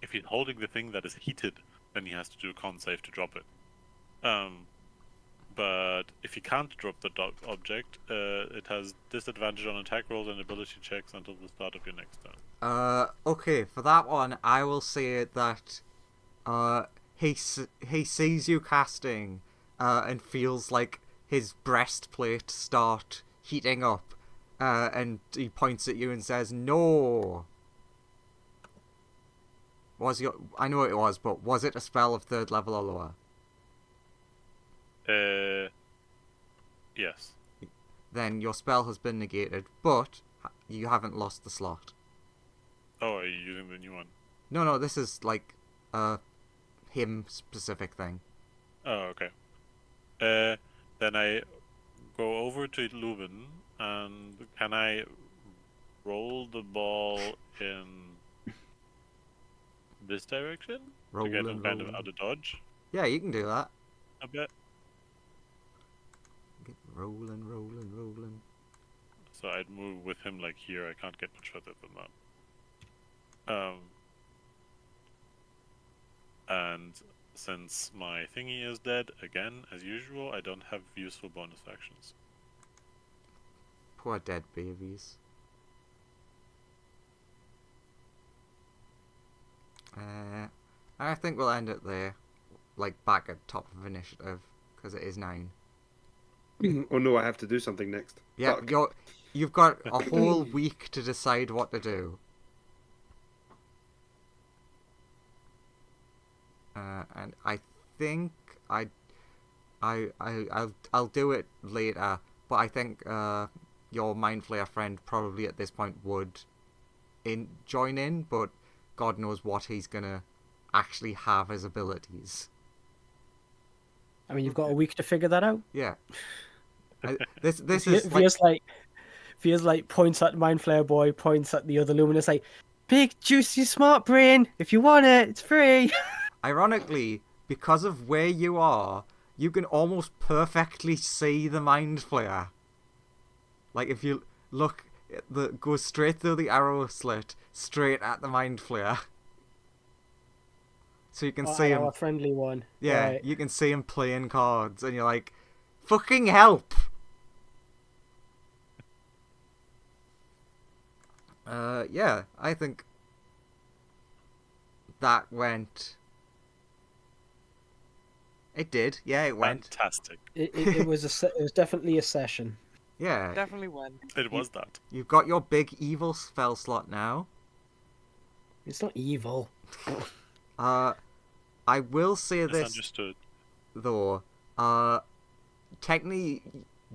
if he's holding the thing that is heated, then he has to do a con save to drop it. But if he can't drop the object, it has disadvantage on attack rolls and ability checks until the start of your next turn. Okay, for that one, I will say that he sees you casting and feels like his breastplate start heating up, and he points at you and says, "No." I know it was, but was it a spell of 3rd level or lower? Yes. Then your spell has been negated, but you haven't lost the slot. Oh, are you using the new one? No, this is like a him-specific thing. Oh, okay. Then I go over to Leuven, and can I roll the ball in this direction to get him kind of out of dodge? Yeah, you can do that. A bit. Get rolling. So I'd move with him like here. I can't get much further than that. And since my thingy is dead, again, as usual, I don't have useful bonus actions. Poor dead babies. I think we'll end it there. Like, back at top of initiative, because it is 9. Oh no, I have to do something next. Yeah, Fuck. you've got a whole week to decide what to do. And I think I'll do it later, but I think your Mind Flayer friend probably at this point would join in, but God knows what he's gonna actually have as abilities. I mean, you've got a week to figure that out. Yeah. This is Feels like points at Mind Flayer Boy, points at the other Luminous, like, big, juicy, smart brain. If you want it, it's free. Ironically, because of where you are, you can almost perfectly see the Mind Flayer. Like, if you look, go straight through the arrow slit, straight at the Mind Flayer. So you can see him. A friendly one. Yeah, right. You can see him playing cards, and you're like, fucking help! Yeah, I think that went It did. Yeah, it went. Fantastic. It was it was definitely a session. Yeah. Definitely went. It was that. You've got your big evil spell slot now. It's not evil. I will say this Misunderstood. though. Technically,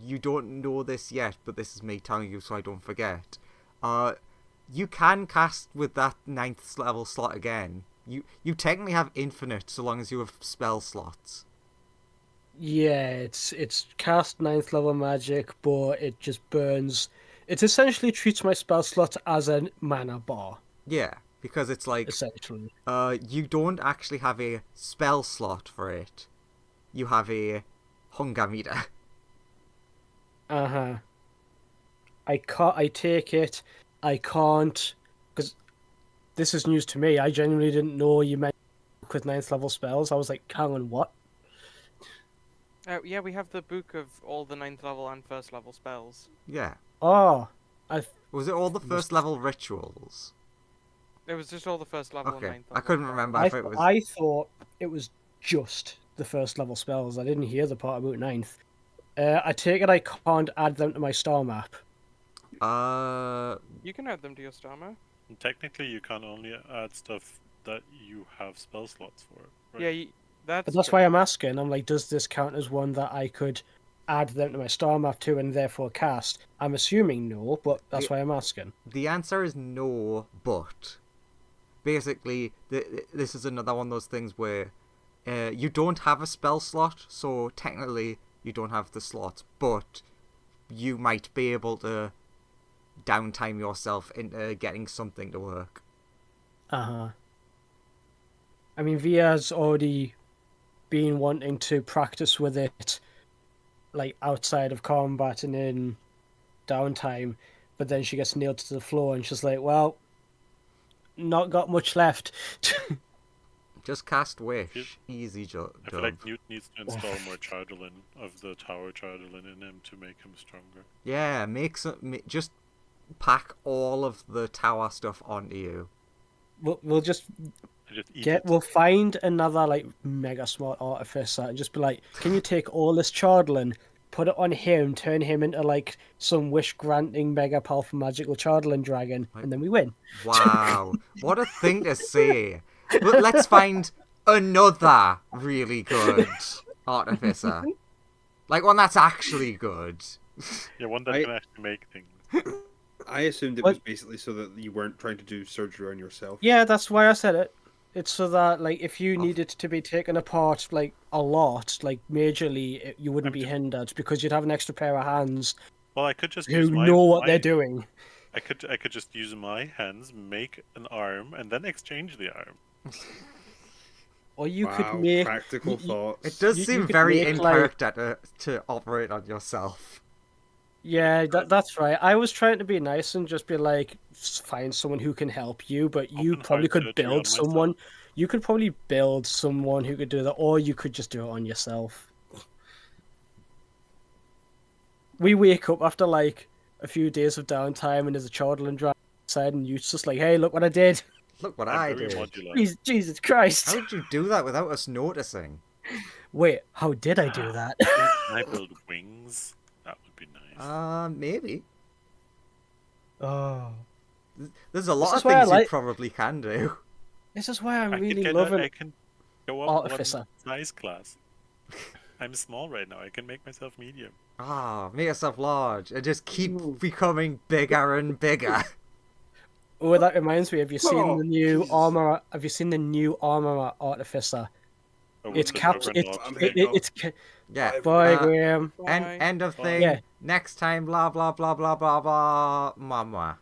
you don't know this yet, but this is me telling you so I don't forget. You can cast with that 9th level slot again. You technically have infinite so long as you have spell slots. Yeah, it's cast 9th level magic, but it just burns. It essentially treats my spell slot as a mana bar, Yeah, because it's like essentially. you don't actually have a spell slot for it. You have a hunger meter. Uh-huh. I take it. I can't, because this is news to me. I genuinely didn't know you meant with 9th level spells. I was like, hang on, what? Yeah, we have the book of all the 9th level and 1st level spells. Yeah. Oh, Was it all the first level rituals? It was just all the 1st level and Okay. 9th level. I couldn't remember I, if it was. I thought it was just the 1st level spells. I didn't hear the part about 9th. I take it I can't add them to my star map. You can add them to your star map. And technically, you can only add stuff that you have spell slots for. Right? Yeah, that's. But that's true. why I'm asking. I'm like, does this count as one that I could add them to my star map to and therefore cast? I'm assuming no, but that's why I'm asking. The answer is no, but basically, this is another one of those things where you don't have a spell slot, so technically you don't have the slot, but you might be able to downtime yourself into getting something to work. Uh-huh. I mean, Via's already been wanting to practice with it, like, outside of combat and in downtime, but then she gets nailed to the floor and she's like, well, not got much left. Just cast Wish. Easy job. I feel like Newt needs to install more Chardolin of the Tower Chardolin in him to make him stronger. Yeah, just pack all of the tower stuff onto you. We'll just we'll find another like mega smart artificer and just be like, can you take all this Chardolin, put it on him, turn him into like some wish granting mega powerful magical Chardolin dragon, and then we win. Wow, what a thing to say. But let's find another really good artificer. Like one that's actually good. Yeah, one that can actually make things. I assumed it was basically so that you weren't trying to do surgery on yourself. Yeah, that's why I said it. It's so that, like, if you needed to be taken apart, like, a lot, like, majorly, you wouldn't be hindered because you'd have an extra pair of hands. Well, I could just who know what they're doing. I could just use my hands, make an arm, and then exchange the arm. Or you could make practical thoughts. It does seem very in character to operate on yourself. Yeah, that's right. I was trying to be nice and just be like, find someone who can help you, but you probably could build someone. You could probably build someone who could do that, or you could just do it on yourself. We wake up after like a few days of downtime, and there's a Chardolin dragon outside, and you're just like, "Hey, look what I did! Look what I did! Jesus Christ! How did you do that without us noticing?" Wait, how did I do that? Can I build wings? That would be nice. Maybe. Oh. There's a lot of things you probably can do. This is why I'm really loving I can go up Artificer. one size class. I'm small right now. I can make myself medium. Make yourself large and just keep becoming bigger and bigger. Oh, that reminds me. Have you seen the new armor? Have you seen the new armor artificer? It's captured. It's yeah. Bye, Graham. End of thing. Yeah. Next time. Blah blah blah blah blah blah. Mama.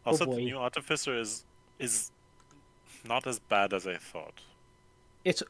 Also, the new artificer is not as bad as I thought. It's